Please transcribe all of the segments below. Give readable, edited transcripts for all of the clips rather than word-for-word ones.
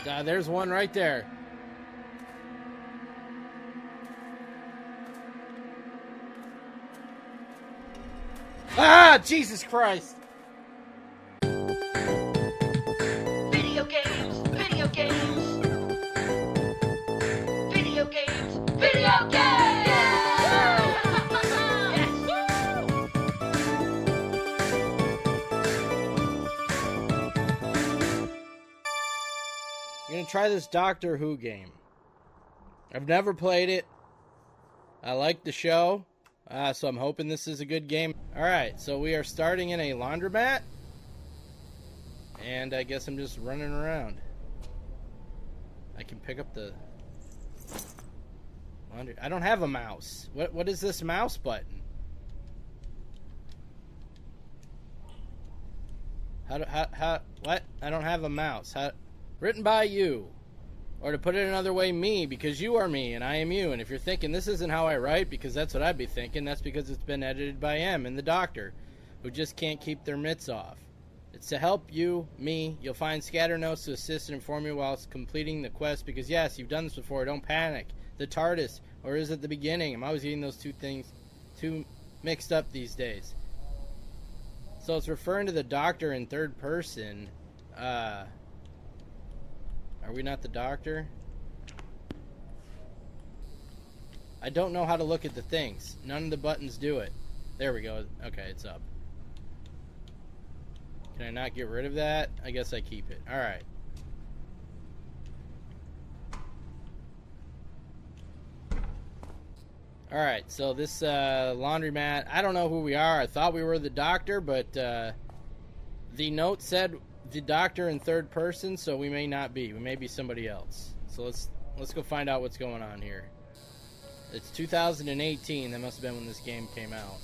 There's one right there. Ah, Jesus Christ! Video games, video games, video games, video games! Yes! I'm gonna try this Doctor Who game. I've never played it. I like the show. So I'm hoping this is a good game. Alright, so we are starting in a laundromat. And I guess I'm just running around. I can pick up the laundry. I don't have a mouse. What is this mouse button? What? I don't have a mouse. Written by you. Or to put it another way, me, because you are me and I am you. And if you're thinking this isn't how I write, because that's what I'd be thinking, that's because it's been edited by M and the Doctor, who just can't keep their mitts off. It's to help you, me. You'll find scatter notes to assist and inform you while completing the quest, because yes, you've done this before. Don't panic. The TARDIS, or is it the beginning? I'm always getting those two things too mixed up these days. So it's referring to the Doctor in third person. Are we not the Doctor? I don't know how to look at the things. None of the buttons do it. There we go. Okay, it's up. Can I not get rid of that? I guess I keep it. Alright. Alright, so this laundromat, I don't know who we are. I thought we were the Doctor, but the note said the Doctor in third person, so we may not be. We may be somebody else. So let's go find out what's going on here. It's 2018. That must have been when this game came out.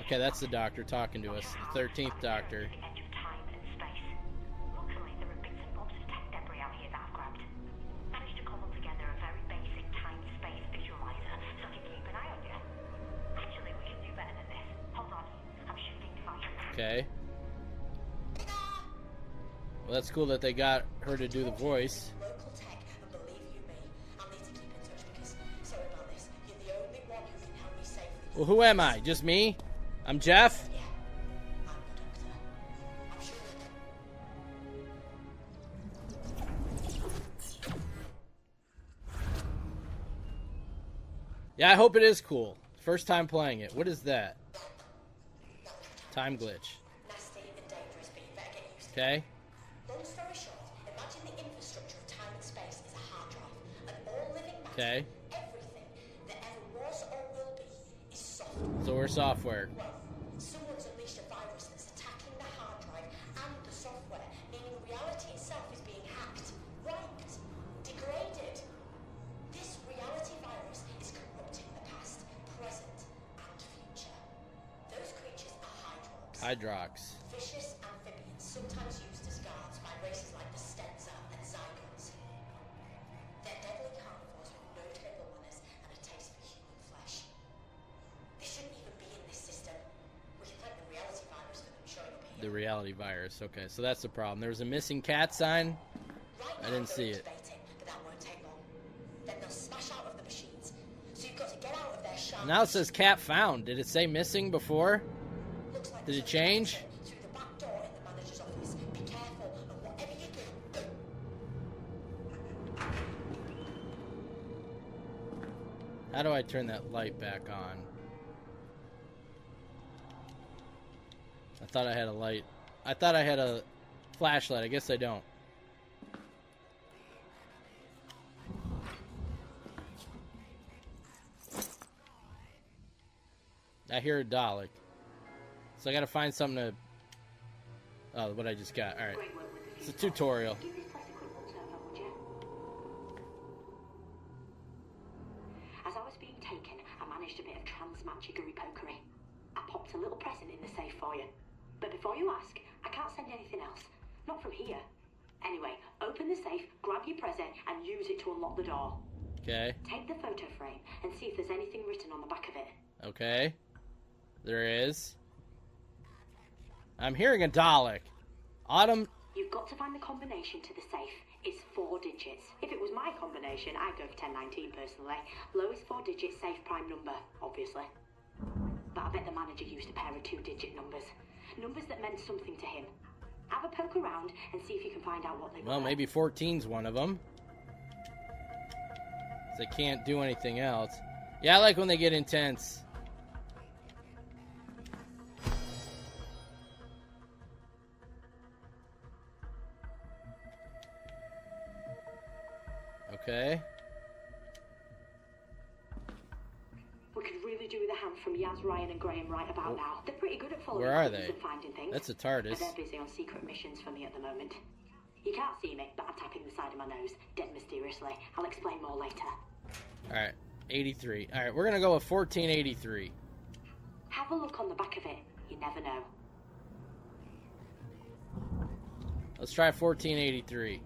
Okay, that's the Doctor talking to us. The 13th Doctor. Okay. Well, that's cool that they got her to do the voice. Well, who am I? Just me? I'm Jeff? Yeah, I hope it is cool. First time playing it. What is that? Time glitch. Okay. Long story short, imagine the infrastructure of time and space is a hard drive, and all living matter, Okay. everything that ever was or will be, is software. So we're software. Well, someone's unleashed a virus that's attacking the hard drive and the software, meaning reality itself is being hacked, wiped, degraded. This reality virus is corrupting the past, present, and future. Those creatures are hydrox. Hydrox. Vicious amphibians, sometimes used as guards by races like the Stenza and Zygons. They're deadly carnivores with no table manners and a taste for human flesh. They shouldn't even be in this system. We can thank the reality virus for them showing up here. The reality virus. Okay, so that's the problem. There was a missing cat sign. Right I didn't now, see they're it. debating, but that won't take long. Then they'll smash out of the machines. So you've got to get out of their sharp. Now it says cat found. Did it say missing before? Looks like Did it there's a change? exit through the back door in the manager's office. Be careful, and whatever you do. How do I turn that light back on? I thought I had a light. I thought I had a flashlight. I guess I don't. I hear a Dalek. So I gotta find something to... Oh, what I just got. Alright. It's a tutorial. As I was being taken, I managed a bit of trans-mat jiggery-pokery. I popped a little present in the safe for you. But before you ask, I can't send anything else. Not from here. Anyway, open the safe, grab your present, and use it to unlock the door. Okay. Take the photo frame and see if there's anything written on the back of it. Okay. There is. I'm hearing a Dalek. Autumn. You've got to find the combination to the safe. It's 4 digits. If it was my combination, I'd go for 1019 personally. Lowest 4-digit safe prime number, obviously. But I bet the manager used a pair of 2-digit numbers. Numbers that meant something to him. Have a poke around and see if you can find out what they were. Well, maybe 14's one of them. They can't do anything else. Yeah, I like when they get intense. Okay. We could really do with a hand from Yaz, Ryan, and Graham right about now. They're pretty good at following Where are clues they? and finding things. That's a TARDIS. But they're busy on secret missions for me at the moment. You can't see me, but I'm tapping the side of my nose, dead mysteriously. I'll explain more later. Alright, 83. Alright, we're gonna go with 1483. Have a look on the back of it. You never know. Let's try 1483.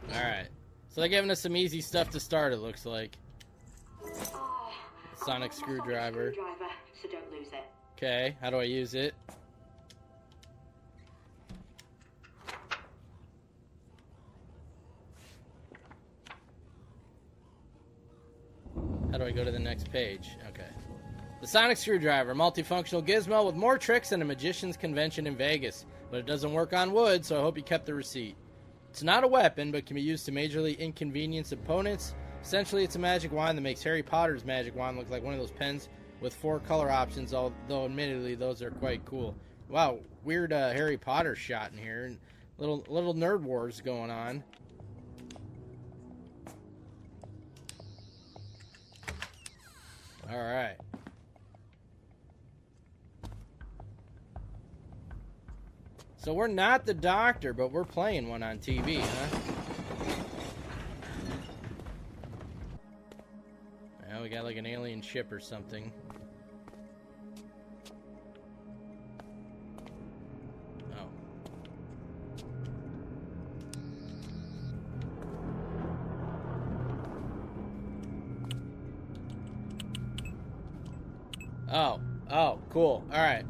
Alright. So they're giving us some easy stuff to start, it looks like. Oh, Sonic screwdriver. So don't lose it. Okay, how do I use it? How do I go to the next page? Okay. The Sonic Screwdriver, multifunctional gizmo with more tricks than a magician's convention in Vegas. But it doesn't work on wood, so I hope you kept the receipt. It's not a weapon, but can be used to majorly inconvenience opponents. Essentially, it's a magic wand that makes Harry Potter's magic wand look like one of those pens with 4 color options, although admittedly those are quite cool. Wow, weird Harry Potter shot in here. And little nerd wars going on. Alright. So we're not the Doctor, but we're playing one on TV, huh? Well, we got like an alien ship or something. Oh. Oh, cool. All right.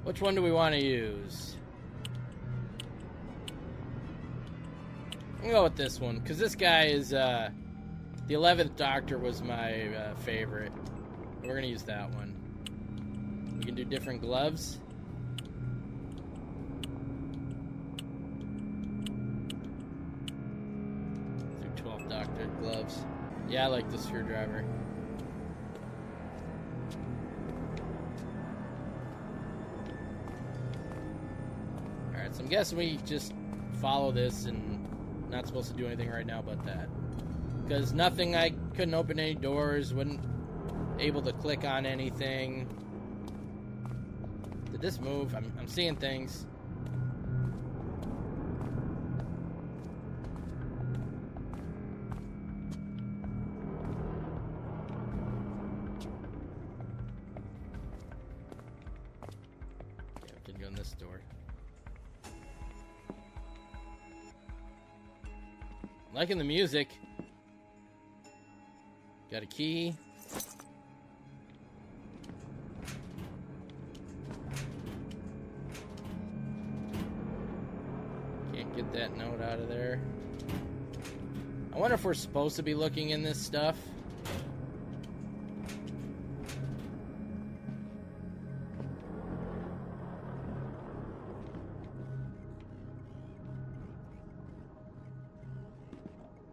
Which one do we want to use? I'm gonna go with this one, because this guy is, the 11th Doctor was my favorite. We're gonna use that one. We can do different gloves. Do 12th Doctor gloves. Yeah, I like the screwdriver. Alright, so I'm guessing we just follow this and not supposed to do anything right now but that. Because nothing, I couldn't open any doors, wasn't able to click on anything. Did this move? I'm seeing things. Yeah, we can go in this door. Liking the music. Got a key. Can't get that note out of there. I wonder if we're supposed to be looking in this stuff.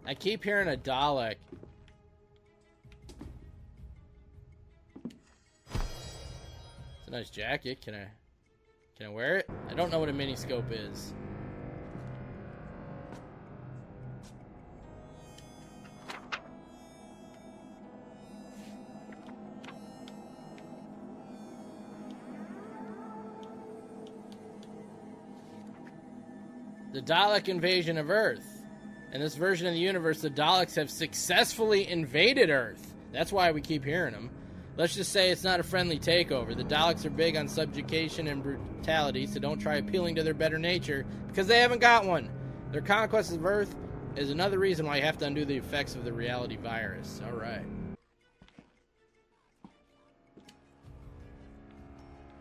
I keep hearing a Dalek. It's a nice jacket. Can I wear it? I don't know what a miniscope is. The Dalek invasion of Earth. In this version of the universe, the Daleks have successfully invaded Earth. That's why we keep hearing them. Let's just say it's not a friendly takeover. The Daleks are big on subjugation and brutality, so don't try appealing to their better nature, because they haven't got one. Their conquest of Earth is another reason why you have to undo the effects of the reality virus. Alright.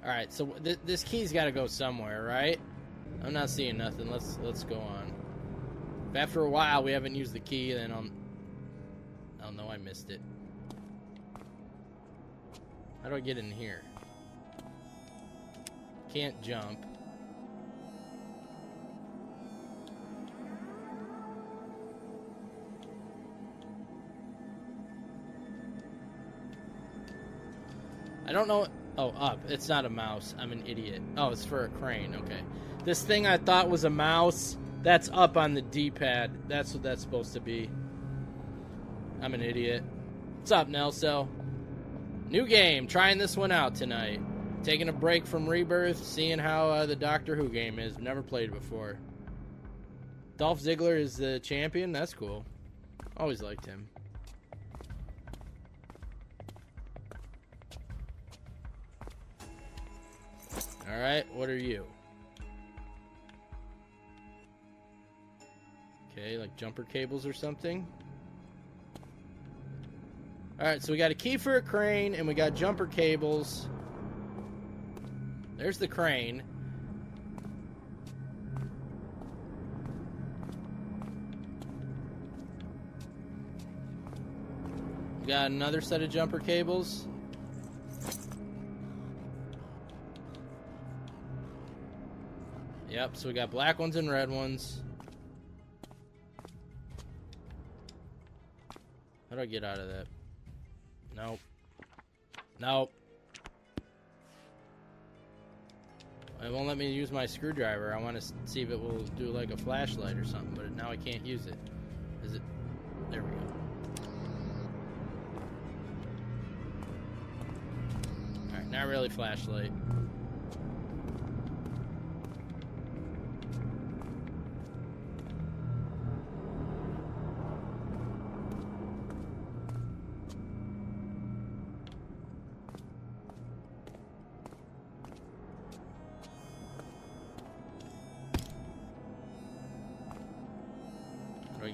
Alright, so this key's got to go somewhere, right? I'm not seeing nothing. Let's go on. If after a while we haven't used the key, then I'll know I missed it. How do I get in here? Can't jump. I don't know. Oh, up. It's not a mouse. I'm an idiot. Oh, it's for a crane. Okay. This thing I thought was a mouse, that's up on the D-pad. That's what that's supposed to be. I'm an idiot. What's up, Nelso? New game. Trying this one out tonight. Taking a break from Rebirth, seeing how the Doctor Who game is. Never played before. Dolph Ziggler is the champion. That's cool. Always liked him. Alright, what are you? Okay, like jumper cables or something. Alright, so we got a key for a crane, and we got jumper cables. There's the crane. We got another set of jumper cables. Yep, so we got black ones and red ones. How do I get out of that? Nope. Nope. It won't let me use my screwdriver. I want to see if it will do like a flashlight or something, but now I can't use it. Is it? There we go. Alright, not really flashlight.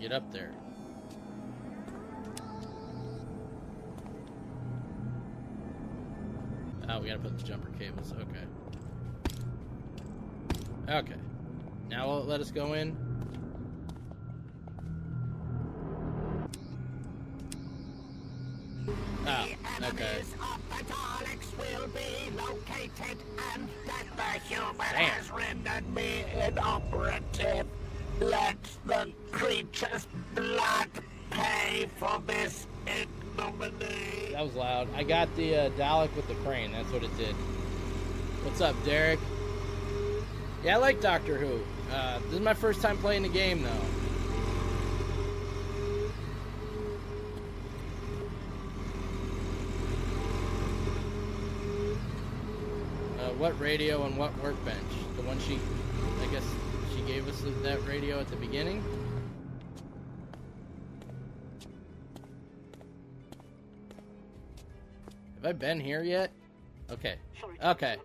Get up there. Oh, we gotta put the jumper cables. Okay. Okay. Now will it let us go in? Oh, okay. The Daleks will be located, and that the human Damn. has rendered me inoperative. Let the creature's blood pay for this ignominy. That was loud. I got the Dalek with the crane. That's what it did. What's up, Derek? Yeah, I like Doctor Who. This is my first time playing the game, though. What radio and what workbench? The one she, I guess, she gave us that radio at the beginning? Have I been here yet? Okay. Okay.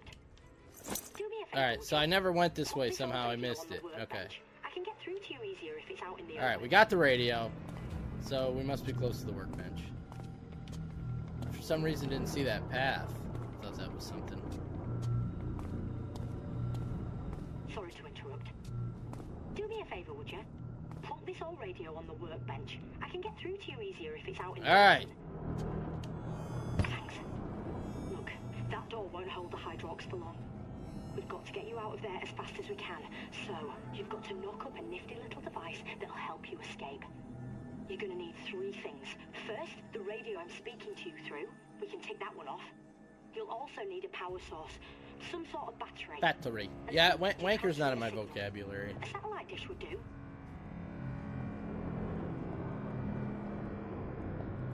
Alright, so I never went this way somehow. I missed it. Okay. I can get through to you easier if it's out in the Alright, we got the radio. So we must be close to the workbench. For some reason didn't see that path. I thought that was something. Sorry to interrupt. Do me a favor, would you? Plug this old radio on the workbench. I can get through to you easier if it's out in the Alright. Thanks. Look, that door won't hold the Hydrox for long. We've got to get you out of there as fast as we can. So, you've got to knock up a nifty little device that'll help you escape. You're gonna need 3 things. First, the radio I'm speaking to you through. We can take that one off. You'll also need a power source. Some sort of battery. Battery. Yeah, wanker's not in my vocabulary. A satellite dish would do.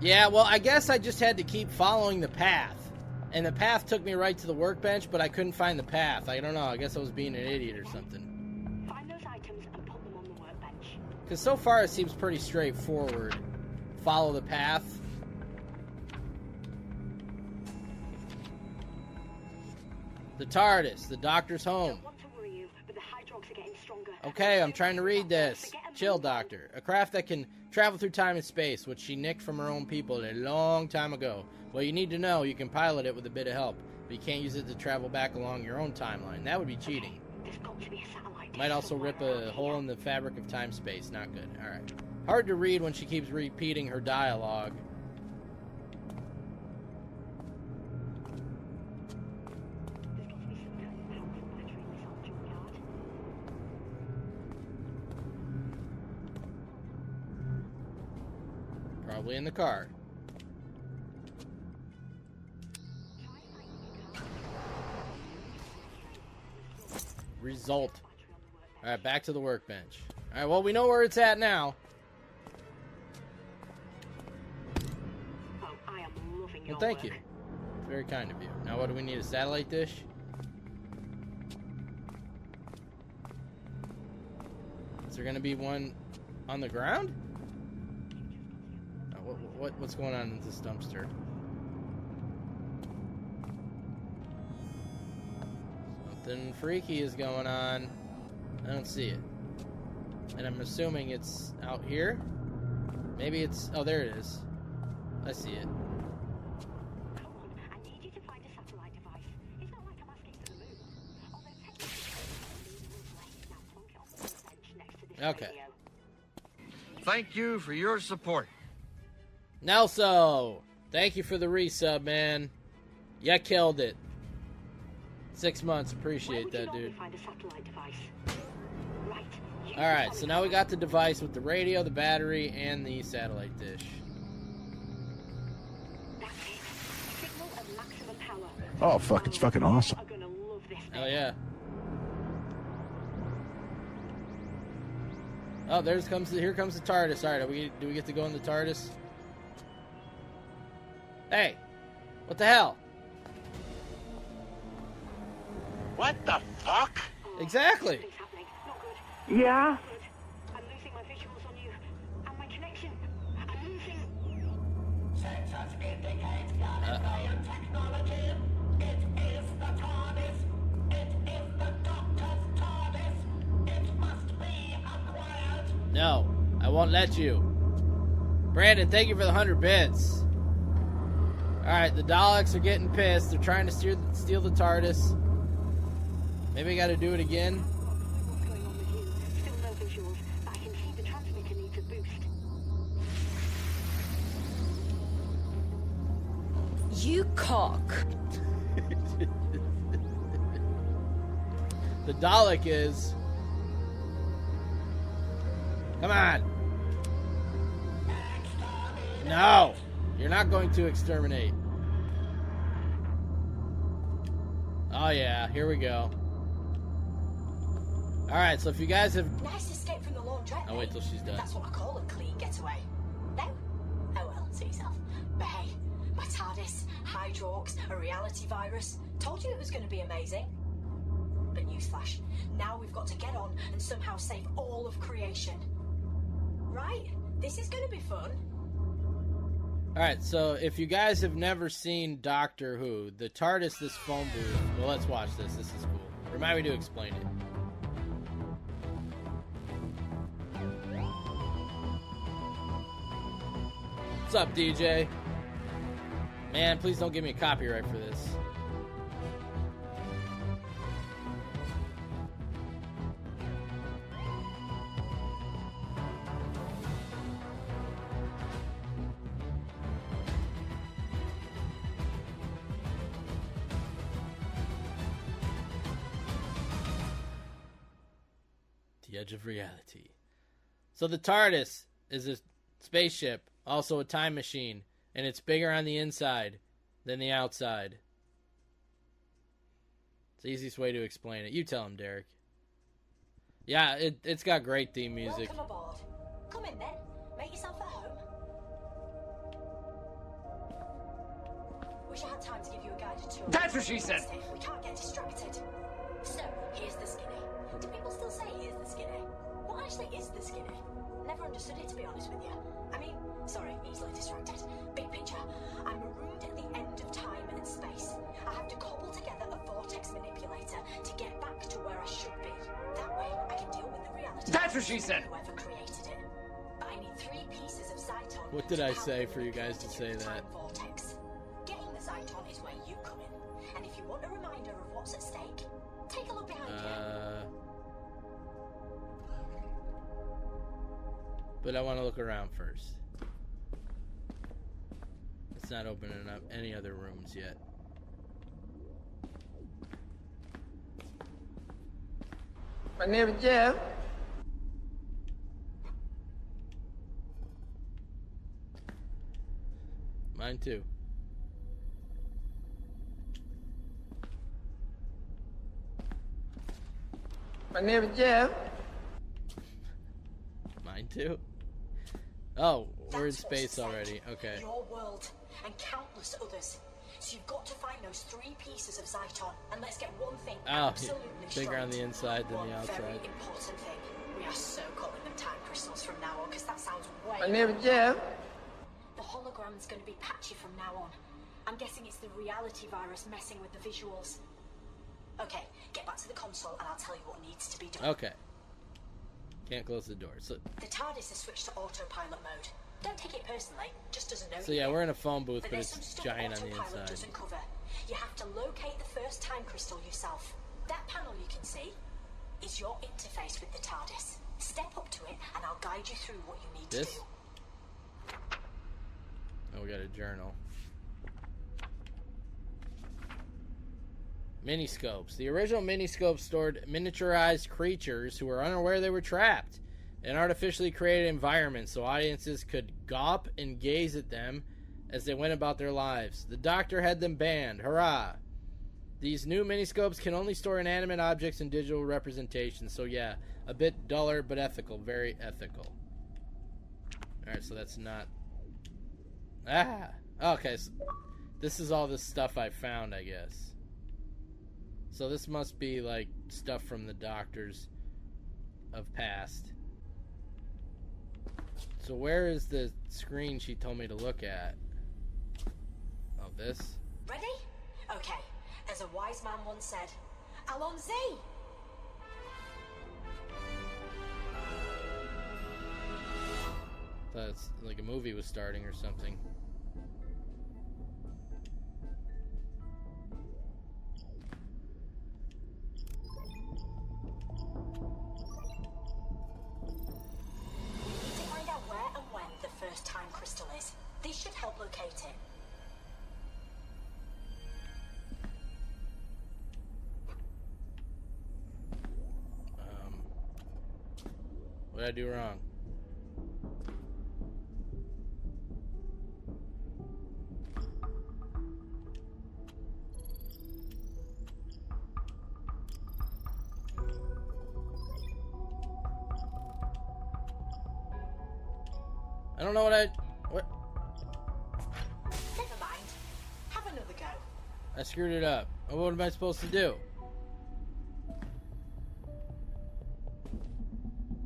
Yeah, well, I guess I just had to keep following the path. And the path took me right to the workbench, but I couldn't find the path. I don't know. I guess I was being an idiot or something. Find those items and put them on the workbench. Because so far it seems pretty straightforward. Follow the path. The TARDIS, the Doctor's home. Don't want to worry you, but the hydrogs are getting stronger. Okay, I'm trying to read this. Chill, Doctor. A craft that can travel through time and space, which she nicked from her own people a long time ago. Well, you need to know you can pilot it with a bit of help, but you can't use it to travel back along your own timeline. That would be cheating. There's got to be a satellite. Might also rip a hole in the fabric of time-space. Not good. Alright. Hard to read when she keeps repeating her dialogue. There's got to be some kind of powerful battery in this old junkyard. Probably in the car. Result. Alright, back to the workbench. Alright, well, we know where it's at now. Oh, I am loving your Well, thank work. you. Very kind of you. Now, what do we need? A satellite dish? Is there going to be one on the ground? Oh, what's going on in this dumpster? Something freaky is going on. I don't see it. And I'm assuming it's out here. Maybe it's... Oh, there it is. I see it. Come on, I need you to find a satellite device. It's not like I'm asking for the moon. Although technically, now plonk it on the bench next to this Okay. radio. Thank you for your support. Nelso, thank you for the resub, man. You killed it. 6 months, appreciate that, dude. Find a satellite device. Right. Alright, so now we got the device with the radio, the battery, and the satellite dish. That's it. Signal at maximum power. Oh, fuck, it's fucking awesome. Are gonna love this Oh, bit. yeah. Oh, here comes the TARDIS. Alright, do we get to go in the TARDIS? Hey! What the hell? What the fuck? Exactly! Something's happening. Not good. Yeah? Not good. I'm losing my visuals on you. And my connection. I'm losing. Sensors indicate Galileo technology. It is the TARDIS. It is the Doctor's TARDIS. It must be acquired. No, I won't let you. Brandon, thank you for the 100 bits. Alright, the Daleks are getting pissed. They're trying to steal the TARDIS. Maybe I gotta do it again. What's going on with you? Still no visuals, but I can see the transmitter needs a boost. You cock. The Dalek is... Come on! No! You're not going to exterminate. Oh yeah, here we go. Alright, so if you guys have... Nice escape from the laundrette. I'll wait till she's done. That's what I call a clean getaway. No? Oh well, see yourself. But hey, my TARDIS, hydrox, a reality virus. Told you it was going to be amazing. But newsflash, now we've got to get on and somehow save all of creation. Right? This is going to be fun. Alright, so if you guys have never seen Doctor Who, the TARDIS, this phone booth... Well, let's watch this. This is cool. Remind me to explain it. What's up, DJ? Man, please don't give me a copyright for this. The edge of reality. So the TARDIS is a spaceship, also a time machine, and it's bigger on the inside than the outside. It's the easiest way to explain it. You tell him, Derek. Yeah, it's got great theme music. Welcome aboard. Come in then. Make yourself at home. Wish I had time to give you a guided tour. That's what she said. We can't get distracted. So, here's the skinny. Do people still say here's the skinny? What actually is the skinny? No? Never understood it, to be honest with you. I mean, sorry, easily distracted. Big picture. I'm marooned at the end of time and space. I have to cobble together a vortex manipulator to get back to where I should be. That way, I can deal with the reality. That's what she said! Whoever created it. But I need 3 pieces of Zyton. What did to I power say the for you guys to say time that? vortex. Getting the Zyton is where you come in. And if you want a reminder of what's at stake, take a look behind you. But I want to look around first. It's not opening up any other rooms yet. My name is Jeff. Mine too. My name is Jeff. Mine too. Oh, we're in That's what's space at already. stake. Okay. Your world and countless others. So you've got to find those 3 pieces of Zyton, and let's get one thing Oh, absolutely bigger on the straight. inside than One the outside. very important thing. We are so calling them time crystals from now on, because that sounds way. My name is Jeff. The hologram's going to be patchy from now on. I'm guessing it's the reality virus messing with the visuals. Okay, get back to the console, and I'll tell you what needs to be done. Okay. Can't close the door. So The TARDIS has switched to autopilot mode. Don't take it personally, just doesn't know. yeah, we're in a phone booth, but there's some it's stuff giant on the autopilot inside. doesn't cover. You have to locate the first time crystal yourself. That panel you can see is your interface with the TARDIS. Step up to it, and I'll guide you through what you need This? to do. Oh, we got a journal. Miniscopes. The original miniscopes stored miniaturized creatures who were unaware they were trapped in artificially created environments so audiences could gawp and gaze at them as they went about their lives. The Doctor had them banned. Hurrah! These new miniscopes can only store inanimate objects in digital representations. So yeah, a bit duller but ethical. Very ethical. Alright, so that's not... Ah! Okay, so this is all this stuff I found, I guess. So this must be like stuff from the Doctors of past. So where is the screen she told me to look at? Oh, this? Ready? Okay. As a wise man once said, Allons-y! Thought it's like a movie was starting or something. To find out where and when the first time crystal is. This should help locate it. What did I do wrong? I don't know what Never mind. Have another go. I screwed it up. What am I supposed to do?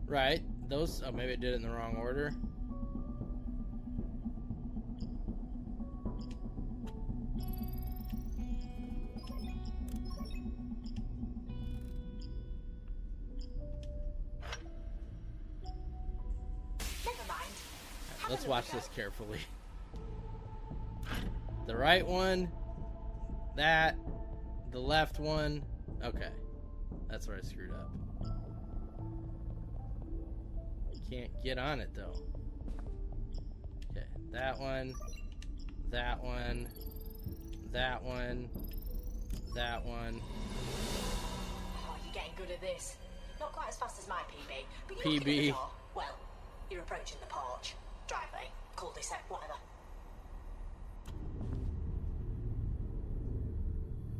Right, those, oh, maybe I did it in the wrong order. Never mind. Have Let's another watch go. this carefully. The right one, that, the left one. Okay, that's where I screwed up. Can't get on it though. Okay, that one, that one, that one, that one. Oh, you're getting good at this. Not quite as fast as my PB, but you're PB. looking at the door. Well, you're approaching the porch, driveway, cul-de-sac, whatever.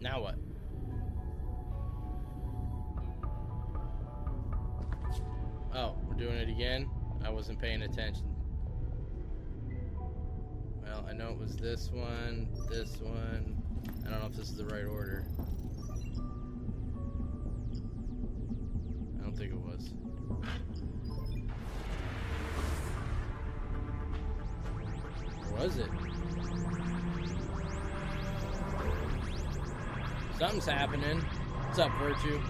Now what? Oh, we're doing it again? I wasn't paying attention. Well, I know it was this one, this one. I don't know if this is the right order. I don't think it was. was it? Something's happening. What's up, Virtue?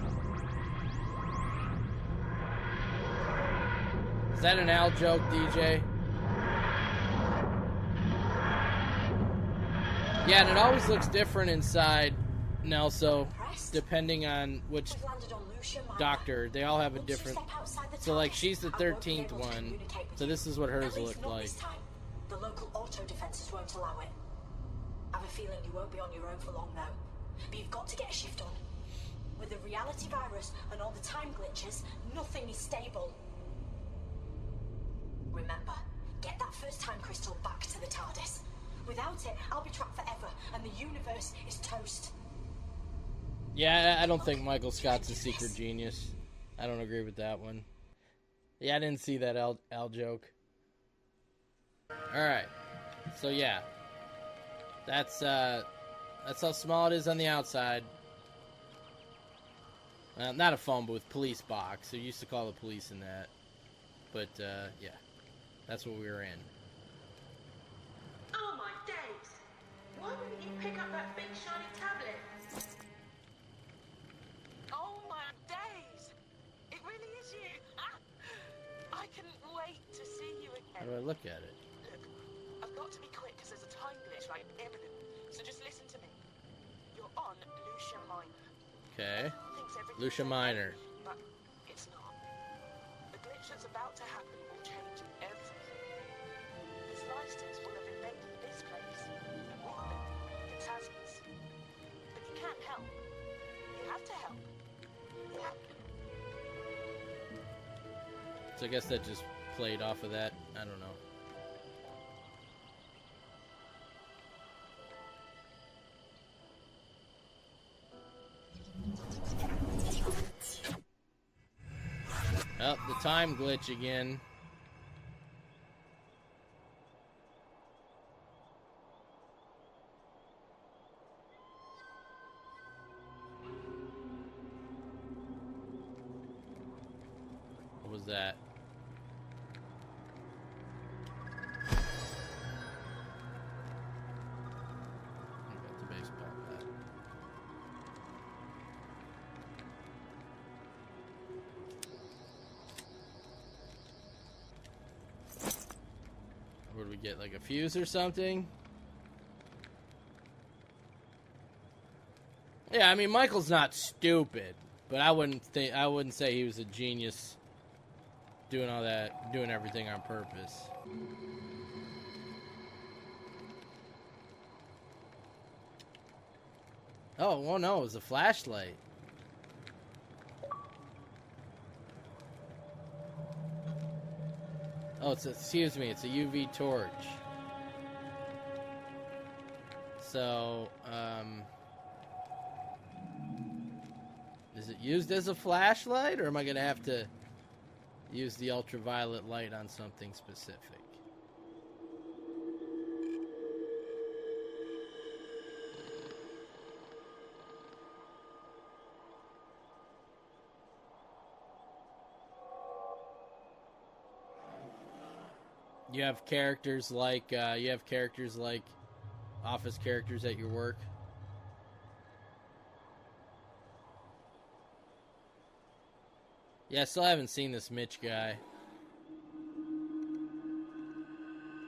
Is that an Al joke, DJ? Yeah, and it always looks different inside, Nelso, depending on which doctor. They all have a different... So, like, she's the 13th one, so this is what hers looked like. The local auto defenses won't allow it. I have a feeling you won't be on your own for long, though. But you've got to get a shift on. With the reality virus and all the time glitches, nothing is stable. Remember, get that first time crystal back to the TARDIS. Without it, I'll be trapped forever, and the universe is toast. Yeah, I don't think Michael Scott's a secret genius. I don't agree with that one. Yeah, I didn't see that Al joke. Alright. So, yeah. That's how small it is on the outside. Not a phone booth, police box. They used to call the police in that. But, yeah. That's what we were in. Oh my days! Why wouldn't you pick up that big shiny tablet? Oh my days! It really is you! I couldn't wait to see you again. How do I look at it? Look, I've got to be quick because there's a time glitch like imminent. So just listen to me. You're on Lucia Minor. Okay. Lucia Minor. But it's not. The glitch that's about to happen will change everything. The Slysters will have invaded this place, and with them, the Tasmans. But you can't help. You have to help. You have to. So I guess that just played off of that. I don't know. Oh, the time glitch again. What was that? I got the baseball bat. What do we get, like a fuse or something? Yeah, I mean Michael's not stupid, but I wouldn't say he was a genius doing all that, doing everything on purpose. Oh, well no, it was a flashlight. Oh, excuse me, it's a UV torch. So, is it used as a flashlight, or am I gonna have to use the ultraviolet light on something specific? You have characters like office characters at your work. Yeah, I still haven't seen this Mitch guy.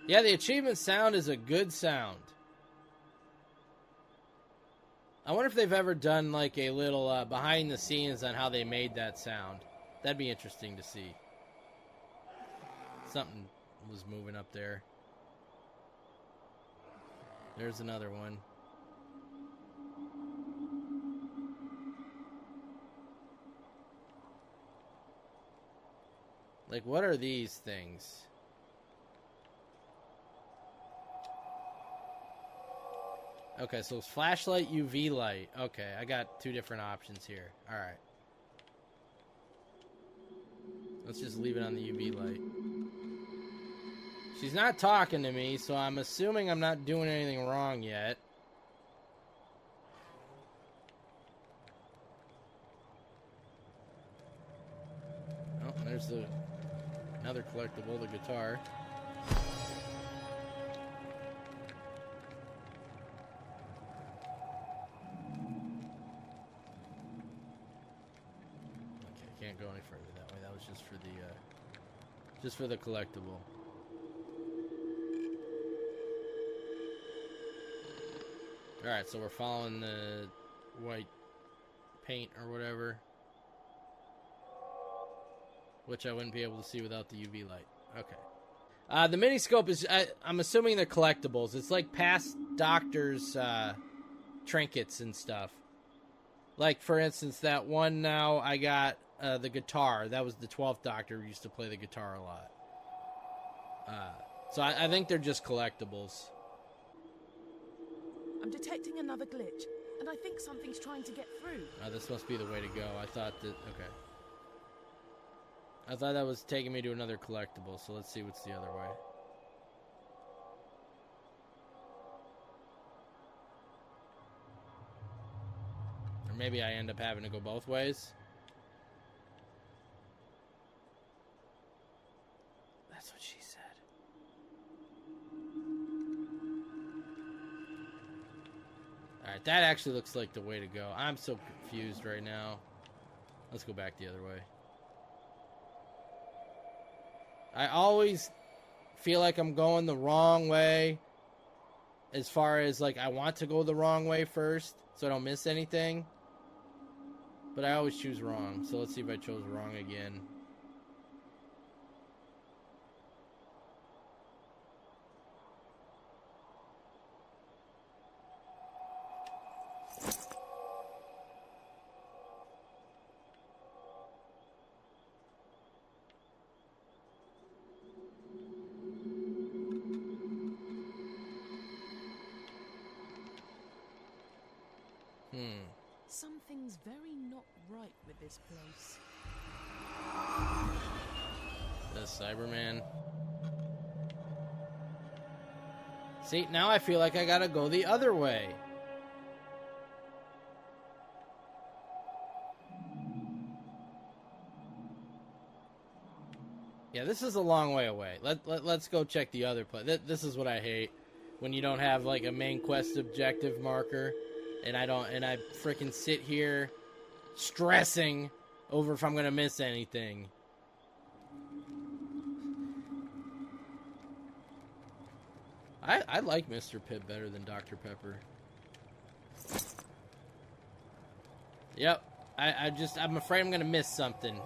Yeah, the achievement sound is a good sound. I wonder if they've ever done like a little behind the scenes on how they made that sound. That'd be interesting to see. Something was moving up there. There's another one. Like, what are these things? Okay, so it's flashlight, UV light. Okay, I got two different options here. Alright. Let's just leave it on the UV light. She's not talking to me, so I'm assuming I'm not doing anything wrong yet. Oh, there's another collectible, the guitar. me that way. That was just for the collectible. Alright, so we're following the white paint or whatever. Which I wouldn't be able to see without the UV light. Okay. The miniscope is, I'm assuming they're collectibles. It's like past Doctor's trinkets and stuff. Like, for instance, that one now I got the guitar. That was the 12th Doctor who used to play the guitar a lot. So I think they're just collectibles. I'm detecting another glitch, and I think something's trying to get through. This must be the way to go. I thought that... Okay. I thought that was taking me to another collectible, so let's see what's the other way. Or maybe I end up having to go both ways. That's what she said. Alright, that actually looks like the way to go. I'm so confused right now. Let's go back the other way. I always feel like I'm going the wrong way. As far as, like, I want to go the wrong way first, so I don't miss anything. But I always choose wrong. So let's see if I chose wrong again. Something's very not right with this place. The Cyberman. See, now I feel like I gotta go the other way. Yeah, this is a long way away. Let's go check the other place. This is what I hate. When you don't have, like, a main quest objective marker. And I freaking sit here stressing over if I'm gonna miss anything. I like Mr. Pibb better than Dr. Pepper. Yep. I'm afraid I'm gonna miss something.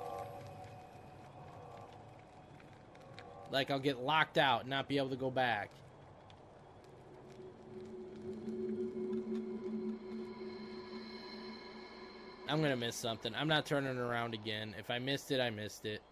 Like I'll get locked out and not be able to go back. I'm gonna miss something. I'm not turning around again. If I missed it, I missed it.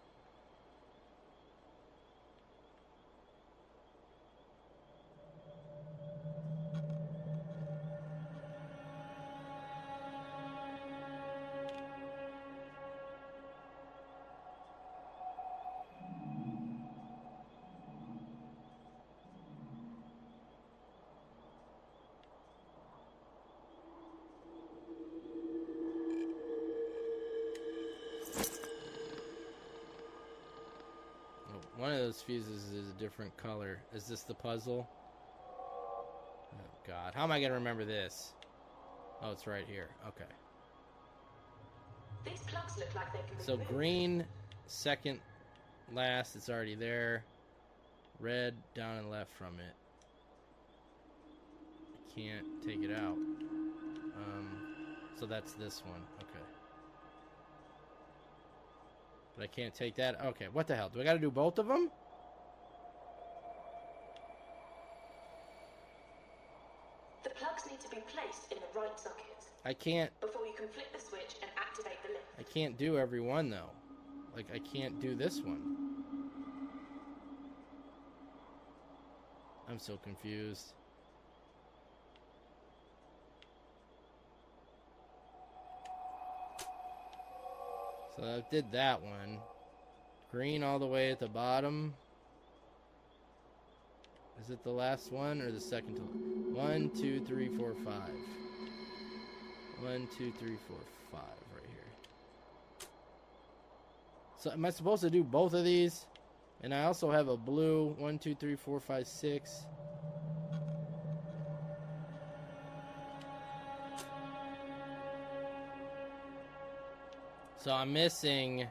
One of those fuses is a different color. Is this the puzzle? Oh, God. How am I going to remember this? Oh, it's right here. Okay. These plugs look like they can be So moved. green, second last. It's already there. Red, down and left from it. I can't take it out. So that's this one. Okay. But I can't take that. Okay, what the hell? Do I got to do both of them? The plugs need to be placed in the right sockets. I can't. Before you can flip the switch and activate the lift. I can't do every one though. Like I can't do this one. I'm so confused. So I did that one. Green all the way at the bottom. Is it the last one or the second to 1, 2, 3, 4, 5. 1, 2, 3, 4, 5 right here. So am I supposed to do both of these? And I also have a blue 1, 2, 3, 4, 5, 6. So I'm missing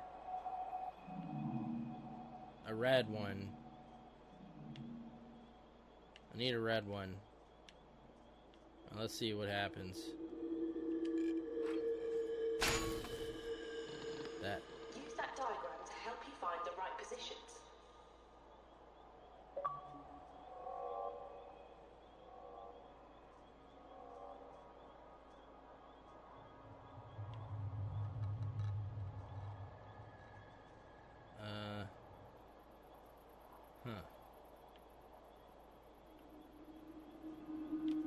a red one. I need a red one. Let's see what happens. That. Use that diagram to help you find the right positions.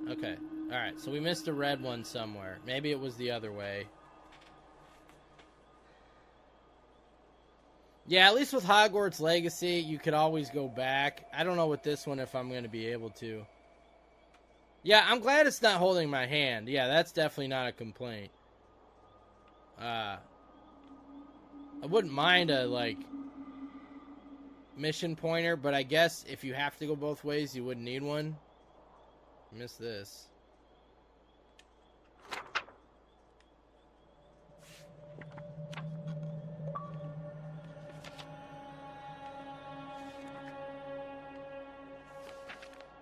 Okay. Alright, so we missed a red one somewhere. Maybe it was the other way. Yeah, at least with Hogwarts Legacy, you could always go back. I don't know with this one if I'm going to be able to. Yeah, I'm glad it's not holding my hand. Yeah, that's definitely not a complaint. I wouldn't mind a, like, mission pointer, but I guess if you have to go both ways, you wouldn't need one. Missed this.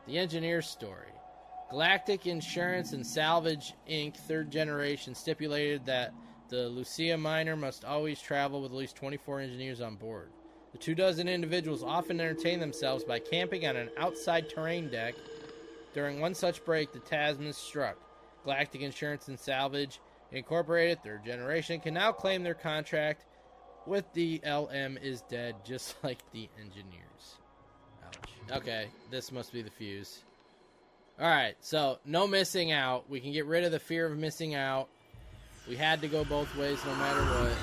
The Engineer's Story. Galactic Insurance and Salvage Inc. 3rd Generation stipulated that the Lucia miner must always travel with at least 24 engineers on board. The 24 individuals often entertain themselves by camping on an outside terrain deck. During one such break, the Tasman struck. Galactic Insurance and Salvage Incorporated, 3rd Generation, can now claim their contract with the LM is dead, just like the engineers. Ouch. Okay, this must be the fuse. Alright, so no missing out. We can get rid of the fear of missing out. We had to go both ways no matter what.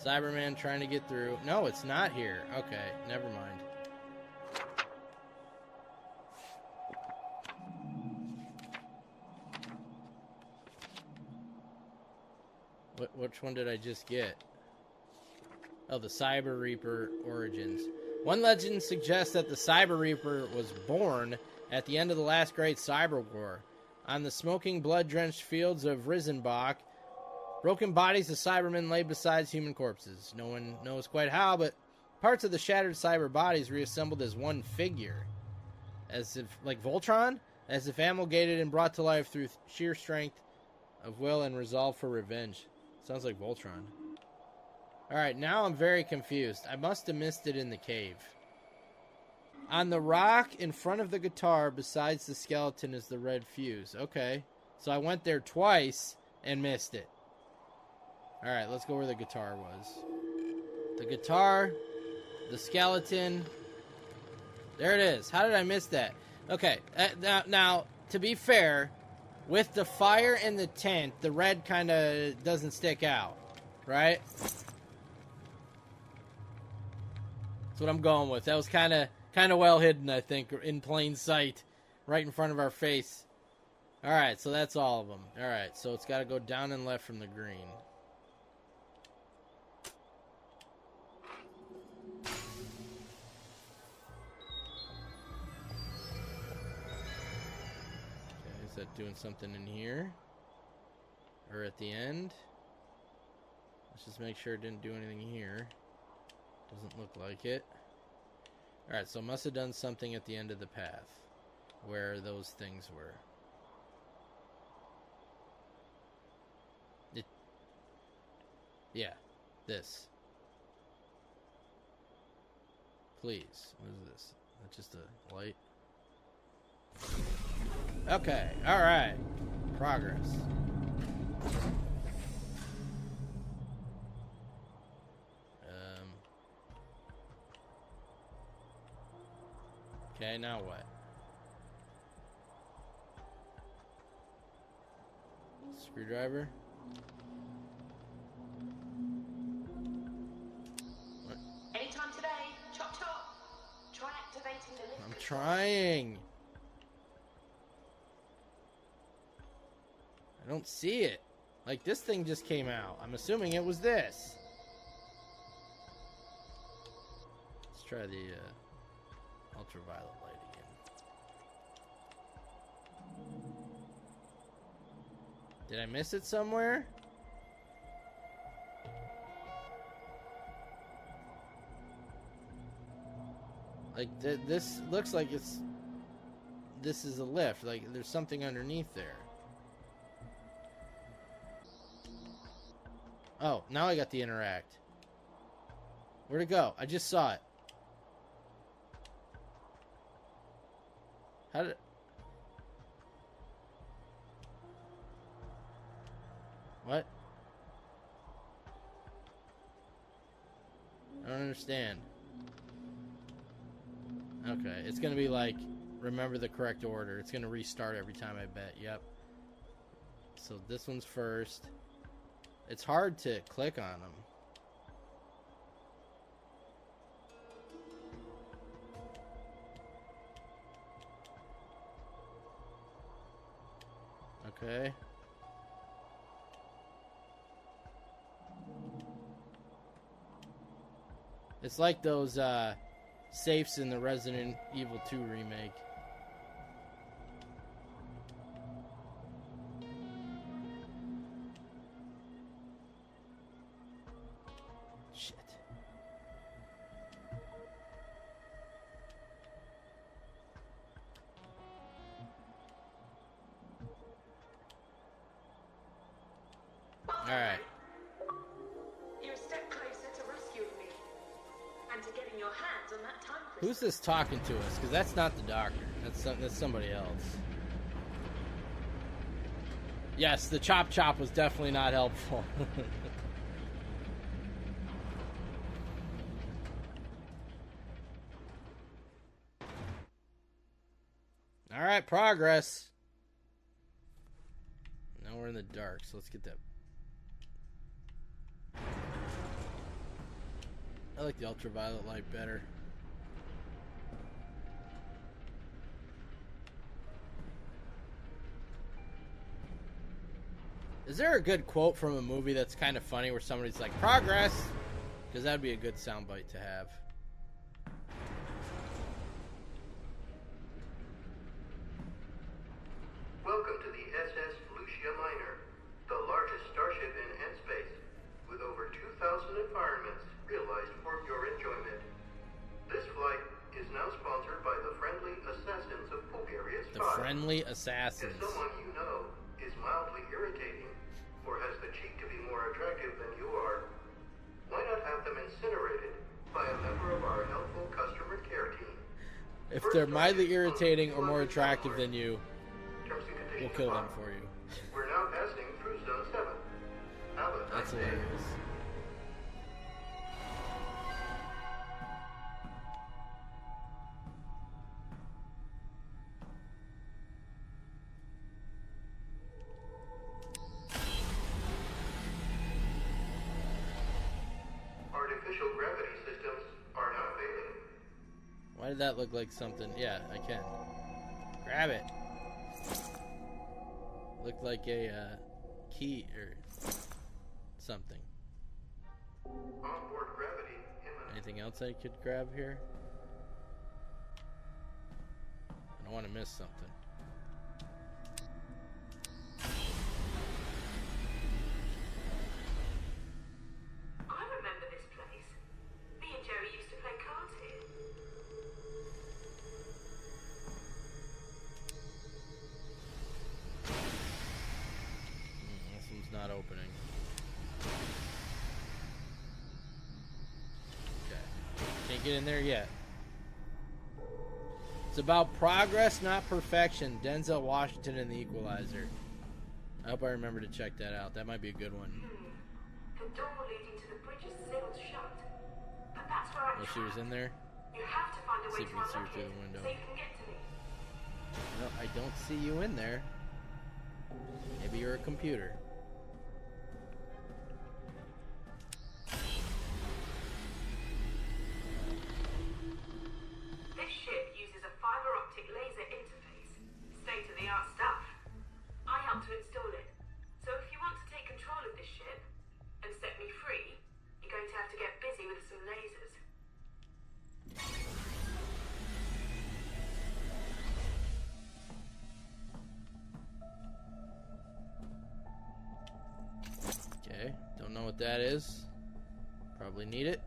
Cyberman trying to get through. No, it's not here. Okay, never mind. Which one did I just get? Oh, the Cyber Reaper Origins. One legend suggests that the Cyber Reaper was born at the end of the last great Cyber War. On the smoking, blood-drenched fields of Risenbach, broken bodies of Cybermen lay beside human corpses. No one knows quite how, but parts of the shattered cyber bodies reassembled as one figure. As if, like Voltron? As if amalgamated and brought to life through sheer strength of will and resolve for revenge. Sounds like Voltron. Alright, now I'm very confused. I must have missed it in the cave. On the rock in front of the guitar, besides the skeleton, is the red fuse. Okay. So I went there twice and missed it. Alright, let's go where the guitar was. The guitar, the skeleton. There it is. How did I miss that? Okay, now, to be fair, with the fire in the tent, the red kind of doesn't stick out, right? That's what I'm going with. That was kind of well hidden, I think, in plain sight, right in front of our face. All right, so that's all of them. All right, so it's got to go down and left from the green. Is that doing something in here? Or at the end? Let's just make sure it didn't do anything here. Doesn't look like it. Alright, so it must have done something at the end of the path. Where those things were. Yeah. This. Please. What is this? That's just a light. Okay, alright. Progress. Okay, now what? Screwdriver? What? Anytime today, chop chop. Try activating the lift. I'm trying. I don't see it. Like, this thing just came out. I'm assuming it was this. Let's try the ultraviolet light again. Did I miss it somewhere? Like, this looks like this is a lift. Like, there's something underneath there. Oh, now I got the interact. Where'd it go? I just saw it. How did... What? I don't understand. Okay, it's gonna be like, remember the correct order. It's gonna restart every time, I bet. Yep. So this one's first. It's hard to click on them. Okay. It's like those safes in the Resident Evil 2 remake. Shit. Alright. You're a step closer to rescuing me. And to getting your hands on that time crystal. Who's this talking to us? Because that's not the doctor. That's somebody else. Yes, the chop was definitely not helpful. Alright, progress. Now we're in the dark, so let's get that. I like the ultraviolet light better. Is there a good quote from a movie that's kind of funny where somebody's like, progress? Because that'd be a good soundbite to have. Welcome to the SS Lucia Minor, the largest starship in N-space, with over 2,000 environments realized for your enjoyment. This flight is now sponsored by the Friendly Assassins of Bulgaria's The Friendly Assassins. If someone you know is mildly irritating, or has the cheek to be more attractive than you are, why not have them incinerated by a member of our helpful customer care team? If they're mildly irritating or more attractive than you, we'll kill them for you. We're now passing through Zone 7. Have a nice That's day. hilarious. Artificial gravity systems are now failing. Why did that look like something? Yeah, I can. Grab it. Looked like a key or something. Onboard gravity imminent. Anything else I could grab here? I don't want to miss something. I remember this place. Me and Jerry used to play cards here. This one's not opening. Okay. Can't get in there yet. It's about progress, not perfection. Denzel Washington and the Equalizer. I hope I remember to check that out. That might be a good one. The door leading to the bridge is sealed shut. But that's where I'm Oh, she was in there? You have to find a See way if to we can see her unlock through it the window. so you can get to me. No, I don't see you in there. Maybe you're a computer. This ship uses a fiber optic laser interface. State-of-the-art stuff. I helped to install it. So if you want to take control of this ship and set me free, you're going to have to get busy with some lasers. Okay, don't know what that is. Probably need it.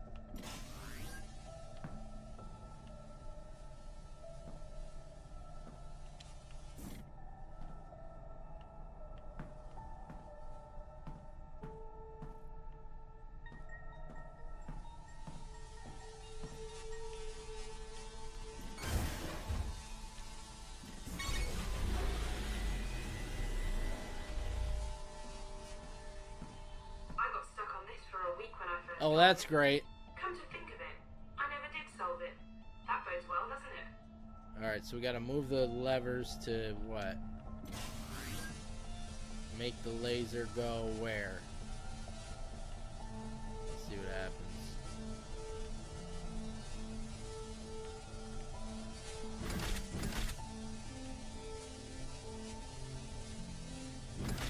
Oh, that's great. Come to think of it, I never did solve it. That bodes well, doesn't it? Alright, so we gotta move the levers to what? Make the laser go where? Let's see what happens.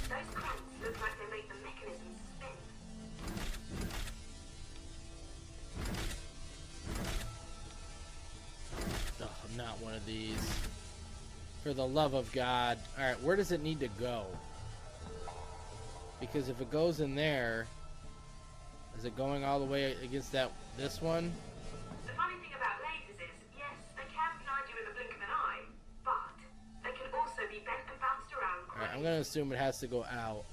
Those cranks look like they make the mechanism spin. Ugh, I'm not one of these. For the love of God. Alright, where does it need to go? Because if it goes in there, is it going all the way against this one? The funny thing about lasers is, yes, they can blind you in the blink of an eye, but they can also be bent and bounced around. Alright, I'm gonna assume it has to go out.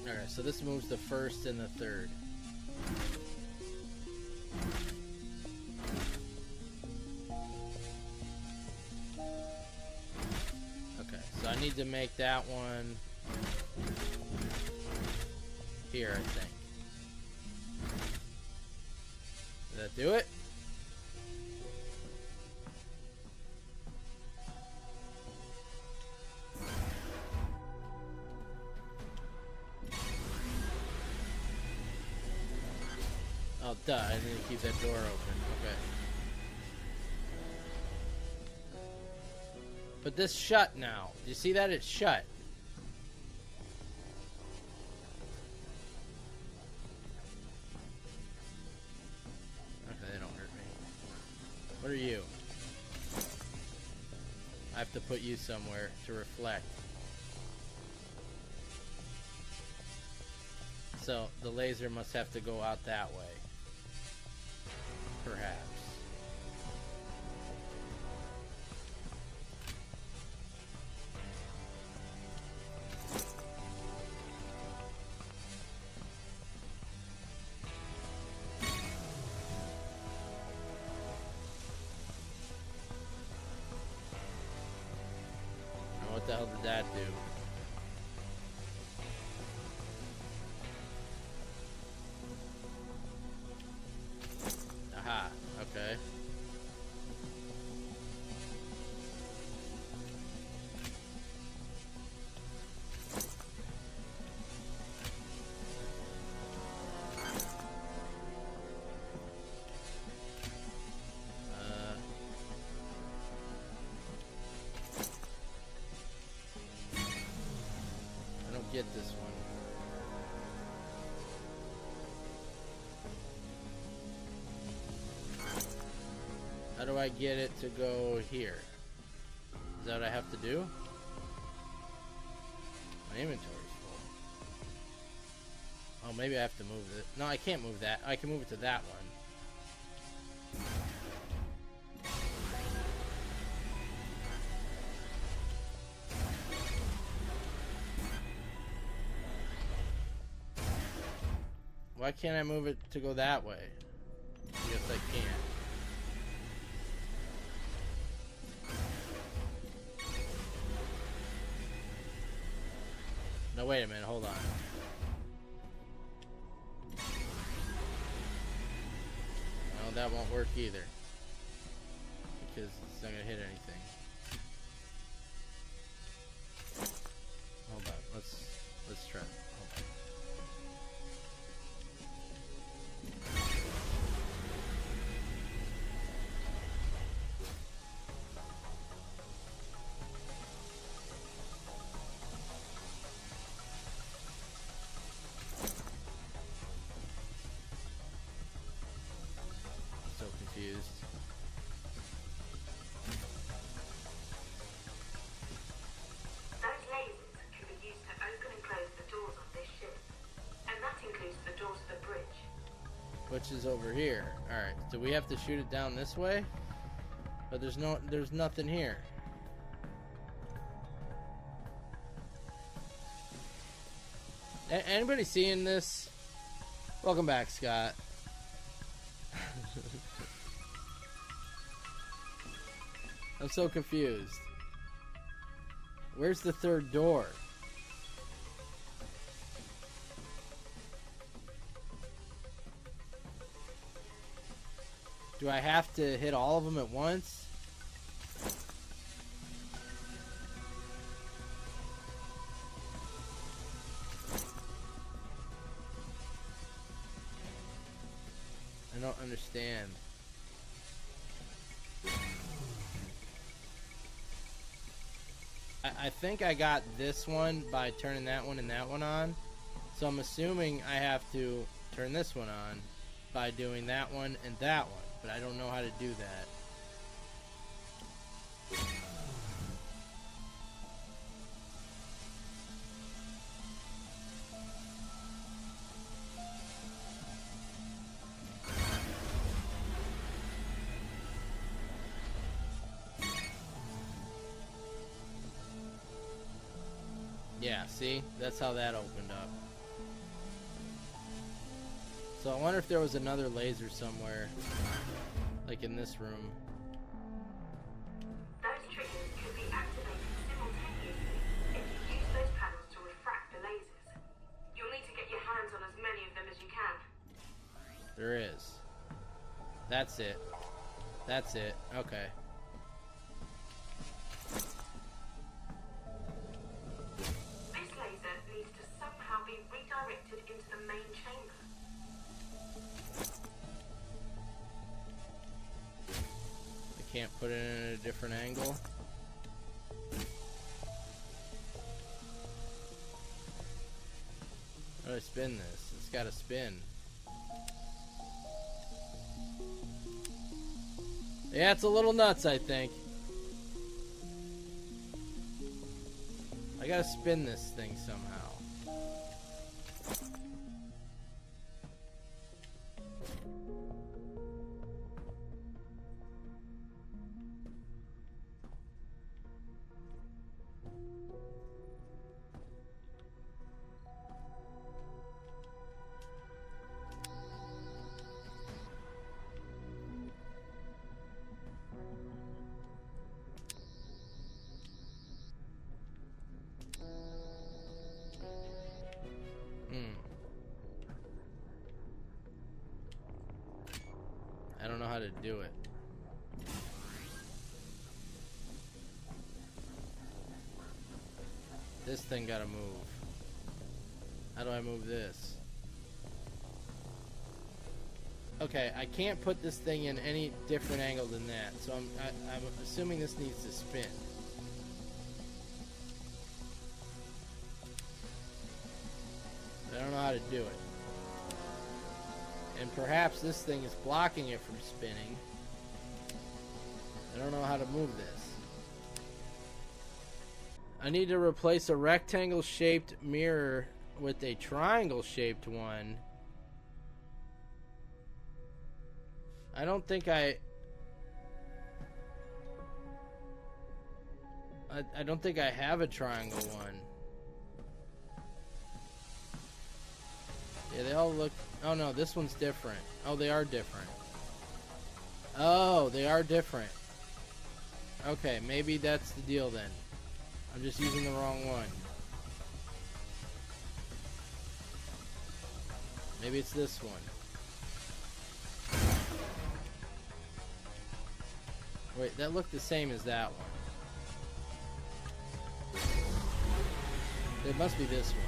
Alright, so this moves the first and the third. Okay, so I need to make that one here, I think. Did that do it? Oh, duh, I need to keep that door open. Okay. But this shut now. Do you see that? It's shut. Okay, they don't hurt me. What are you? I have to put you somewhere to reflect. So the laser must have to go out that way. Perhaps. Now what the hell did that do? Aha, okay. I don't get this one. How do I get it to go here? Is that what I have to do? My inventory's full. Oh, maybe I have to move it. No, I can't move that. I can move it to that one. Why can't I move it to go that way? Yes, I can. No, wait a minute, hold on. No, that won't work either. Because it's not gonna hit anything. Hold on, let's try. Hold on. So confused. Those lasers can be used to open and close the doors on this ship. And that includes the door to the bridge. Which is over here. Alright, do we have to shoot it down this way? But there's nothing here. Anybody seeing this? Welcome back, Scott. I'm so confused. Where's the third door? Do I have to hit all of them at once? I don't understand. I think I got this one by turning that one and that one on. So I'm assuming I have to turn this one on by doing that one and that one. But I don't know how to do that. Yeah, see? That's how that opened up. So I wonder if there was another laser somewhere, like in this room. Those triggers could be activated simultaneously if you use those panels to refract the lasers. You'll need to get your hands on as many of them as you can. There is. That's it. That's it. Okay. This laser needs to somehow be redirected into the main chamber. Can't put it in a different angle. How do I spin this? It's got to spin. Yeah, it's a little nuts, I think. I gotta spin this thing somehow. I don't know how to do it. This thing gotta move. How do I move this? Okay, I can't put this thing in any different angle than that, so I'm assuming this needs to spin. I don't know how to do it. And perhaps this thing is blocking it from spinning. I don't know how to move this. I need to replace a rectangle-shaped mirror with a triangle-shaped one. I don't think I don't think I have a triangle one. Yeah, they all look... Oh, no, this one's different. Oh, they are different. Oh, they are different. Okay, maybe that's the deal then. I'm just using the wrong one. Maybe it's this one. Wait, that looked the same as that one. It must be this one.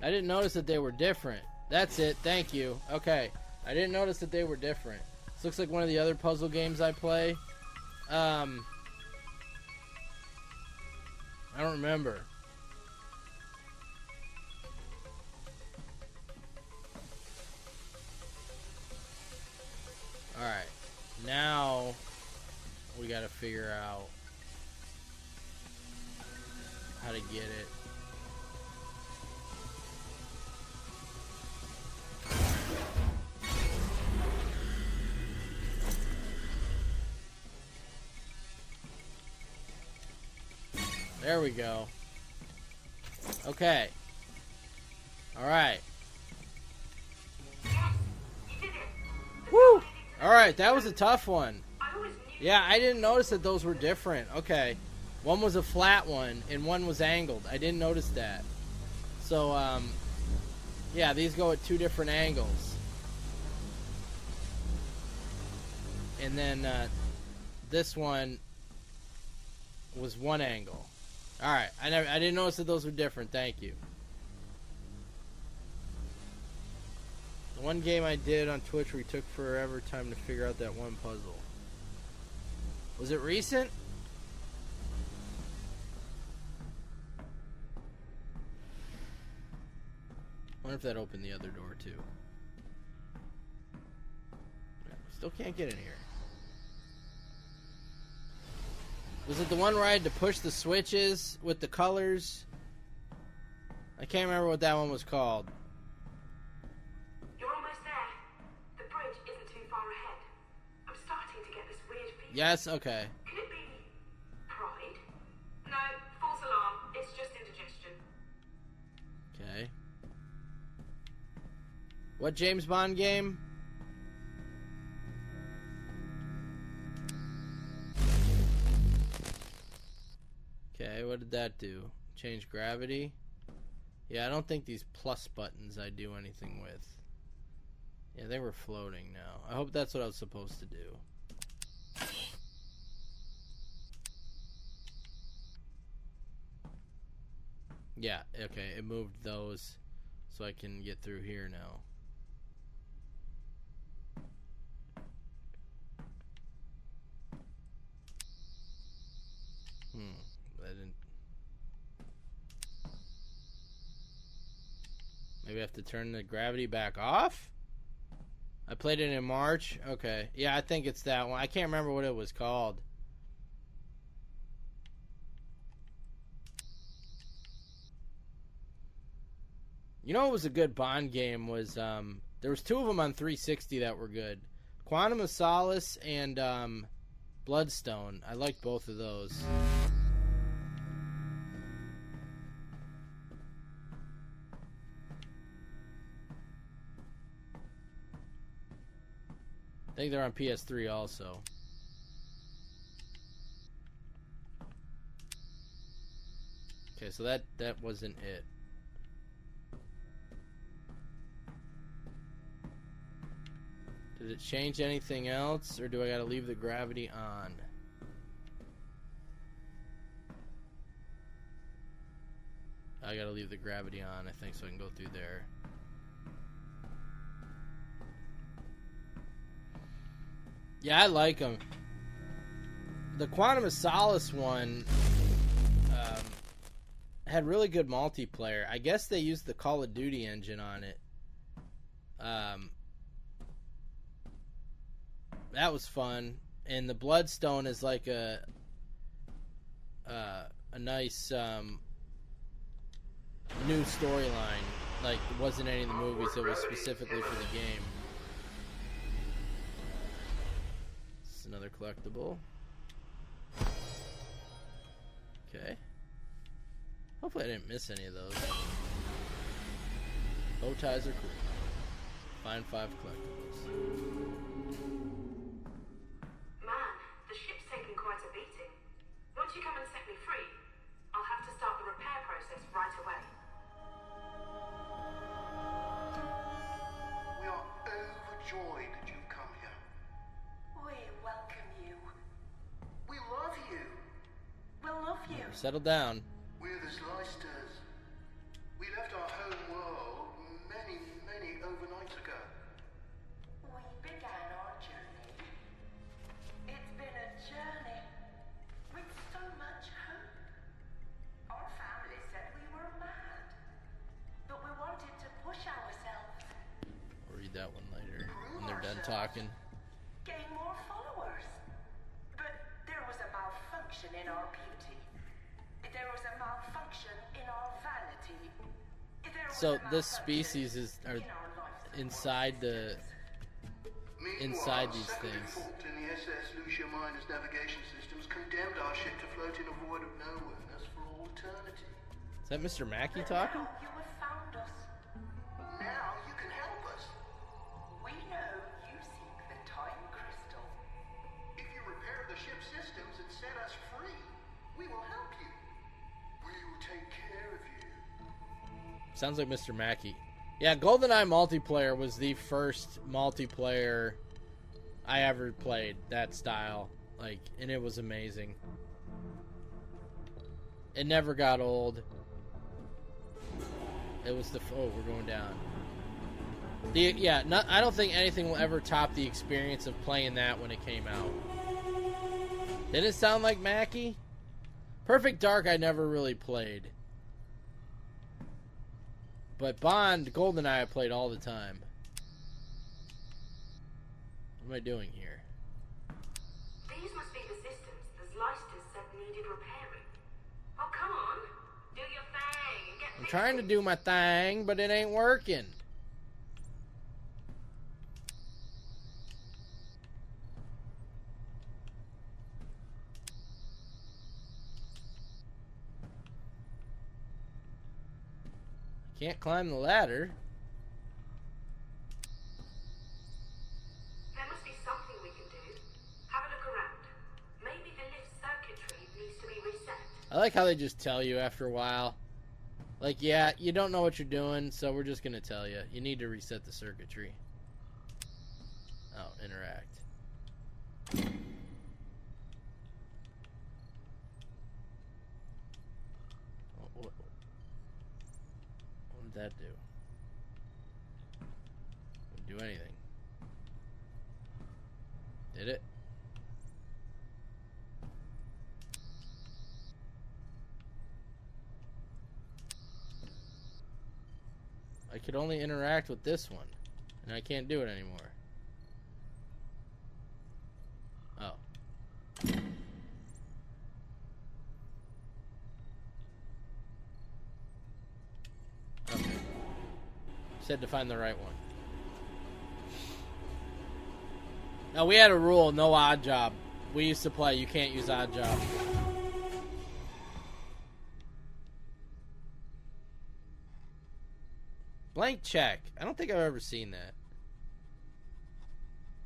I didn't notice that they were different. That's it. Thank you. Okay. I didn't notice that they were different. This looks like one of the other puzzle games I play. I don't remember. Alright. Now we gotta figure out how to get it. There we go. Okay. Alright. Alright, that was a tough one. Yeah, I didn't notice that those were different. Okay. One was a flat one, and one was angled. I didn't notice that. So, yeah, these go at 2 different angles. And then, this one was one angle. Alright, I didn't notice that those were different. Thank you. The one game I did on Twitch where we took forever time to figure out that one puzzle. Was it recent? I wonder if that opened the other door too. Still can't get in here. Was it the one where I had to push the switches with the colors? I can't remember what that one was called. You're almost there. The bridge isn't too far ahead. I'm starting to get this weird feeling. Yes, okay. Could it be pride? No, false alarm. It's just indigestion. Okay. What James Bond game? Okay, what did that do? Change gravity? Yeah, I don't think these plus buttons I do anything with. Yeah, they were floating now. I hope that's what I was supposed to do. Yeah, okay, it moved those so I can get through here now. I didn't. Maybe I have to turn the gravity back off? I played it in March. Okay. Yeah, I think it's that one. I can't remember what it was called. You know what was a good Bond game was, there was 2 of them on 360 that were good. Quantum of Solace and, Bloodstone. I liked both of those. I think they're on PS3 also. Okay, so that wasn't it. Did it change anything else, or do I gotta leave the gravity on? I gotta leave the gravity on, I think, so I can go through there. Yeah, I like them. The Quantum of Solace one had really good multiplayer. I guess they used the Call of Duty engine on it. That was fun. And the Bloodstone is like a nice new storyline. Like, it wasn't any of the movies, it was specifically for the game. This is another collectible. Okay. Hopefully I didn't miss any of those. Bow ties are cool. Find 5 collectibles. Man, the ship's taken quite a beating. Once you come and set me free, I'll have to start the repair process right away. We are overjoyed that you've come here. We welcome you. We love you. We'll love you. Settle down. We're the Leicesters. We left our home world many, many overnights ago. We began our journey. It's been a journey with so much hope. Our family said we were mad, but we wanted to push ourselves. I'll read that one later when they're done talking. Gain more followers. But there was a malfunction in our beauty. There was a malfunction in our vanity. So this species are inside these things. Fault in the SS Lucia Miner's navigation systems condemned our ship to float in a void of nowhereness for all eternity. Is that Mr. Mackey talking? Now you have found us. Now you can help us. We know you seek the time Sounds like Mr. Mackey. Yeah, GoldenEye multiplayer was the first multiplayer I ever played, that style. Like, and it was amazing. It never got old. It was the... Oh, we're going down. I don't think anything will ever top the experience of playing that when it came out. Did it sound like Mackie? Perfect Dark I never really played. But Bond, GoldenEye I played all the time. What am I doing here? These must be the systems the Zlysters said needed repairing. Oh, come on. Do your thing and get I'm trying to do my thing, but it ain't working. Can't climb the ladder. There must be something we can do. Have a look around. Maybe the lift circuitry needs to be reset. I like how they just tell you after a while. Like, yeah, you don't know what you're doing, so we're just going to tell you. You need to reset the circuitry. Oh, interact. What did that do? Didn't do anything. Did it? I could only interact with this one, and I can't do it anymore. Oh. Okay. Said to find the right one. Now, we had a rule, no odd job. We used to play, you can't use odd job. Blank check. I don't think I've ever seen that.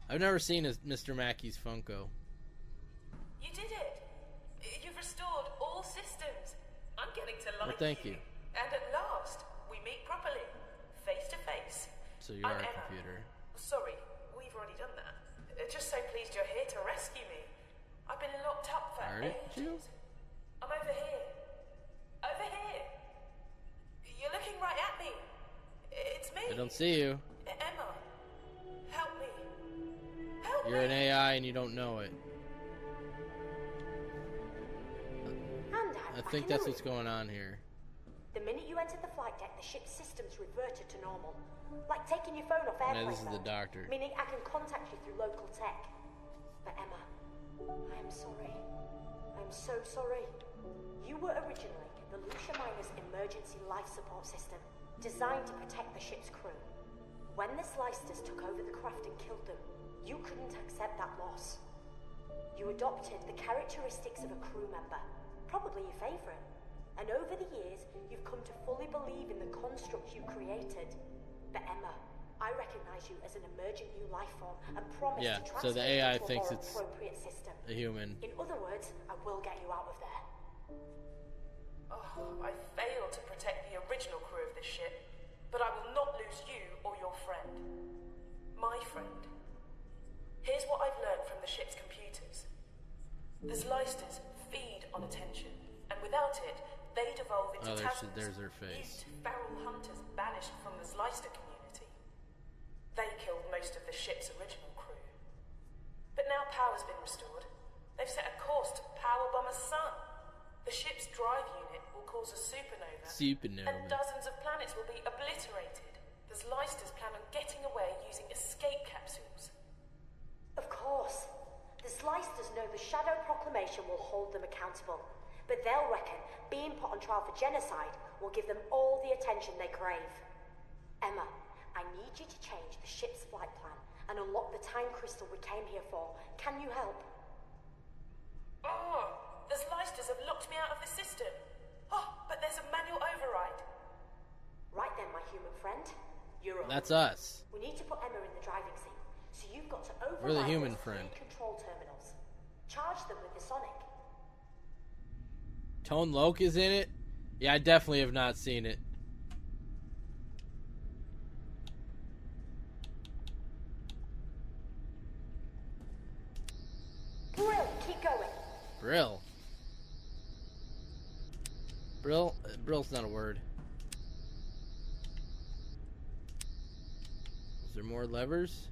I've never seen Mr. Mackey's Funko. You did it. You've restored all systems. I'm getting to like Well, thank you. And at last, we meet properly, face to face. So you I'm are a Emma. computer. Sorry, we've already done that. Just so pleased you're here to rescue me. I've been locked up for Aren't ages. you? I'm over here. Over here. You're looking right at me. It's me. I don't see you. Emma. Help me. Help You're me. an AI and you don't know it. I think that's what's going on here. The minute you entered the flight deck, the ship's systems reverted to normal. Like taking your phone off Yeah, airplane this is the mode, doctor. meaning I can contact you through local tech. But Emma, I am sorry. I'm so sorry. You were originally the Lucia Miner's emergency life support system, designed to protect the ship's crew. When the Zlysters took over the craft and killed them, you couldn't accept that loss. You adopted the characteristics of a crew member, probably your favorite. And over the years, you've come to fully believe in the construct you created. But Emma, I recognize you as an emergent new life form and promise Yeah, to so the transfer you AI to a thinks more it's appropriate system. a human. In other words, I will get you out of there. Oh, I failed to protect the original crew of this ship, but I will not lose you or your friend. My friend. Here's what I've learned from the ship's computers. The Zlysters feed on attention, and without it, they devolve into there's her face. feral hunters banished from the Zlyster community. They killed most of the ship's original crew. But now power's been restored. They've set a course to power bomb a sun. The ship's drive unit will cause a supernova. And dozens of planets will be obliterated. The Zlysters plan on getting away using escape capsules. Of course. The Zlysters know the Shadow Proclamation will hold them accountable. But they'll reckon being put on trial for genocide will give them all the attention they crave. Emma, I need you to change the ship's flight plan and unlock the time crystal we came here for. Can you help? Oh, the Zlysters have locked me out of the system. Oh, but there's a manual override. Right then, my human friend. You're on. That's us. We need to put Emma in the driving seat. So you've got to override We're the human those friend. three control terminals. Charge them with the sonic. Tone Loc is in it? Yeah, I definitely have not seen it. Brill. Brill's not a word. Is there more levers?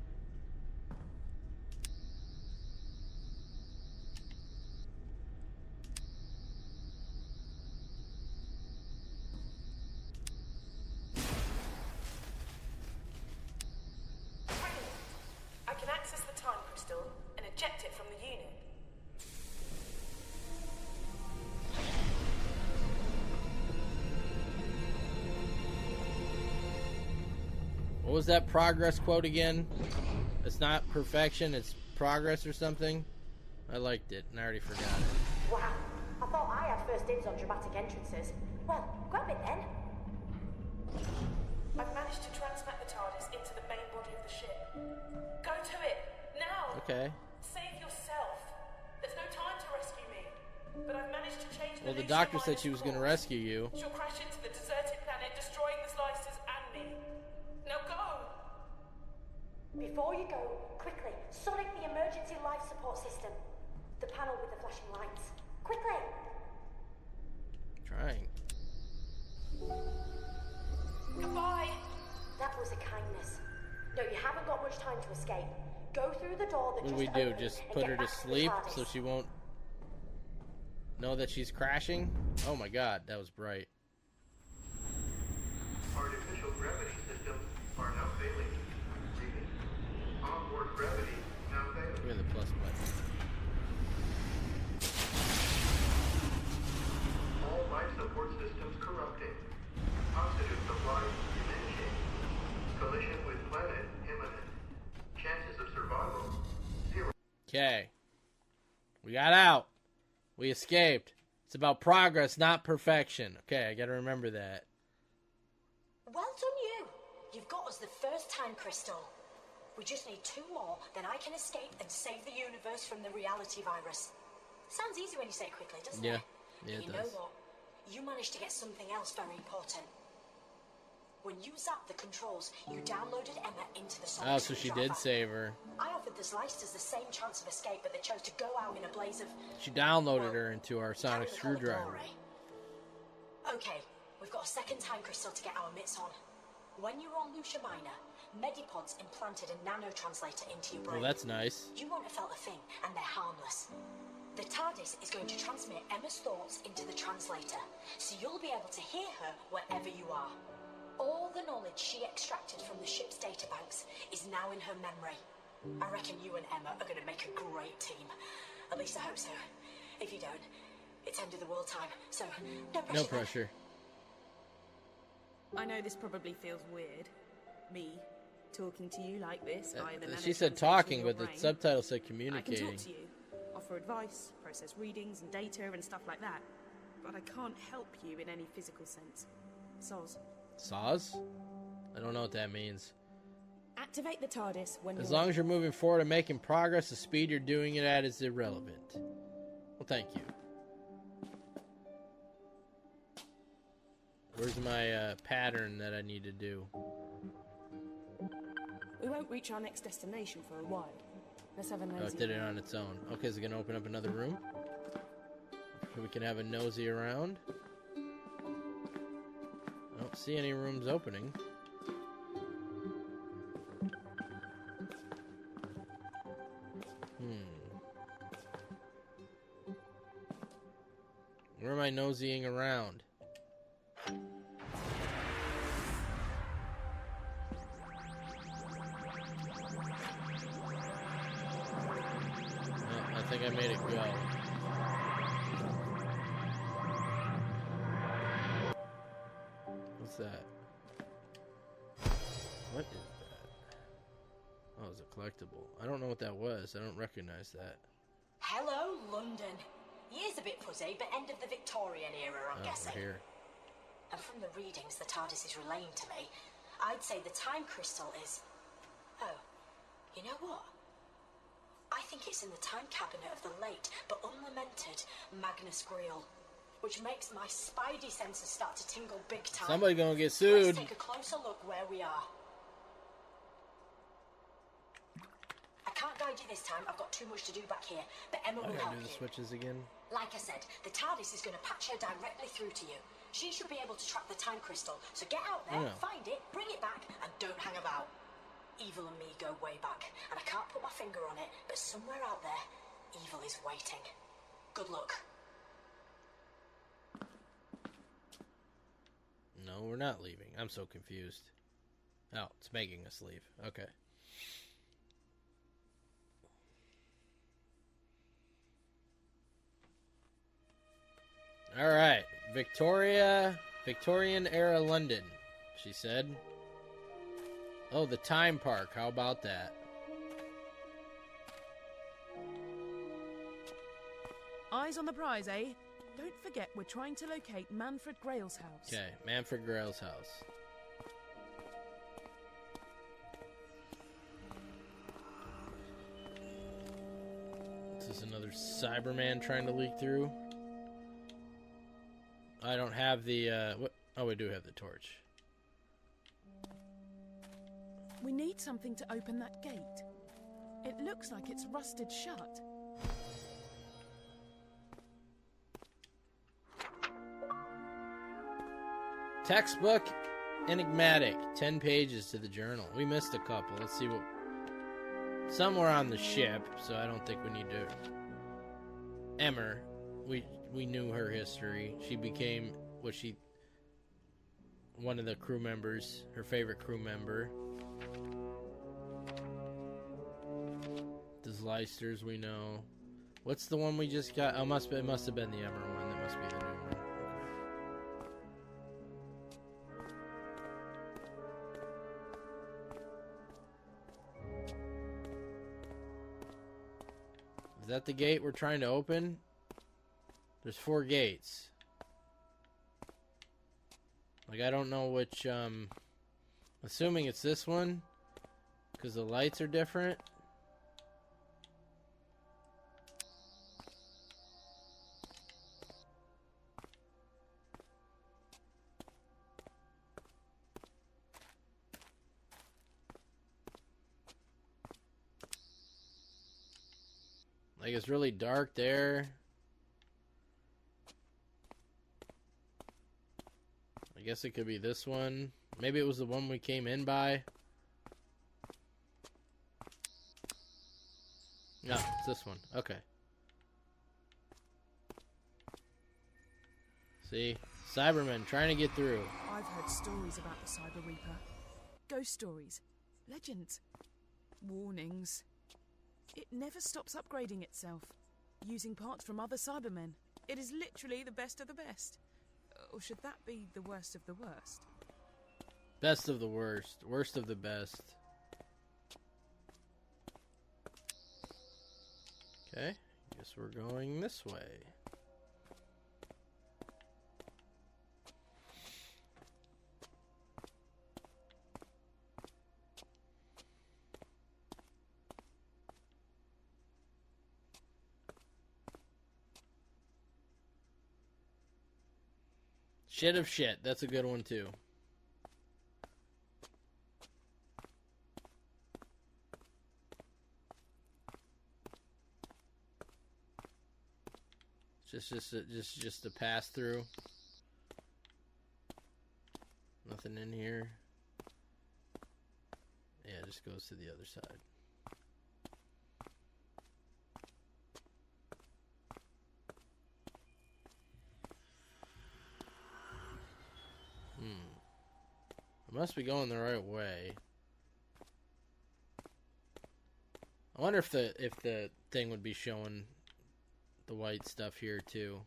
I can access the time crystal and eject it from the unit. What was that progress quote again? It's not perfection, it's progress or something? I liked it, and I already forgot it. Wow, I thought I had first dibs on dramatic entrances. Well, grab it then. I've managed to transmit the TARDIS into the main body of the ship. Go to it, now! Okay. Save yourself. There's no time to rescue me. But I've managed to change the Well, the Lucia doctor said Miner's she was going to course. rescue you. She'll crash into the deserted planet, destroying the Slicers and me. Now go! Before you go, quickly, sonic the emergency life support system. The panel with the flashing lights. Quickly! Trying. Goodbye! That was a kindness. No, you haven't got much time to escape. Go through the door that What do we do? Just put her to sleep so she won't know that she's crashing? Oh my god, that was bright. Artificial gravity systems are now failing. Reading. Onboard gravity now failing. Give me the plus button. All life support systems corrupting. Oxygen supply diminishing. Collision with planet imminent. Chances of survival 0. Okay. We got out. We escaped. It's about progress, not perfection. Okay, I gotta remember that. Well done, you. You've got us the first time crystal. We just need 2 more, then I can escape and save the universe from the reality virus. Sounds easy when you say it quickly, doesn't it? Yeah, But it you does. know what? You managed to get something else very important. When you zapped the controls, you downloaded Emma into the sonic Oh, so she did save her. I offered the Slicers the same chance of escape, but they chose to go out in a blaze of... She downloaded her into our sonic Can't recall the screwdriver. glory. Okay, we've got a second time crystal to get our mitts on. When you were on Lucia Minor, Medipods implanted a nano-translator into your brain. Well, that's nice. You won't have felt a thing, and they're harmless. The TARDIS is going to transmit Emma's thoughts into the translator, so you'll be able to hear her wherever you are. All the knowledge she extracted from the ship's databanks is now in her memory. I reckon you and Emma are going to make a great team. At least I hope so. If you don't, it's end of the world time, so no pressure. No pressure. I know this probably feels weird. Me talking to you like this via the She said nanotranslation talking, in your but the brain. subtitle said I can communicating. talk to you, offer advice, process readings and data and stuff like that. But I can't help you in any physical sense. Soz. Saws? I don't know what that means. Activate the TARDIS when As you're long as you're moving forward and making progress, the speed you're doing it at is irrelevant. Well, thank you. Where's my pattern that I need to do? We won't reach our next destination for a while. Let's have a nosy. Oh, it did it on its own. Okay, is it going to open up another room? We can have a nosy around. I don't see any rooms opening. Where am I nosying around? I think I made it go. What's that? What is that? Oh, it's a collectible. I don't know what that was. I don't recognize that. Hello, London. Year's a bit fuzzy, but end of the Victorian era, I'm guessing. We're here. And from the readings the TARDIS is relaying to me, I'd say the time crystal is... Oh, you know what? I think it's in the time cabinet of the late, but unlamented, Magnus Greel. Which makes my spidey senses start to tingle big time. Somebody gonna get sued. Let's take a closer look where we are. I can't guide you this time, I've got too much to do back here, but Emma I will gotta help do the you. switches again. Like I said, the TARDIS is going to patch her directly through to you. She should be able to track the time crystal. So get out there, find it, bring it back, and don't hang about. Evil and me go way back, and I can't put my finger on it, but somewhere out there, evil is waiting. Good luck. No, we're not leaving. I'm so confused. Oh, it's making us leave. Okay. All right. Victorian era London, she said. Oh, the time park. How about that? Eyes on the prize, eh? Don't forget, we're trying to locate Manfred Grail's house. Okay, Manfred Grail's house. This is another Cyberman trying to leak through. I don't have the, what? Oh, we do have the torch. We need something to open that gate. It looks like it's rusted shut. Textbook enigmatic. 10 pages to the journal. We missed a couple. Let's see what... Somewhere on the ship, so I don't think we need to... Emmer. We knew her history. She became what she... One of the crew members. Her favorite crew member. The Leicesters we know. What's the one we just got? Oh, it must have been the Emmer one. That must be the new one. Is that the gate we're trying to open? There's 4 gates. Like, I don't know which, assuming it's this one, because the lights are different. Like, it's really dark there. I guess it could be this one. Maybe it was the one we came in by. No, it's this one. Okay. See? Cybermen trying to get through. I've heard stories about the Cyber Reaper. Ghost stories. Legends. Warnings. It never stops upgrading itself, using parts from other Cybermen. It is literally the best of the best. Or should that be the worst of the worst? Best of the worst. Worst of the best. Okay. Guess we're going this way. Shit of shit. That's a good one, too. Just a pass through. Nothing in here. Yeah, it just goes to the other side. I must be going the right way. I wonder if the thing would be showing the white stuff here too.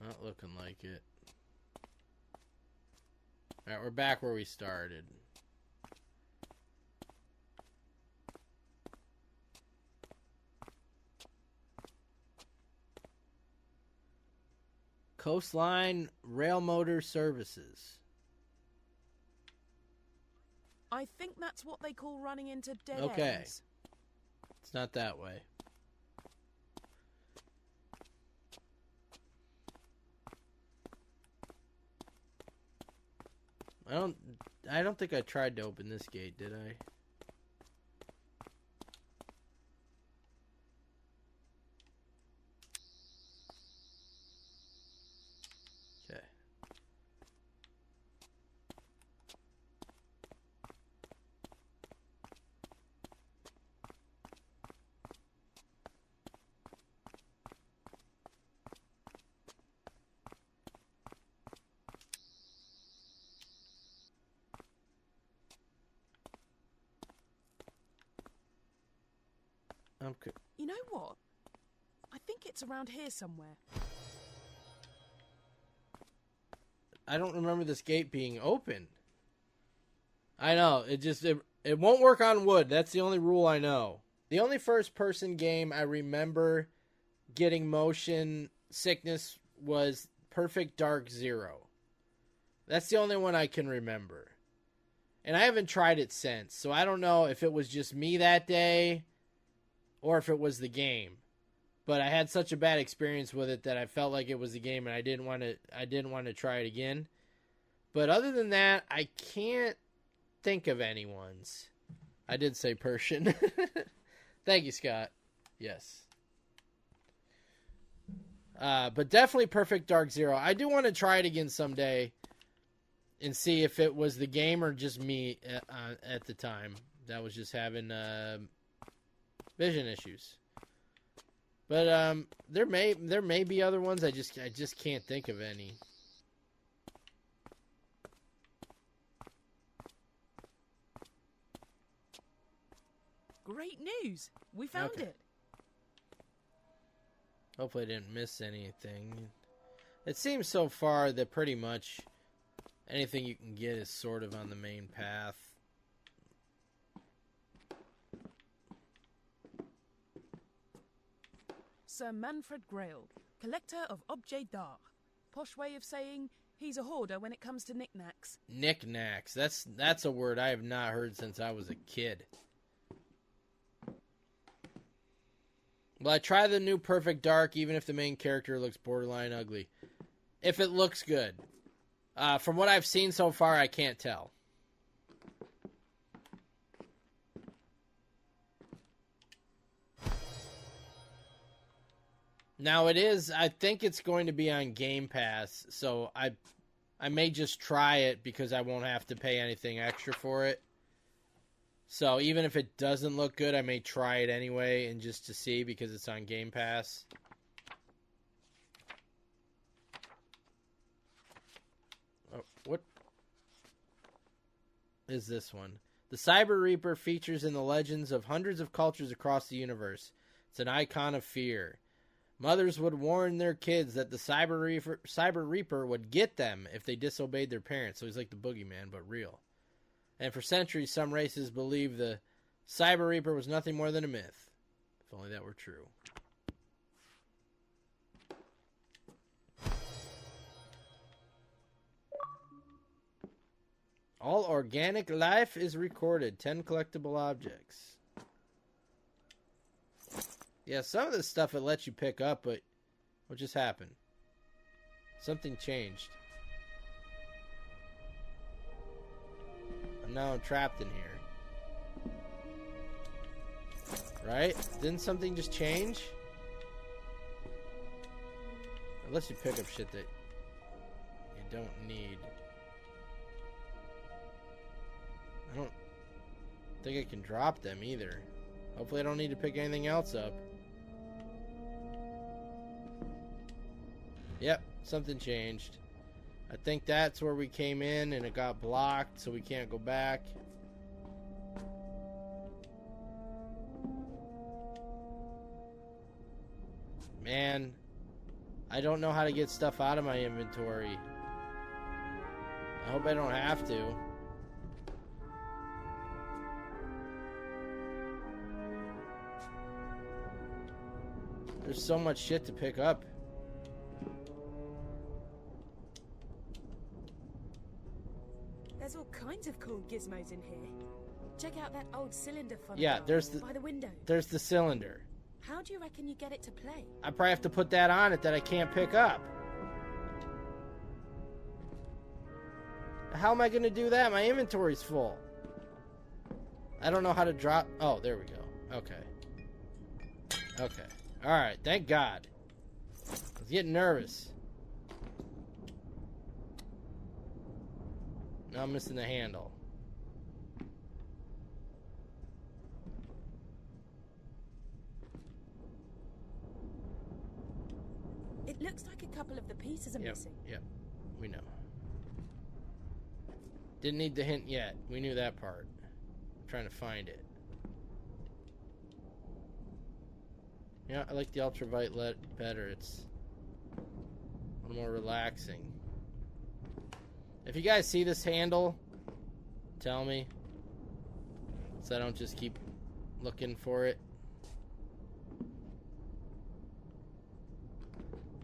Not looking like it. Alright, we're back where we started. Coastline Rail Motor Services. I think that's what they call running into dead Okay. ends. It's not that way. I don't I don't think I tried to open this gate, did I? Okay. Okay. You know what? I think it's around here somewhere. I don't remember this gate being open. I know, it won't work on wood. That's the only rule I know. The only first-person game I remember getting motion sickness was Perfect Dark Zero. That's the only one I can remember. And I haven't tried it since, so I don't know if it was just me that day or if it was the game. But I had such a bad experience with it that I felt like it was the game and I didn't want to try it again. But other than that, I can't think of anyone's. I did say Persian. Thank you, Scott. Yes. But definitely Perfect Dark Zero. I do want to try it again someday and see if it was the game or just me at the time that was just having vision issues. But there may be other ones. I just can't think of any. Great news! We found it. Hopefully I didn't miss anything. It seems so far that pretty much anything you can get is sort of on the main path. Sir Manfred Grail, collector of objets d'art. Posh way of saying he's a hoarder when it comes to knickknacks. Knickknacks. That's a word I have not heard since I was a kid. Well, I try the new Perfect Dark even if the main character looks borderline ugly. If it looks good. From what I've seen so far, I can't tell. Now I think it's going to be on Game Pass, so I may just try it because I won't have to pay anything extra for it. So even if it doesn't look good, I may try it anyway and just to see because it's on Game Pass. Oh, what is this one? The Cyber Reaper features in the legends of hundreds of cultures across the universe. It's an icon of fear. Mothers would warn their kids that the Cyber Reaper would get them if they disobeyed their parents. So he's like the boogeyman, but real. And for centuries, some races believed the Cyber Reaper was nothing more than a myth. If only that were true. All organic life is recorded. 10 collectible objects. Yeah, some of this stuff it lets you pick up, but what just happened? Something changed. And now I'm trapped in here. Right? Didn't something just change? It lets you pick up shit that you don't need. I don't think I can drop them either. Hopefully I don't need to pick anything else up. Yep, something changed. I think that's where we came in and it got blocked, so we can't go back. Man, I don't know how to get stuff out of my inventory. I hope I don't have to. There's so much shit to pick up. There's all kinds of cool gizmos in here. Check out that old cylinder funnel by the window. There's the cylinder. How do you reckon you get it to play? I probably have to put that on it that I can't pick up. How am I going to do that? My inventory's full. I don't know how to drop... Oh, there we go. Okay. Okay. Alright, thank God. I was getting nervous. Now I'm missing the handle. It looks like a couple of the pieces are missing. Yep, we know. Didn't need the hint yet. We knew that part. I'm trying to find it. Yeah, I like the ultraviolet better. It's a little more relaxing. If you guys see this handle, tell me, so I don't just keep looking for it.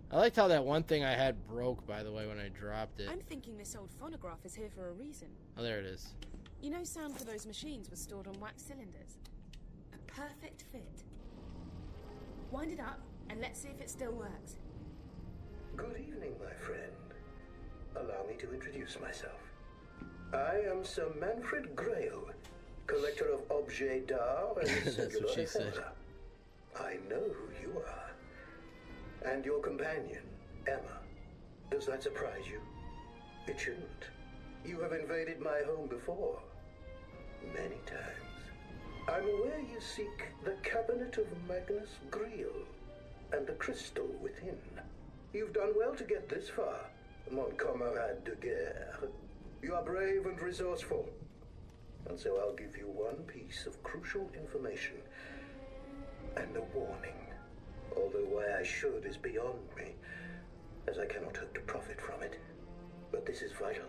I liked how that one thing I had broke, by the way, when I dropped it. I'm thinking this old phonograph is here for a reason. Oh, there it is. You know, sound for those machines was stored on wax cylinders. A perfect fit. Wind it up, and let's see if it still works. Good evening, my friend. Allow me to introduce myself. I am Sir Manfred Grail, collector of objets d'art and singular she said. ephemera. I know who you are. And your companion, Emma. Does that surprise you? It shouldn't. You have invaded my home before. Many times. I'm aware you seek the cabinet of Magnus Greel and the crystal within. You've done well to get this far, mon camarade de guerre. You are brave and resourceful. And so I'll give you one piece of crucial information and a warning. Although why I should is beyond me, as I cannot hope to profit from it. But this is vital.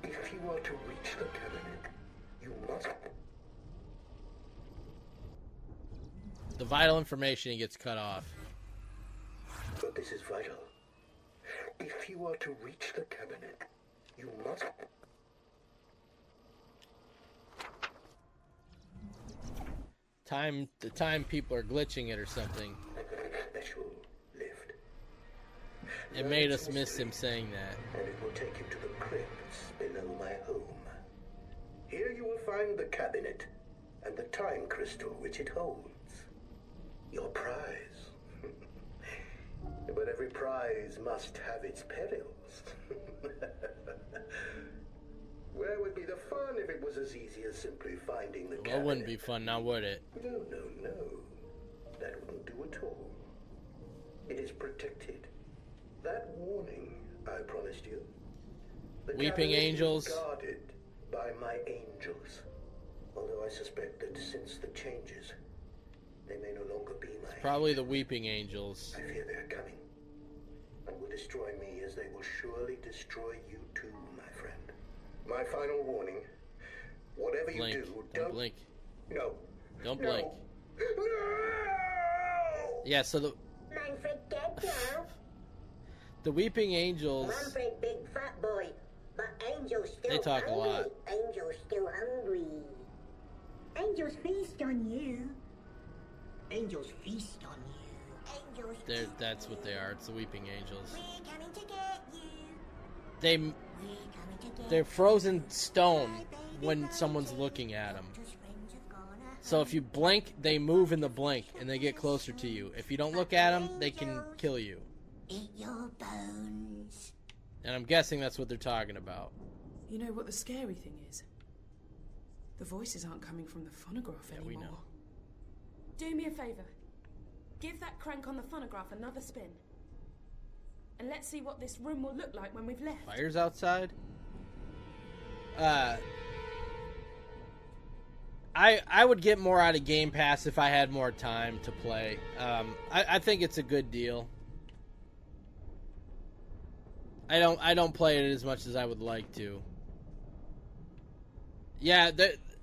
If you are to reach the cabinet, you must... The vital information, he gets cut off. But this is vital. If you are to reach the cabinet, you must... The time people are glitching it or something. Special lift. It made us miss him saying that. And it will take you to the crypts below my home. Here you will find the cabinet and the time crystal which it holds. Your prize. But every prize must have its perils. Where would be the fun if it was as easy as simply finding the cabinet? Well, it wouldn't be fun now, would it? No. That wouldn't do at all. It is protected. That warning I promised you. The Weeping cabinet is angels. guarded by my angels. Although I suspect that since the changes, they may no longer be my Probably the Weeping Angels. I fear they're coming. And will destroy me as they will surely destroy you too, my friend. My final warning. Whatever Blink. you do, Don't blink. No. Don't No. blink. No! Yeah, so the Manfred dead now. the Weeping Angels, Manfred big fat boy. But Angel's still they talk a hungry. lot. Angel's still hungry. Angels feast on you. Angels feast on you. Angels That's what they are. It's the Weeping Angels. We're coming to get you. They We're coming to get they're frozen stone when someone's looking at them. So if you blink, they move in the blink and they get closer to you. If you don't look at them, they can kill you. Eat your bones. And I'm guessing that's what they're talking about. You know what the scary thing is? The voices aren't coming from the phonograph anymore. We know. Do me a favour. Give that crank on the phonograph another spin. And let's see what this room will look like when we've left. Fire's outside. I would get more out of Game Pass if I had more time to play. I think it's a good deal. I don't play it as much as I would like to. Yeah,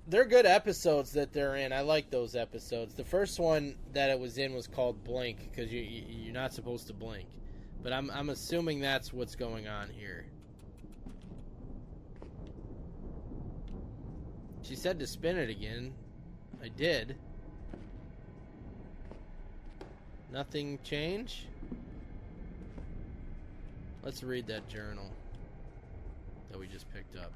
they're good episodes that they're in. I like those episodes. The first one that it was in was called Blink because you're not supposed to blink. But I'm assuming that's what's going on here. She said to spin it again. I did. Nothing change? Let's read that journal. that we just picked up.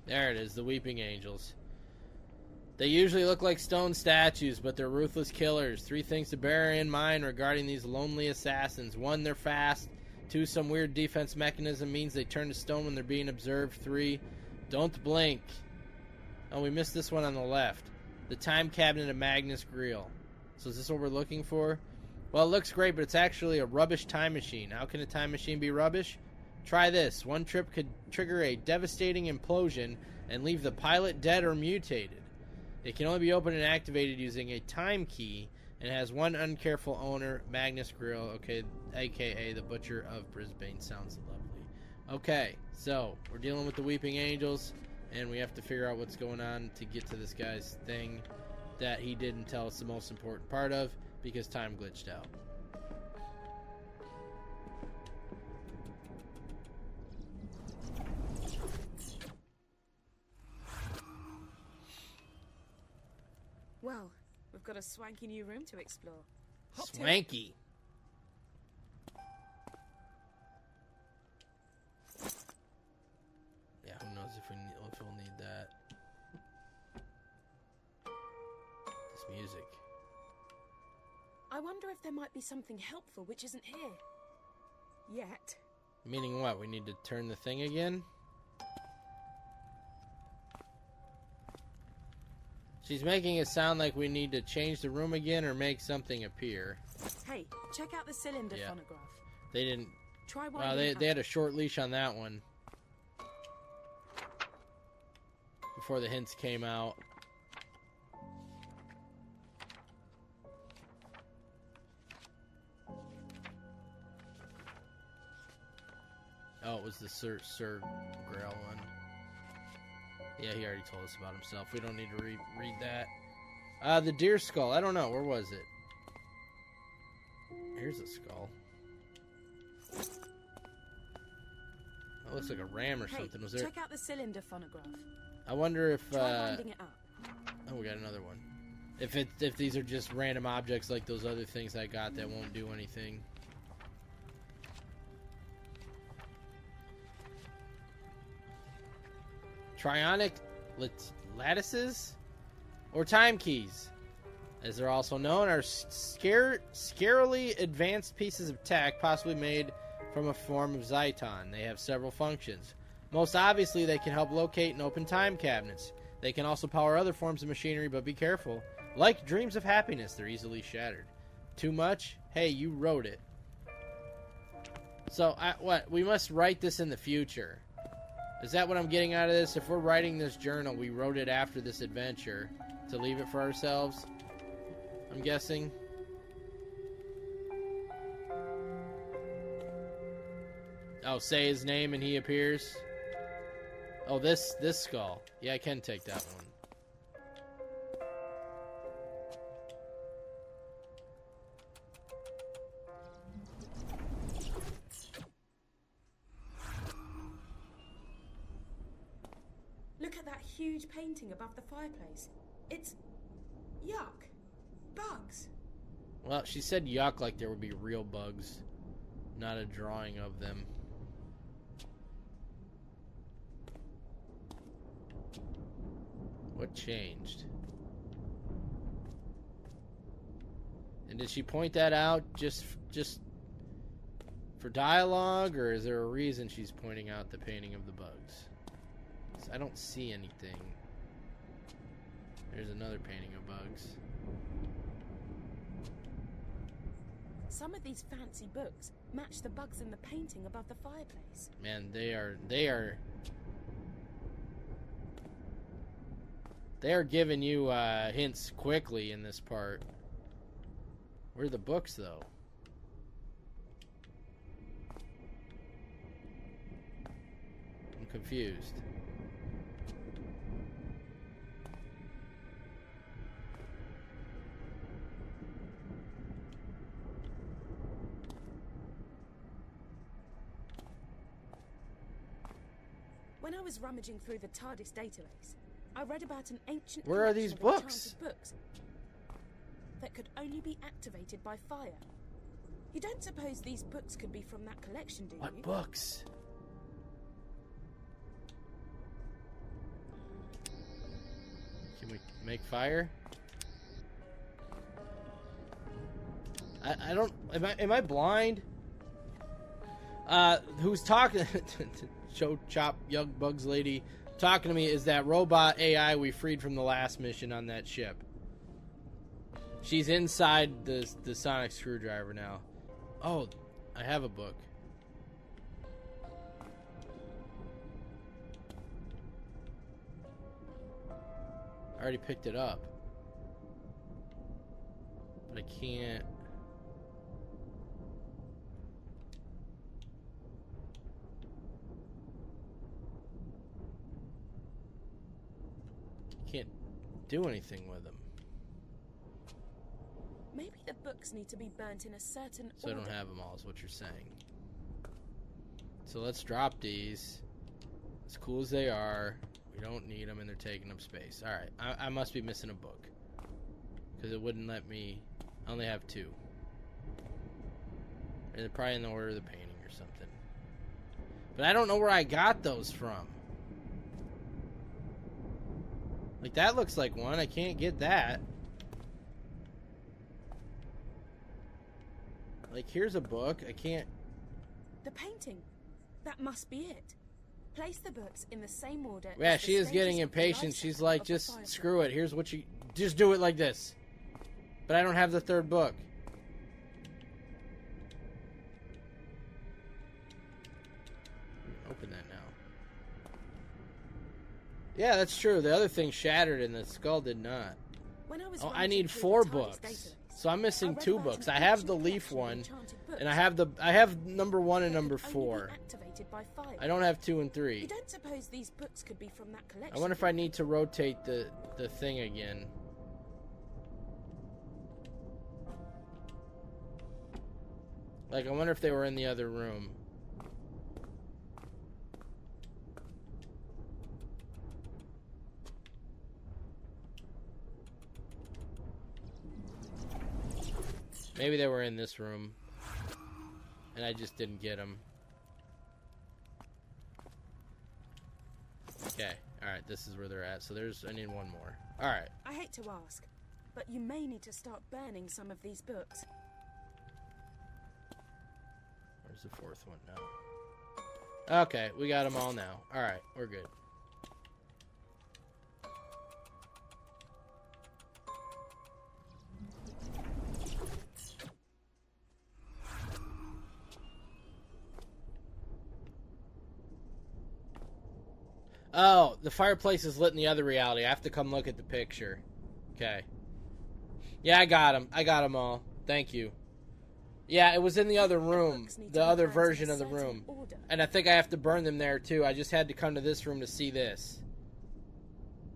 There it is, the Weeping Angels. They usually look like stone statues, but they're ruthless killers. 3 things to bear in mind regarding these lonely assassins. 1, they're fast. 2, some weird defense mechanism means they turn to stone when they're being observed. 3, don't blink. Oh, we missed this one on the left. The time cabinet of Magnus Greel. So is this what we're looking for? Well, it looks great, but it's actually a rubbish time machine. How can a time machine be rubbish? Try this. 1 trip could trigger a devastating implosion and leave the pilot dead or mutated. It can only be opened and activated using a time key and has 1 uncareful owner, Magnus Greel, okay, aka the Butcher of Brisbane. Sounds lovely. Okay, so we're dealing with the Weeping Angels, and we have to figure out what's going on to get to this guy's thing that he didn't tell us the most important part of because time glitched out. Well, we've got a swanky new room to explore. Hop to it. Swanky. Yeah, who knows if we'll need that. This music. I wonder if there might be something helpful which isn't here. Yet. Meaning what? We need to turn the thing again? She's making it sound like we need to change the room again or make something appear. Hey, check out the cylinder phonograph. They didn't... Try Wow, they had a short leash on that one. Before the hints came out. Oh, it was the Sir Grail one. Yeah, he already told us about himself. We don't need to read that. The deer skull. I don't know. Where was it? Here's a skull. That looks like a ram or something. Was there? Check out the cylinder phonograph. I wonder if. Try winding it up. Oh, we got another one. If these are just random objects like those other things I got that won't do anything. Trionic lattices or time keys, as they're also known, are scarily advanced pieces of tech, possibly made from a form of Zyton. They have several functions. Most obviously, they can help locate and open time cabinets. They can also power other forms of machinery, but be careful. Like dreams of happiness, they're easily shattered. Too much? Hey, you wrote it. So, what? We must write this in the future. Is that what I'm getting out of this? If we're writing this journal, we wrote it after this adventure to leave it for ourselves, I'm guessing. Oh, say his name and he appears. Oh, this skull. Yeah, I can take that one. Look at that huge painting above the fireplace. It's... yuck. Bugs. Well, she said yuck like there would be real bugs, not a drawing of them. What changed? And did she point that out just for dialogue, or is there a reason she's pointing out the painting of the bugs? 'Cause I don't see anything. There's another painting of bugs. Some of these fancy books match the bugs in the painting above the fireplace. Man, they are giving you hints quickly in this part. Where are the books, though? I'm confused. When I was rummaging through the TARDIS database, I read about an ancient... Where are these collection of books? enchanted books. that could only be activated by fire. You don't suppose these books could be from that collection, do you? What books? Can we make fire? I don't... Am I blind? Who's talking... Show Chop Young Bugs Lady talking to me is that robot AI we freed from the last mission on that ship. She's inside the sonic screwdriver now. Oh, I have a book. I already picked it up. But I can't... Can't do anything with them. Maybe the books need to be burnt in a certain So I order. don't have them all, is what you're saying. So let's drop these. As cool as they are, we don't need them and they're taking up space. Alright, I must be missing a book. Because it wouldn't let me... I only have 2. And they're probably in the order of the painting or something. But I don't know where I got those from. Like, that looks like one. I can't get that. Like, here's a book. I can't... The painting. That must be it. Place the books in the same order. Yeah, as the she is getting stages of the impatient. life She's cycle like, of the just firefly. screw it. Here's what you... Just do it like this. But I don't have the 3rd book. Open that now. Yeah, that's true. The other thing shattered and the skull did not. When I was Oh, I writing need through 4 the TARDIS books. database, So I'm missing I read 2 about books. an I have ancient the leaf collection of one. enchanted books And I have number 1 and that number could only be 4. activated by fire. I don't have 2 and You 3. don't suppose these books could be from that collection? I wonder if I need to rotate the thing again. Like, I wonder if they were in the other room. Maybe they were in this room. And I just didn't get them. Okay. Alright, this is where they're at. So I need 1 more. Alright. I hate to ask, but you may need to start burning some of these books. Where's the 4th one now? Okay, we got them all now. Alright, we're good. Oh, the fireplace is lit in the other reality. I have to come look at the picture. Okay. Yeah, I got them. I got them all. Thank you. Yeah, it was in the other room. The other version of the room. And I think I have to burn them there, too. I just had to come to this room to see this.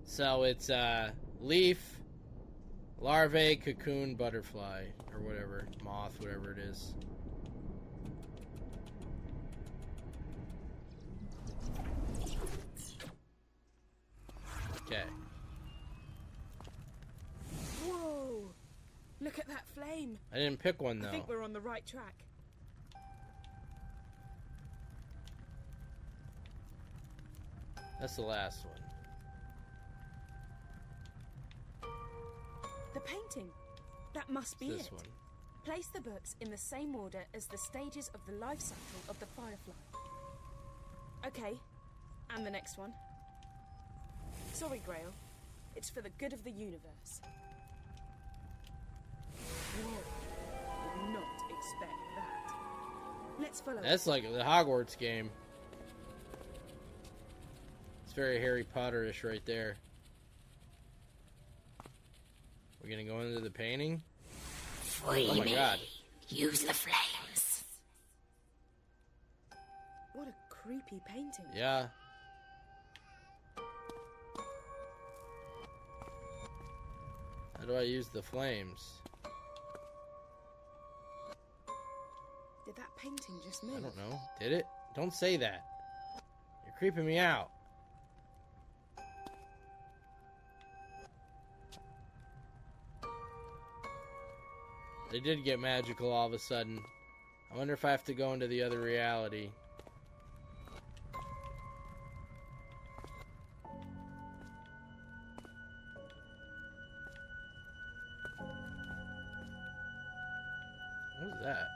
So it's, leaf, larvae, cocoon, butterfly, or whatever. Moth, whatever it is. Okay. Whoa! Look at that flame. I didn't pick one, though. I think we're on the right track. That's the last one. The painting. That must be This it. one. Place the books in the same order as the stages of the life cycle of the firefly. Okay, and the next one. Sorry, Grail. It's for the good of the universe. Whoa, did not expect that. Let's follow That's it. like the Hogwarts game. It's very Harry Potter-ish right there. We're gonna go into the painting? Oh my god. Use the flames. What a creepy painting. Yeah. How do I use the flames? Did that painting just move? I don't know. Did it? Don't say that. You're creeping me out. They did get magical all of a sudden. I wonder if I have to go into the other reality. What was that?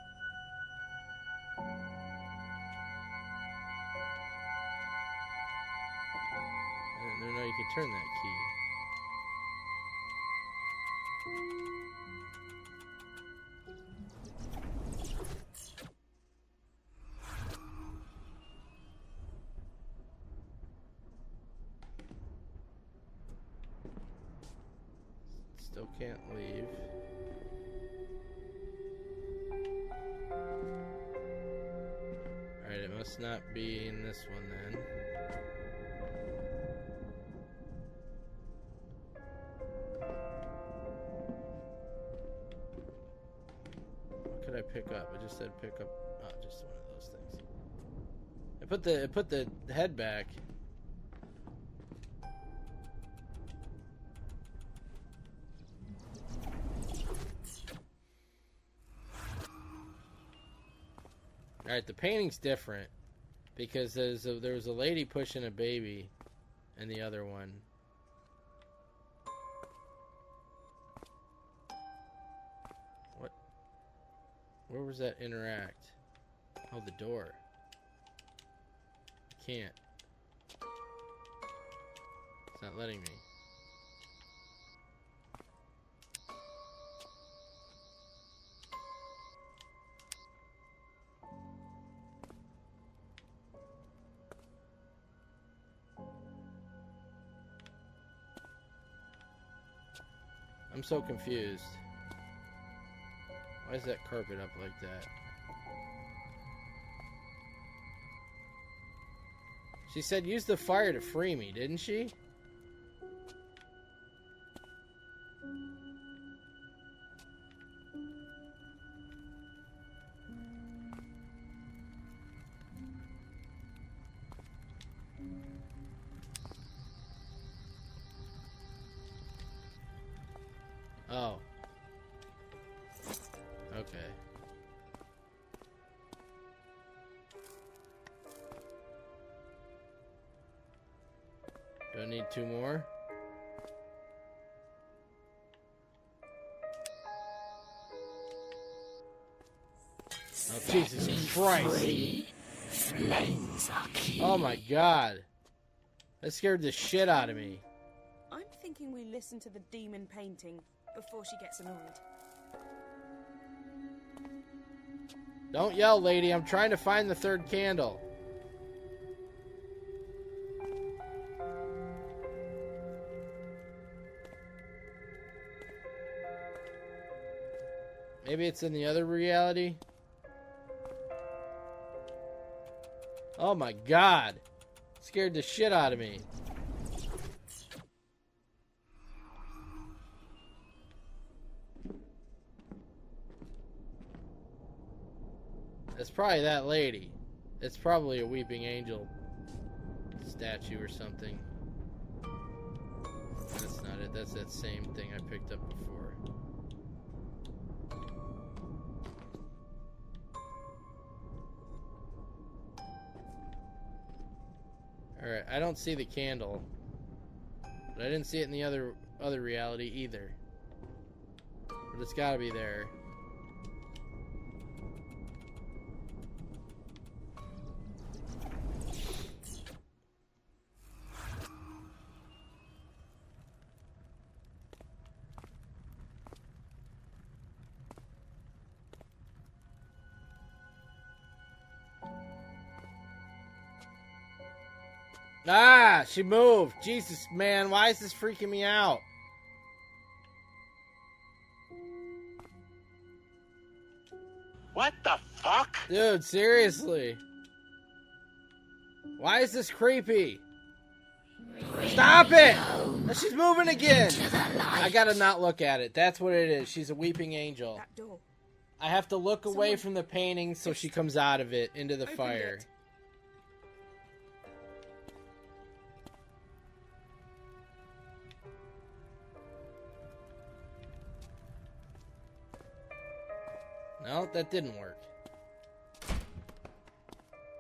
I didn't know you could turn that key. Still can't leave. Alright, it must not be in this one then. What could I pick up? It just said pick up. Oh, just one of those things. It put the head back. Alright, the painting's different because there was a lady pushing a baby in the other one. What? Where was that interact? Oh, the door. I can't. It's not letting me. I'm so confused. Why is that carpet up like that? She said use the fire to free me, didn't she? Oh. Okay. Do I need 2 more? Oh, Jesus Christ. Oh my God. That scared the shit out of me. I'm thinking we listen to the demon painting before she gets annoyed. Don't yell, lady. I'm trying to find the 3rd candle. Maybe it's in the other reality. Oh my God. Scared the shit out of me. It's probably that lady. It's probably a weeping angel statue or something. That's not it. That's that same thing I picked up before. Alright, I don't see the candle. But I didn't see it in the other reality either. But it's gotta be there. Ah, she moved. Jesus, man, why is this freaking me out? What the fuck? Dude, seriously. Why is this creepy? Stop it! She's moving again. I gotta not look at it. That's what it is. She's a weeping angel. That door. I have to look away from the painting so she comes out of it into the fire. It. No, that didn't work.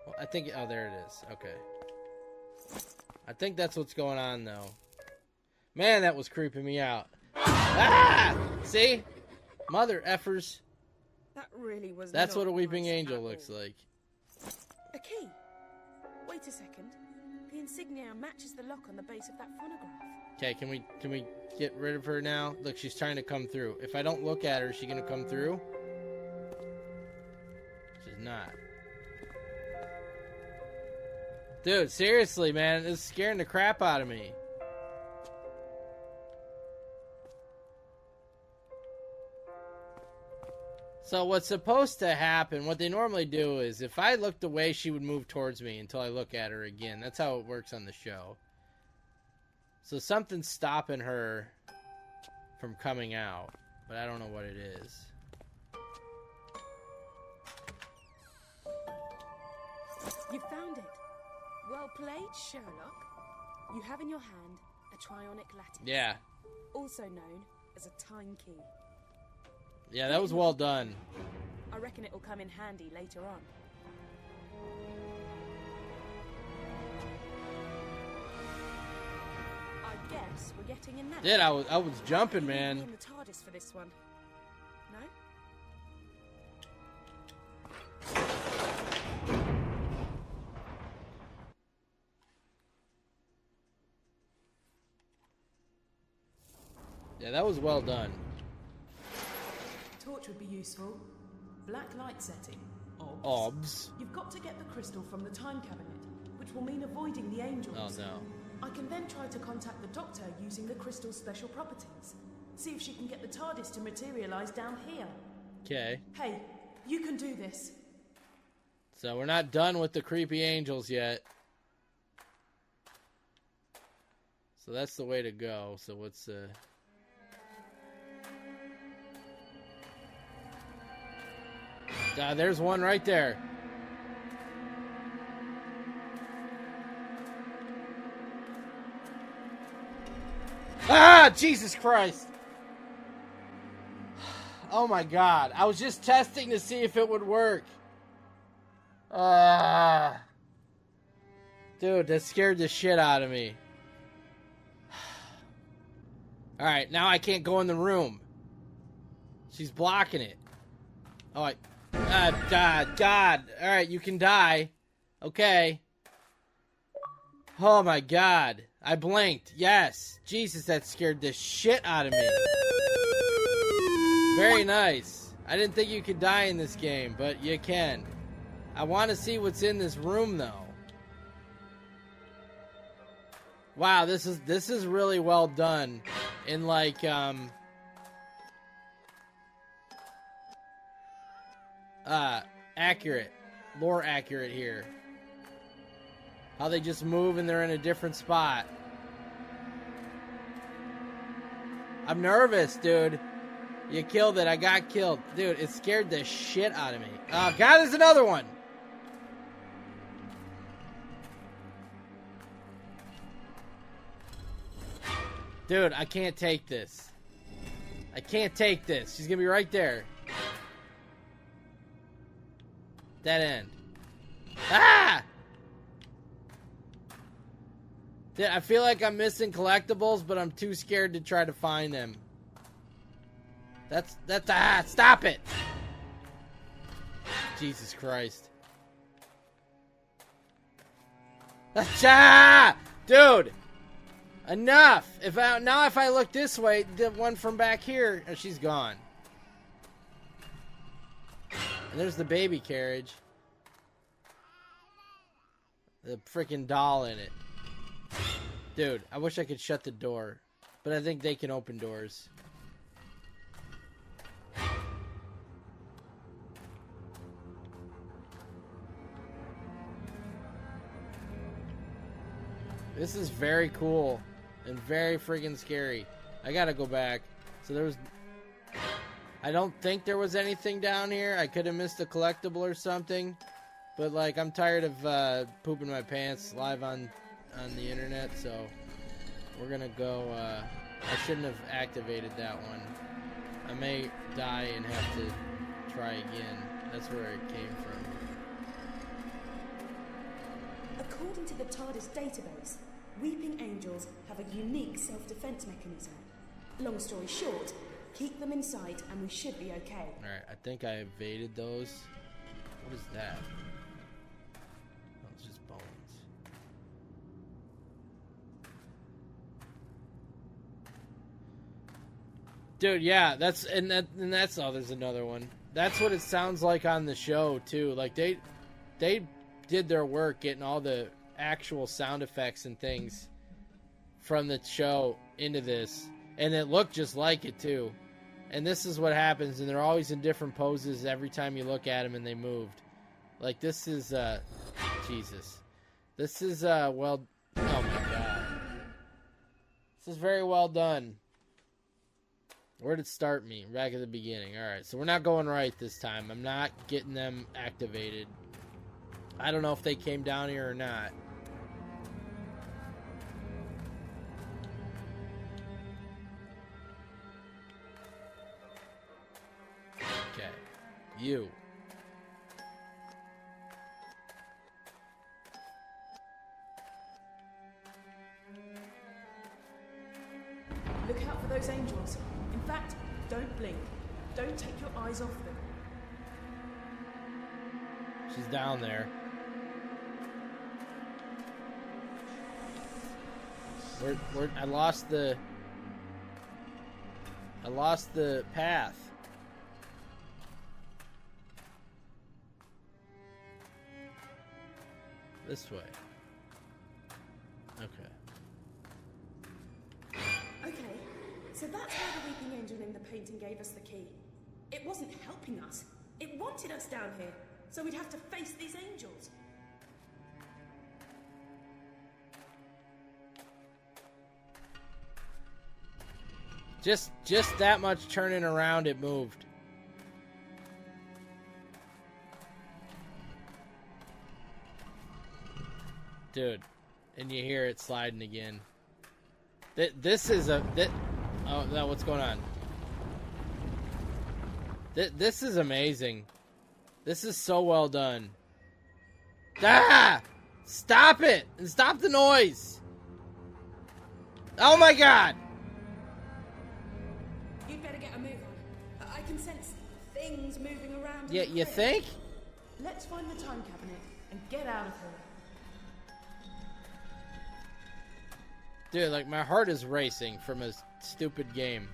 Well, I think... Oh, there it is. Okay. I think that's what's going on, though. Man, that was creeping me out. Ah! See? Mother effers. That really was That's not what a weeping nice angel at all. looks like. A key. Wait a second. The insignia matches the lock on the base of that phonograph. Okay, can we get rid of her now? Look, she's trying to come through. If I don't look at her, is she gonna come through? She's not. Dude, seriously, man, this is scaring the crap out of me. So what's supposed to happen, what they normally do is, if I looked away, she would move towards me until I look at her again. That's how it works on the show. So something's stopping her from coming out, but I don't know what it is. You found it. Well played, Sherlock. You have in your hand a trionic lattice. Yeah. Also known as a time key. Yeah, that was well done. I reckon it will come in handy later on. I guess we're getting in that. Dude, I was jumping, man. In the TARDIS for this one. No? Yeah, that was well done. Torch would be useful. Black light setting. Obs. You've got to get the crystal from the time cabinet, which will mean avoiding the angels. Oh no. I can then try to contact the Doctor using the crystal's special properties. See if she can get the TARDIS to materialize down here. Okay. Hey, you can do this. So we're not done with the creepy angels yet. So that's the way to go. So what's there's one right there. Ah, Jesus Christ. Oh my God. I was just testing to see if it would work. Dude, that scared the shit out of me. Alright, now I can't go in the room. She's blocking it. Oh, God. Alright, you can die. Okay. Oh my God. I blinked. Yes. Jesus, that scared the shit out of me. Very nice. I didn't think you could die in this game, but you can. I want to see what's in this room, though. Wow, this is really well done. In like, accurate. Lore accurate here. How they just move and they're in a different spot. I'm nervous, dude. You killed it. I got killed. Dude, it scared the shit out of me. Oh, God, there's another one. Dude, I can't take this. I can't take this. She's gonna be right there. Dead end. Ah! Dude, I feel like I'm missing collectibles, but I'm too scared to try to find them. Stop it! Jesus Christ. Dude! Enough! If I look this way, the one from back here, oh, she's gone. And there's the baby carriage. The freaking doll in it. Dude, I wish I could shut the door. But I think they can open doors. This is very cool. And very friggin' scary. I gotta go back. So I don't think there was anything down here. I could have missed a collectible or something. But like, I'm tired of pooping my pants live on the internet, so we're gonna go. I shouldn't have activated that one. I may die and have to try again. That's where it came from. According to the TARDIS database, weeping angels have a unique self-defense mechanism. Long story short, keep them in sight and we should be okay. Alright, I think I evaded those. What is that? Oh, it's just bones. Dude, yeah, that's oh, there's another one. That's what it sounds like on the show too. Like they did their work getting all the actual sound effects and things from the show into this, and it looked just like it too. And this is what happens, and they're always in different poses every time you look at them and they moved. Like this is Jesus. This is well, oh my god. This is very well done. Where did it start me? Back at the beginning. Alright, so we're not going right this time. I'm not getting them activated. I don't know if they came down here or not. Okay. You. Look out for those angels. In fact, don't blink. Don't take your eyes off them. She's down there. I lost the path. This way. Okay. Okay, so that's why the weeping angel in the painting gave us the key. It wasn't helping us. It wanted us down here, so we'd have to face these angels. Just that much turning around, it moved. Dude, and you hear it sliding again. This is oh, no, what's going on? This is amazing. This is so well done. Ah! Stop it! And stop the noise! Oh my god! You'd better get a move on. I can sense things moving around. Yeah, you think? Let's find the time cabinet and get out of here. Dude, like my heart is racing from a stupid game.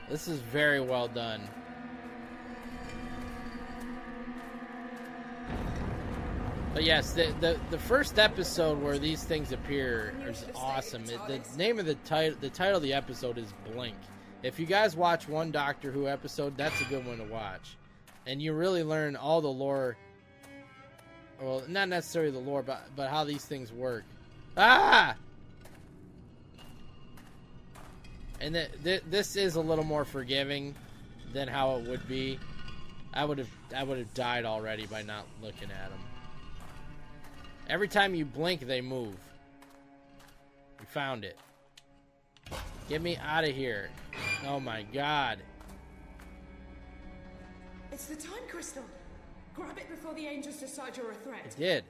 This is very well done. But yes, the first episode where these things appear is awesome. The name of the title of the episode is Blink. If you guys watch one Doctor Who episode, that's a good one to watch. And you really learn all the lore. Well, not necessarily the lore, but how these things work. Ah! And this is a little more forgiving than how it would be. I would have died already by not looking at them. Every time you blink, they move. We found it. Get me out of here. Oh my god. It's the time crystal. Grab it before the angels decide you're a threat. It did.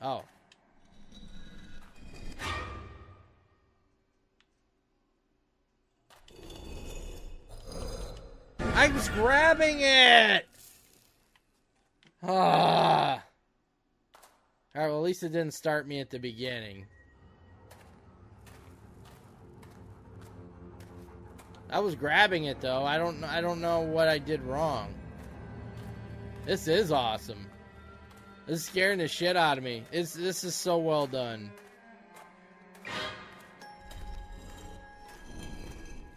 Oh. I was grabbing it! Ah. Alright, well at least it didn't start me at the beginning. I was grabbing it though. I don't know what I did wrong. This is awesome. This is scaring the shit out of me. This is so well done.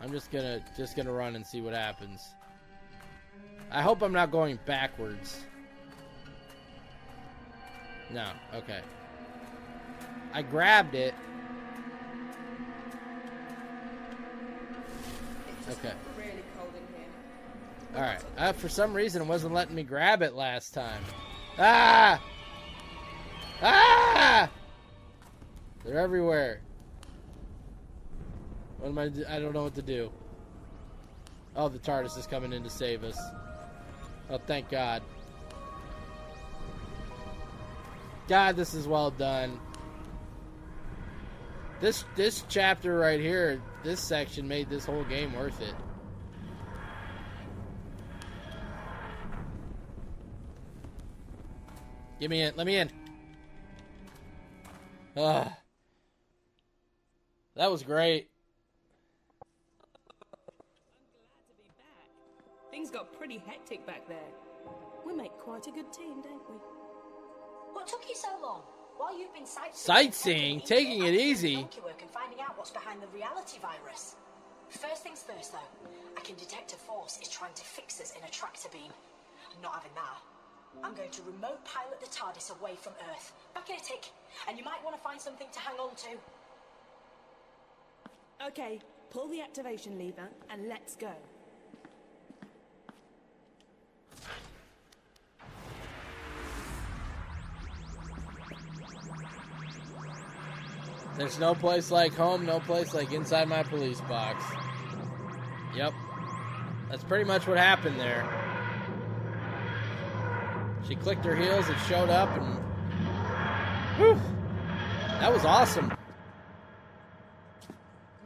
I'm just gonna run and see what happens. I hope I'm not going backwards. No, okay. I grabbed it. Okay. Really cold in here. Alright. For some reason, it wasn't letting me grab it last time. Ah! Ah! They're everywhere. What am I don't know what to do. Oh, the TARDIS is coming in to save us. Oh, thank God. God, this is well done. This chapter right here, this section made this whole game worth it. Get me in. Let me in. Ugh. That was great. Things got pretty hectic back there. We make quite a good team, don't we? What took you so long? While you've been Sightseeing? Taking it easy. Donkey work and finding out what's behind the reality virus. First things first, though. I can detect a force is trying to fix us in a tractor beam. I'm not having that. I'm going to remote pilot the TARDIS away from Earth. Back in a tick. And you might want to find something to hang on to. Okay, pull the activation lever and let's go. There's no place like home, no place like inside my police box. Yep. That's pretty much what happened there. She clicked her heels, it showed up, and... whew! That was awesome.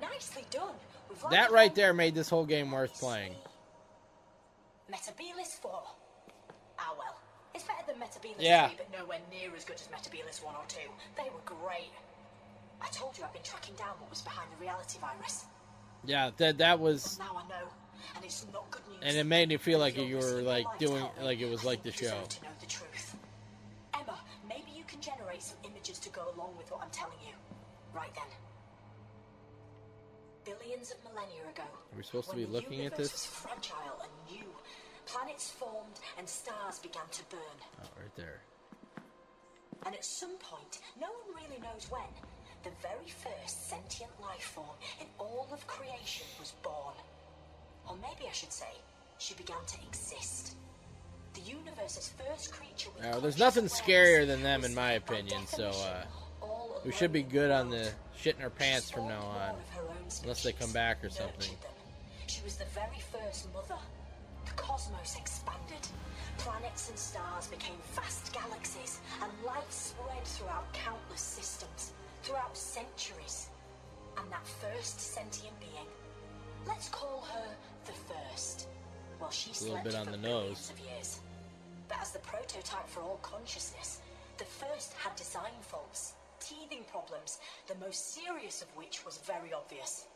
Nicely done. That right there made this whole game worth playing. Metabilis 4. Ah, well. It's better than Metabilis 3, but nowhere near as good as Metabilis 1 or 2. They were great. I told you I've been tracking down what was behind the reality virus. Yeah, that was... But now I know, and it's not good news. And it made me feel like you were, like, doing... like it was like the show. To know the truth. Emma, maybe you can generate some images to go along with what I'm telling you. Right then. Billions of millennia ago, Are we supposed to be looking at when the universe this? was fragile and new, planets formed and stars began to burn. Oh, right there. And at some point, no one really knows when, the very first sentient life form in all of creation was born. Or maybe I should say, she began to exist. The universe's first creature with There's nothing scarier than them, in my opinion, so we should be good on the shitting our pants from now on. Unless they come back or something. She was the very first mother. The cosmos expanded. Planets and stars became vast galaxies, and light spread throughout countless systems, throughout centuries. And that first sentient being, let's call her the First. Well, she It's a little slept bit on for the billions nose. of years. But as the prototype for all consciousness, the First had design faults, teething problems, the most serious of which was very obvious.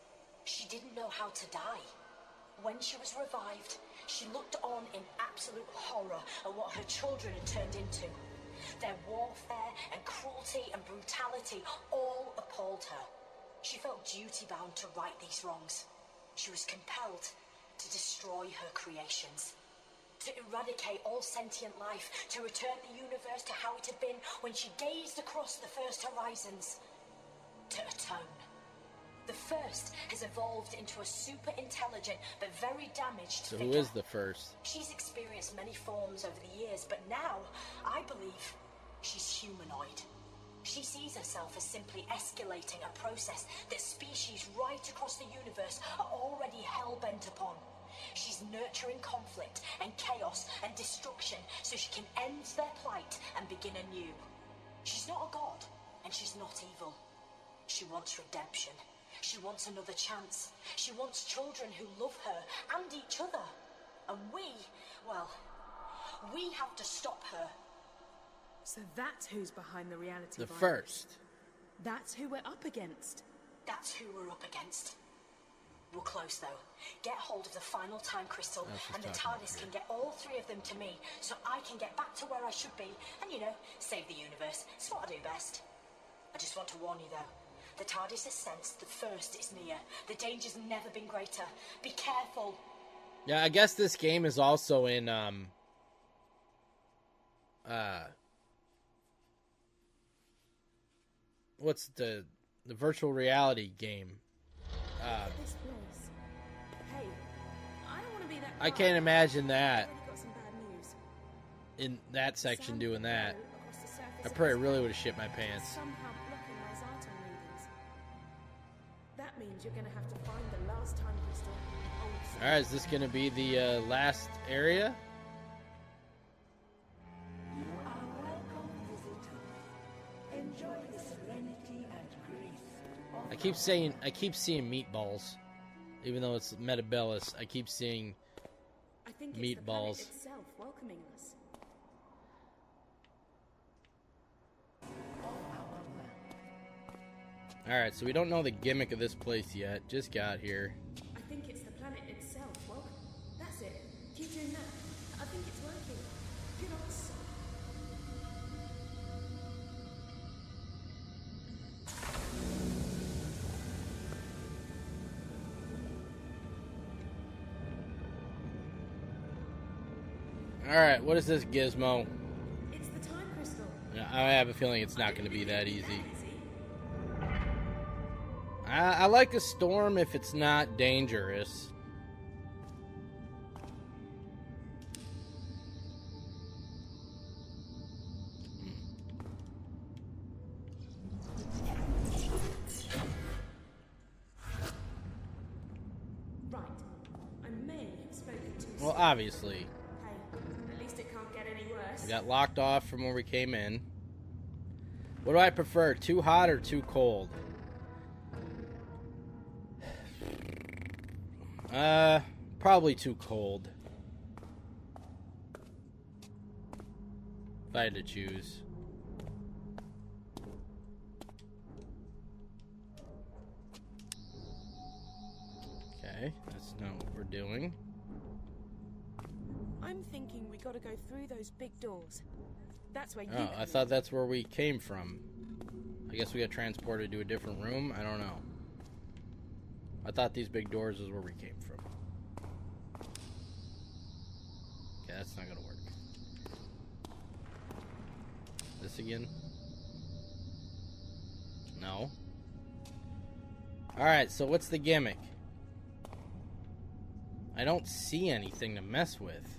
She didn't know how to die. When she was revived, she looked on in absolute horror at what her children had turned into. Their warfare and cruelty and brutality all appalled her. She felt duty-bound to right these wrongs. She was compelled to destroy her creations, to eradicate all sentient life, to return the universe to how it had been when she gazed across the first horizons, to atone. The First has evolved into a super intelligent but very damaged So figure. who is the First? She's experienced many forms over the years, but now, I believe, she's humanoid. She sees herself as simply escalating a process that species right across the universe are already hell-bent upon. She's nurturing conflict and chaos and destruction so she can end their plight and begin anew. She's not a god, and she's not evil. She wants redemption. She wants another chance. She wants children who love her and each other. And we have to stop her. So that's who's behind the reality The virus. First. That's who we're up against. That's who we're up against. We're close, though. Get hold of the final time crystal, and the TARDIS can get all three of them to me, so I can get back to where I should be, and, save the universe. It's what I do best. I just want to warn you, though. The TARDIS has sensed the First is near. The danger's never been greater. Be careful. Yeah, I guess this game is also in, what's the virtual reality game? This place. Hey, I don't want to be that I guy. can't imagine that I've got some bad news. in that section doing that. Across the surface I of probably this really would have shit my planet pants. somehow blocking my Zartan readings. That That means you're going to have to find the last time crystal. Alright, is this gonna be the last area? You are welcome, visitor. Enjoy the serenity and grace of I keep seeing meatballs. Even though it's Metabellus, I keep seeing I think it's meatballs. the planet itself welcoming us. Alright, so we don't know the gimmick of this place yet. Just got here. I think it's the planet itself welcoming. That's it. Keep doing that. I think it's working. Good answer. Alright, what is this gizmo? It's the time crystal. Yeah, I have a feeling it's not going to be that easy. I like a storm if it's not dangerous. Right. I may have spoken too Well, soon. obviously. Hey, at least it can't get any worse. We got locked off from where we came in. What do I prefer, too hot or too cold? Probably too cold. If I had to choose. Okay, that's not what we're doing. I'm thinking we gotta go through those big doors. That's where you Oh, come I in. thought that's where we came from. I guess we got transported to a different room? I don't know. I thought these big doors is where we came from. Okay, that's not gonna work. This again? No. Alright, so what's the gimmick? I don't see anything to mess with.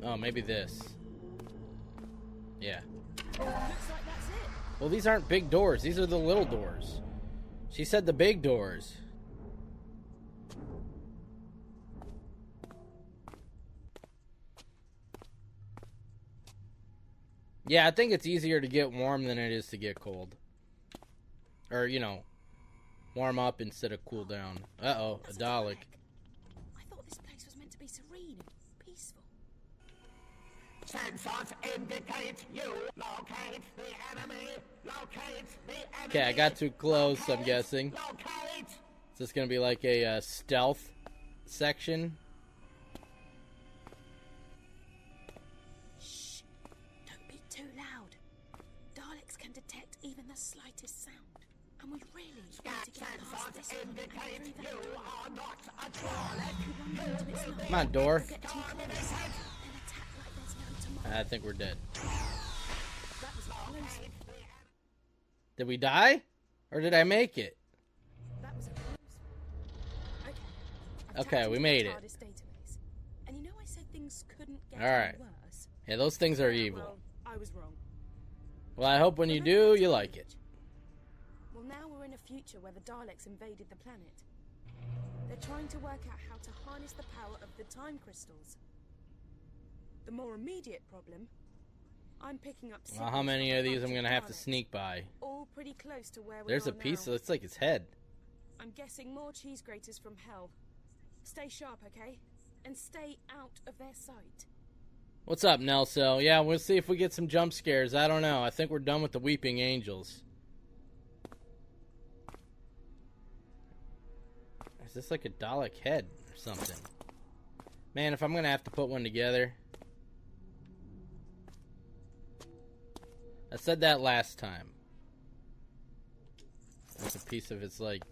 Oh, maybe this. Yeah. Looks like that's it. Well, these aren't big doors. These are the little doors. She said the big doors. Yeah, I think it's easier to get warm than it is to get cold. Or, you know, warm up instead of cool down. Uh-oh, a Dalek. I thought this place was meant to be serene and peaceful. Sensors indicate you locate the enemy. Locate the enemy. Okay, I got too close, I'm guessing. Locate. Is this going to be like a stealth section? Shh. Don't be too loud. Daleks can detect even the slightest sound. And we really need to get past this one and through that door. Are not a Dalek. Run into its light. Come on, door. Get too close. Then attack like there's no tomorrow. I think we're dead. That was close. Did we die? Or did I make it? That was a close. Okay. I've Okay, tapped we into made the it. TARDIS database. And you know I said things couldn't get Alright. any worse? Yeah, those things are Yeah, evil. well, I was wrong. Well, I hope when you do, you like it. Well, now we're in a future where the Daleks invaded the planet. They're trying to work out how to harness the power of the time crystals. The more immediate problem, I'm picking up Well, how many of these I'm going to have to sneak by? all pretty close to where we There's are a piece, now. looks like his head. I'm guessing more cheese graters from hell. Stay sharp, okay? And stay out of their sight. What's up, Nelso? Yeah, we'll see if we get some jump scares. I don't know. I think we're done with the Weeping Angels. Is this like a Dalek head or something? Man, if I'm going to have to put one together. I said that last time. That's a piece of its like...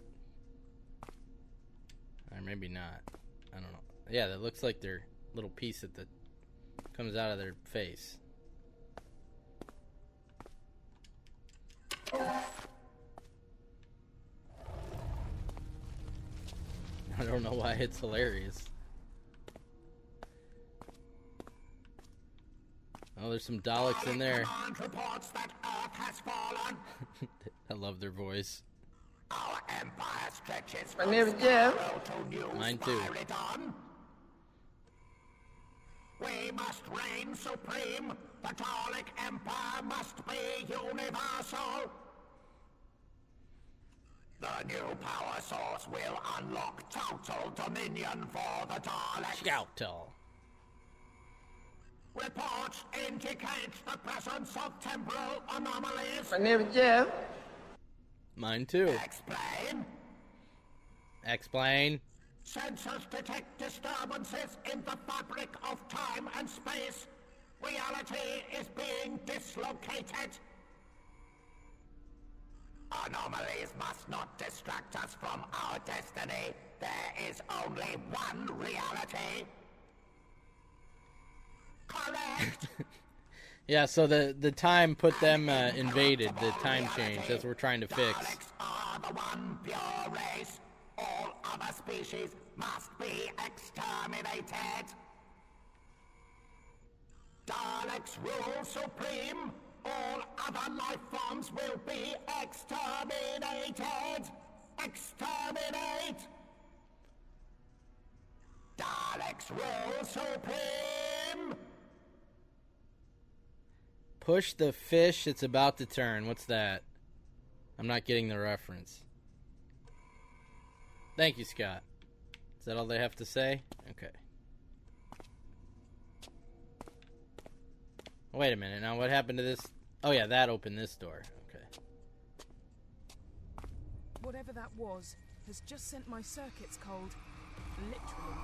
Or maybe not. I don't know. Yeah, that looks like their little piece at the... comes out of their face. I don't know why it's hilarious. Oh, there's some Daleks in there. Command reports that Earth has fallen. I love their voice. Our empire stretches My from name is Jeff. Sparrow to New Mine too. Spyridon. We must reign supreme. The Dalek Empire must be universal. The new power source will unlock total dominion for the Daleks. Total. Reports indicate the presence of temporal anomalies. My name is Jeff. Mine too. Explain. Explain. Sensors detect disturbances in the fabric of time and space. Reality is being dislocated. Anomalies must not distract us from our destiny. There is only one reality. Correct. Yeah, so the time put them invaded, the time change. That's what we're trying to fix. Daleks are the one pure race. All other species must be exterminated. Daleks rule supreme. All other life forms will be exterminated. Exterminate. Daleks rule supreme. Push the fish, it's about to turn. What's that? I'm not getting the reference. Thank you, Scott. Is that all they have to say? Okay. Wait a minute. Now, what happened to this? Oh, yeah, that opened this door. Okay. Whatever that was has just sent my circuits cold. Literally.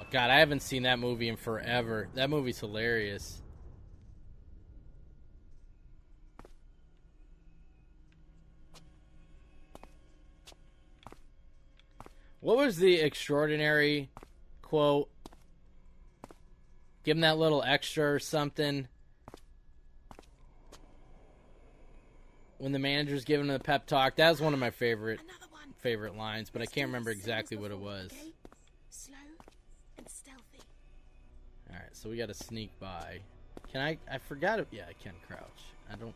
Oh, God, I haven't seen that movie in forever. That movie's hilarious. What was the extraordinary quote? Give him that little extra or something. When the manager's giving him the pep talk, that was one of my favorite lines, but I can't remember exactly what it was. Slow and stealthy. All right, so we got to sneak by. Can I forgot it. Yeah, I can crouch. I don't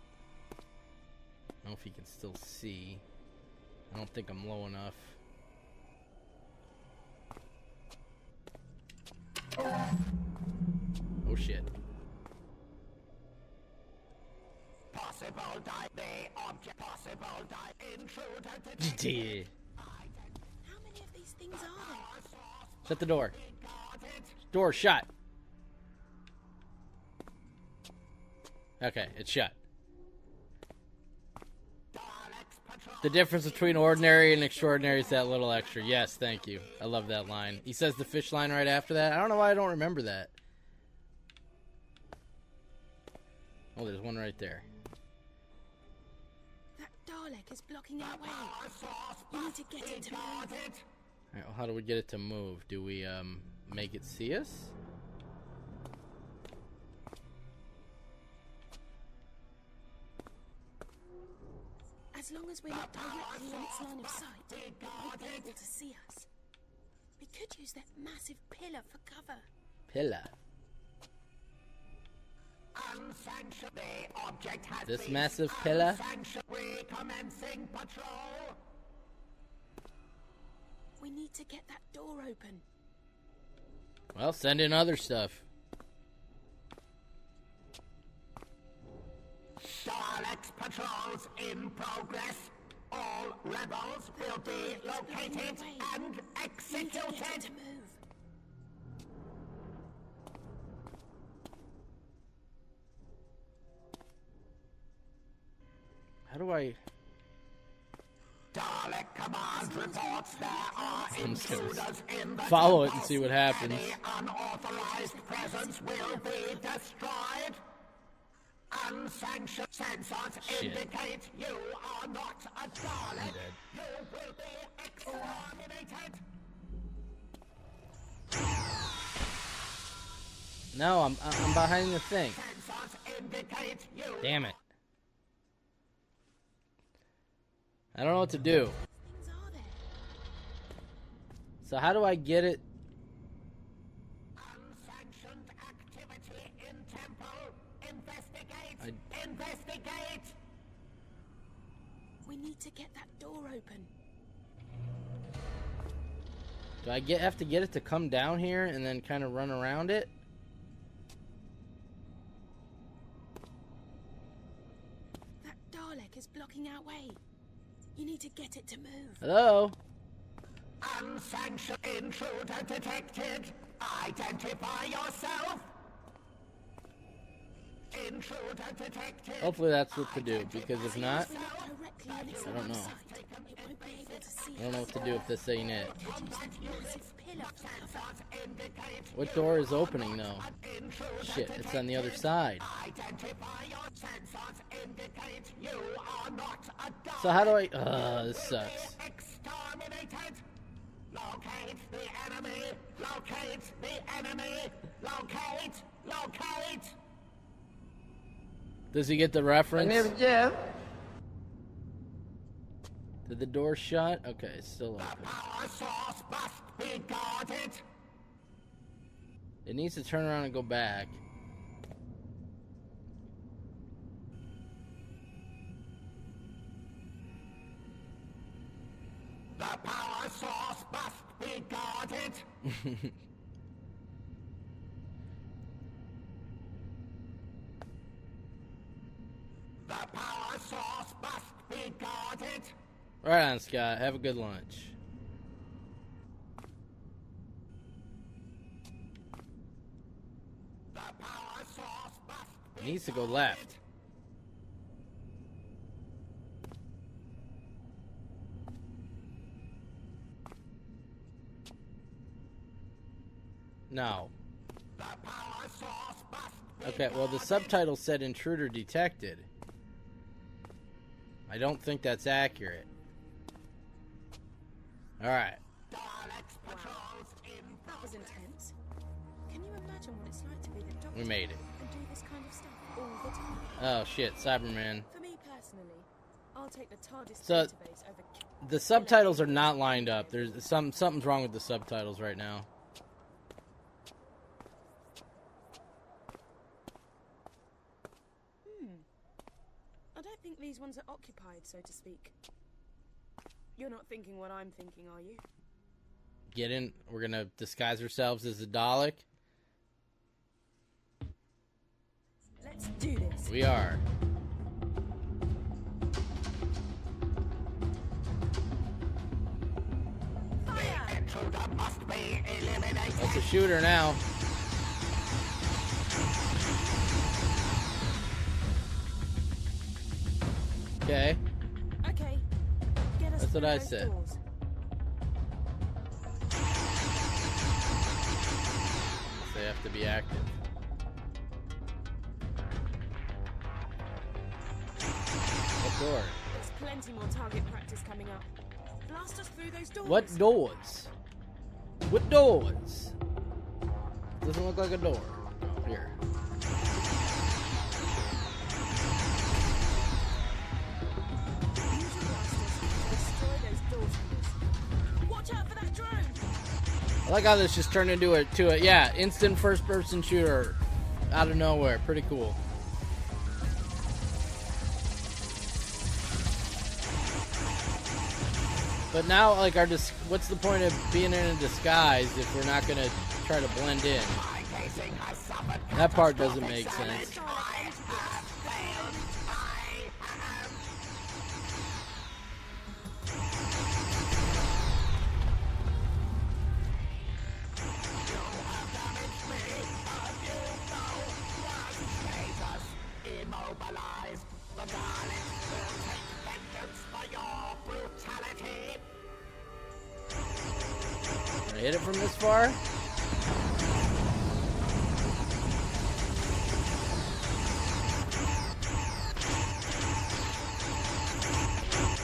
know if he can still see. I don't think I'm low enough. Oh shit. Possible die. The object possible die. Intruder Yeah. How many of these things are there? Shut the door. Door shut. Okay, it's shut. The difference between ordinary and extraordinary is that little extra. Yes, thank you. I love that line. He says the fish line right after that. I don't know why I don't remember that. Oh, there's one right there. That Dalek is blocking our way. You need to get it to move. Alright, well, how do we get it to move? Do we, make it see us? As long as we're not directly in its line of sight, it won't be able to see us. We could use that massive pillar for cover. Pillar. Unsanctioned. The object has This been massive pillar? unsanctioned. Recommencing patrol. We need to get that door open. Well, send in other stuff. Daleks patrols in progress. All rebels will be located and executed. How do I... Dalek command reports there are I'm just gonna intruders in the follow it temple. and see what happens. Any unauthorized presence will be destroyed. Unsanctioned sensors Shit. indicate you are not a Dalek. You will be exterminated. No, I'm behind the thing. Sensors indicate you. Damn it. I don't know what to do. So how do I get it? Unsanctioned activity in temple need to get that door open. Do I have to get it to come down here and then kind of run around it? That Dalek is blocking our way. You need to get it to move. Hello? Unsanctioned intruder detected. Identify yourself. Intruder detected. Hopefully that's what to do, because if not, I don't know. I don't know what to do if this ain't it. What door is opening though? Shit, it's on the other side. So how do I... this sucks. Locate the enemy! Locate the enemy! Locate! Does he get the reference? My name is Jeff. Did the door shut? Okay, it's still open. Power source must be guarded. It needs to turn around and go back. The power source must be guarded. The power source must be guarded. Right on, Scott. Have a good lunch. The power source must be It needs to go left. No. The power source must be Okay, well the subtitle said intruder detected. I don't think that's accurate. Alright. That was intense. Can you imagine what it's like to be the Doctor We made it. and do this kind of stuff all the time? Oh shit, Cybermen. For me personally, I'll take the TARDIS So, database over... the subtitles are not lined up. There's something's wrong with the subtitles right now. I don't think these ones are occupied, so to speak. You're not thinking what I'm thinking, are you? Get in. We're gonna disguise ourselves as a Dalek. Let's do this. We are. intruder must be eliminated. That's a shooter now. Okay. Okay. Get us That's what through I those said. doors. They have to be active. What door? There's plenty more target practice coming up. Blast us through those doors. What doors? What doors? Doesn't look like a door. Oh, here. Use your blasters to destroy those doors. Watch out for that drone. I like how this just turned into a yeah, instant first-person shooter out of nowhere. Pretty cool. But now, like, what's the point of being in a disguise if we're not gonna try to blend in? That part doesn't make sense. Immobilized. The Daleks will take vengeance for your brutality. Can I hit it from this far?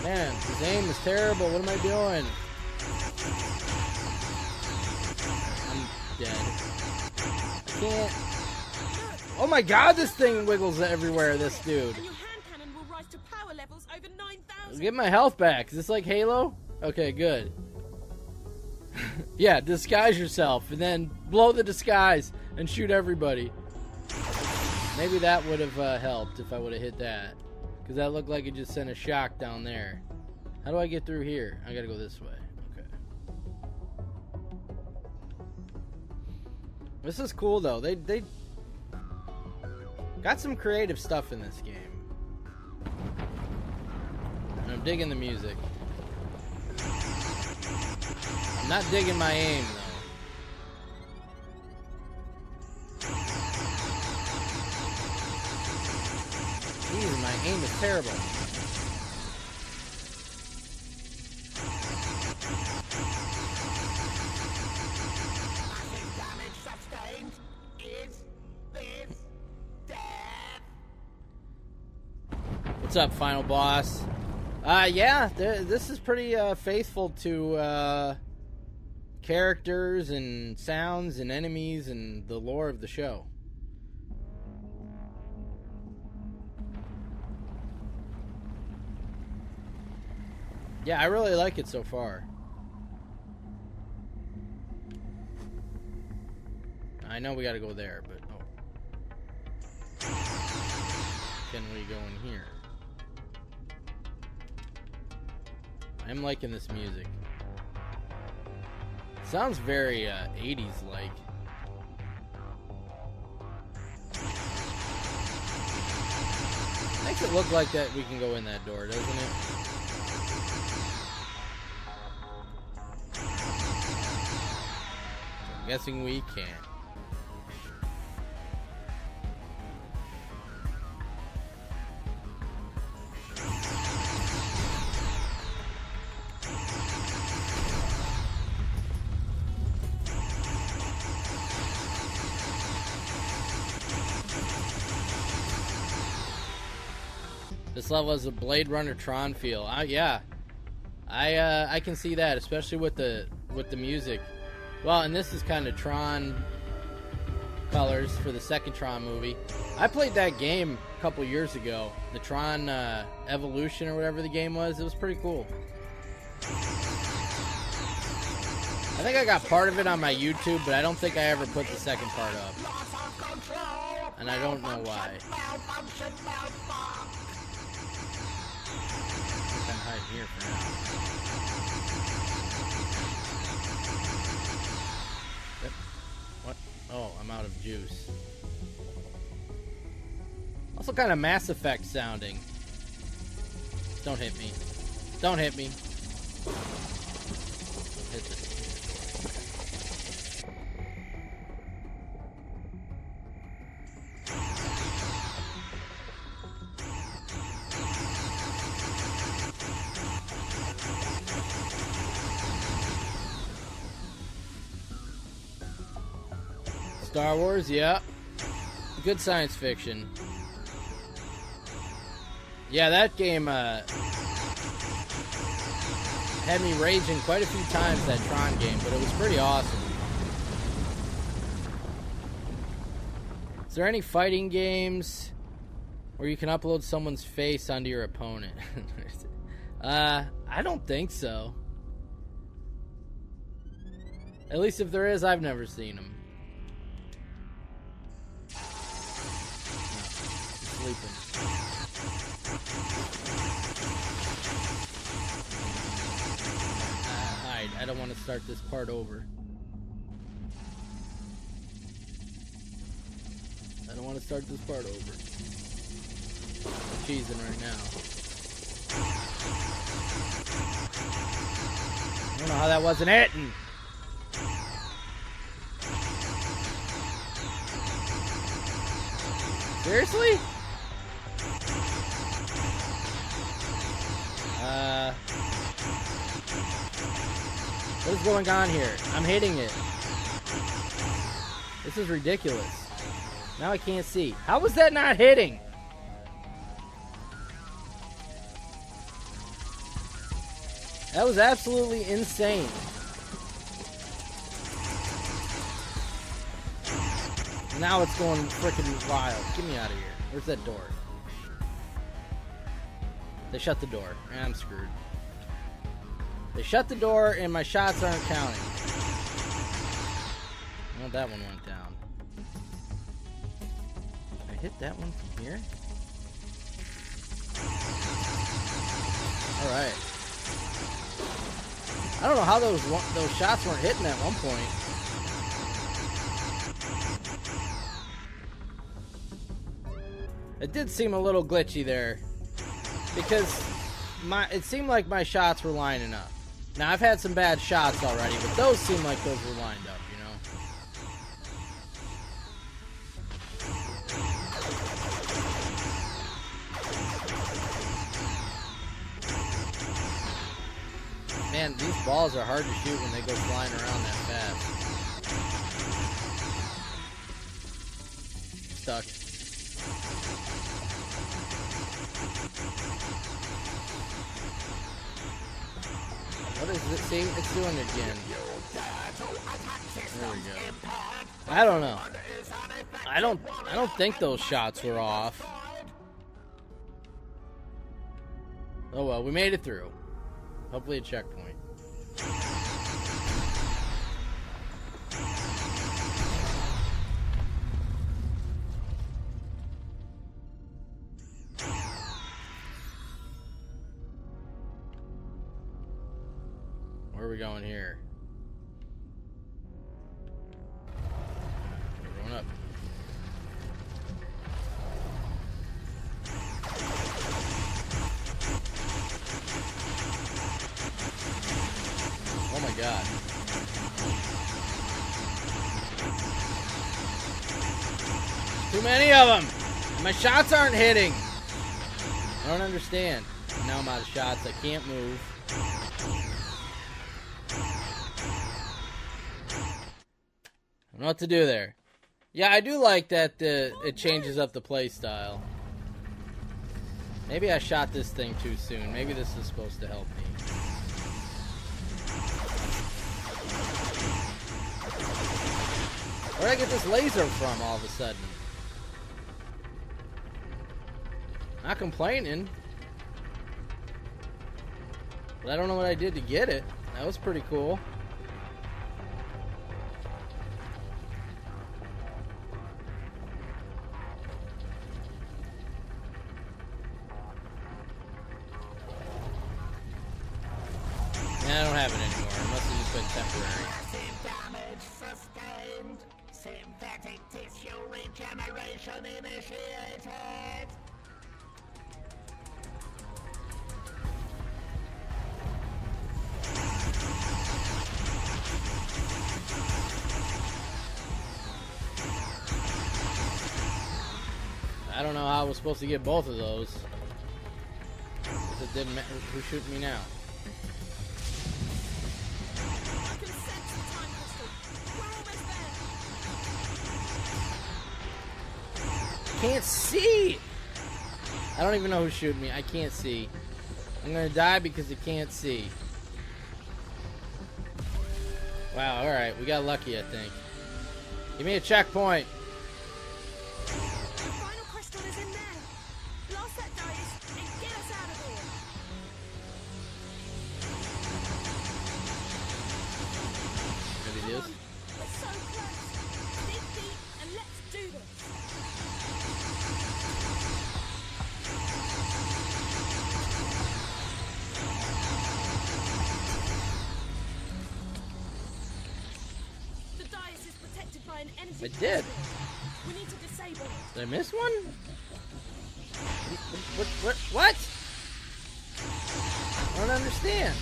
Man, his aim is terrible. What am I doing? I'm dead. I can't. Oh my god, this thing wiggles everywhere, this dude. And your hand cannon will rise to power levels over 9,000. Get my health back. Is this like Halo? Okay, good. Yeah, disguise yourself and then blow the disguise and shoot everybody. Maybe that would have helped if I would have hit that. Because that looked like it just sent a shock down there. How do I get through here? I gotta go this way. Okay. This is cool though. They got some creative stuff in this game. And I'm digging the music. I'm not digging my aim though. Jeez, my aim is terrible. Damage sustained. Is this death? What's up, final boss? Yeah, this is pretty faithful to characters and sounds and enemies and the lore of the show. Yeah, I really like it so far. I know we gotta go there, but can we go in here? I'm liking this music. Sounds very 80s like. Makes it look like that we can go in that door, doesn't it? I'm guessing we can't. This level has a Blade Runner Tron feel. Yeah, I can see that, especially with the music. Well, and this is kind of Tron colors for the second Tron movie. I played that game a couple years ago, the Tron Evolution or whatever the game was. It was pretty cool. I think I got part of it on my YouTube, but I don't think I ever put the second part up. And I don't know why. I'm gonna hide here for now. Yep. What? Oh, I'm out of juice. Also kind of Mass Effect sounding. Don't hit me. Don't hit me. Hit this. Star Wars, yeah. Good science fiction. Yeah, that game had me raging quite a few times, that Tron game, but it was pretty awesome. Is there any fighting games where you can upload someone's face onto your opponent? I don't think so. At least if there is, I've never seen them. Sleeping. Hide. I don't want to start this part over. I don't want to start this part over. I'm cheesing right now. I don't know how that wasn't hitting. Seriously? What is going on here? I'm hitting it. This is ridiculous. Now I can't see. How was that not hitting? That was absolutely insane. Now it's going freaking wild. Get me out of here. Where's that door? They shut the door. I'm screwed. They shut the door and my shots aren't counting. Well, that one went down. Can I hit that one from here? All right. I don't know how those shots weren't hitting at one point. It did seem a little glitchy there, because it seemed like my shots were lining up. Now, I've had some bad shots already, but those seem like those were lined up, you know? Man, these balls are hard to shoot when they go flying around that fast. Stuck. What is it? See, it's doing it again. There we go. I don't know. I don't think those shots were off. Oh well, we made it through. Hopefully a checkpoint. Where are we going here? We're going up. Oh my god. Too many of them! My shots aren't hitting! I don't understand. Now I'm out of shots. I can't move. I don't know what to do there. Yeah, I do like that it changes up the play style. Maybe I shot this thing too soon. Maybe this is supposed to help me. Where'd I get this laser from all of a sudden? Not complaining. But I don't know what I did to get it. That was pretty cool. I don't have it anymore. It must have just been temporary. Damage sustained. Synthetic tissue regeneration initiated. I don't know how I was supposed to get both of those. Because it didn't matter. Who's shooting me now? Can't see. I don't even know who's shooting me. I can't see. I'm gonna die because I can't see. Wow, alright, we got lucky, I think. Give me a checkpoint. The final crystal is in there. Blast that Daleks and get us out of here. Maybe it is. We're so close. Dig deep and let's do this. The dais is protected by an energy. I did. We need to disable it. Did I miss one? What? I don't understand.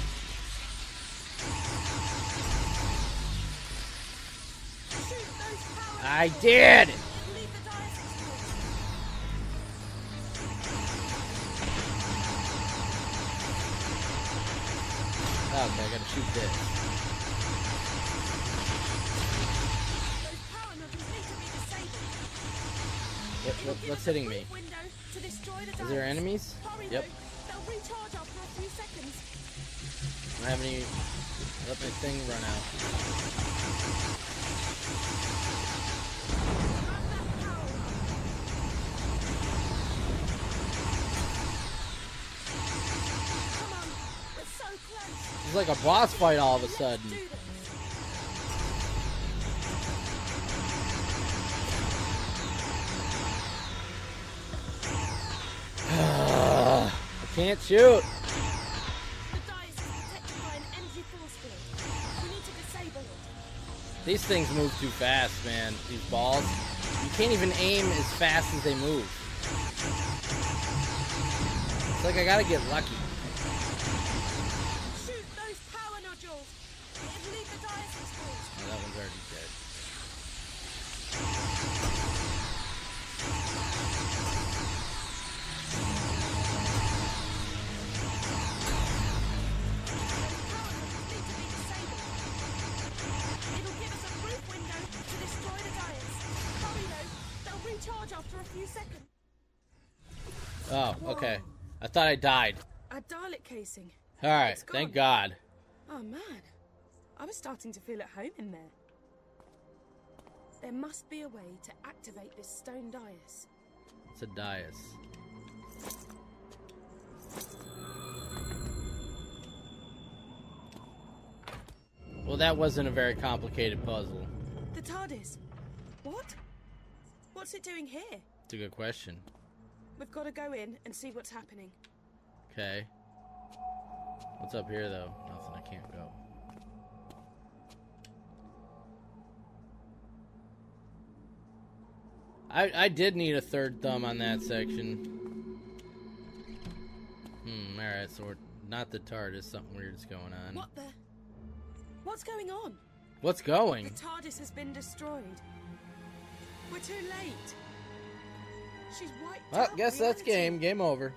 Shoot those power. I did. Leave the dais exposed. Okay, I gotta shoot this. Those power nodules need to be disabled. What's hitting me? Window to destroy the Is there dais. enemies? Hurry, Yep. though. They'll recharge after a few seconds. I don't have any. Let my thing run out. Come on, we're so close. It's like a boss fight all of a sudden. Do this. I can't shoot. These things move too fast, man. These balls. You can't even aim as fast as they move. It's like I gotta get lucky. Shoot those power nodules! It'll leave the Daleks exposed. Oh, that one's already dead. It'll give us a brief window to destroy the Daleks. Hurry though, they'll recharge after a few seconds. Oh, okay. I thought I died. A Dalek casing. Alright, It's thank gone. God. Oh man, I was starting to feel at home in there. There must be a way to activate this stone dais. It's a dais. Well, that wasn't a very complicated puzzle. The TARDIS. What? What's it doing here? It's a good question. We've got to go in and see what's happening. Okay. What's up here, though? Nothing, I can't go. I did need a third thumb on that section. Alright, so we're not the TARDIS. Something weird's going on. What the? What's going on? What's going? The TARDIS has been destroyed. We're too late. She's wiped Well, out guess that's reality. game over.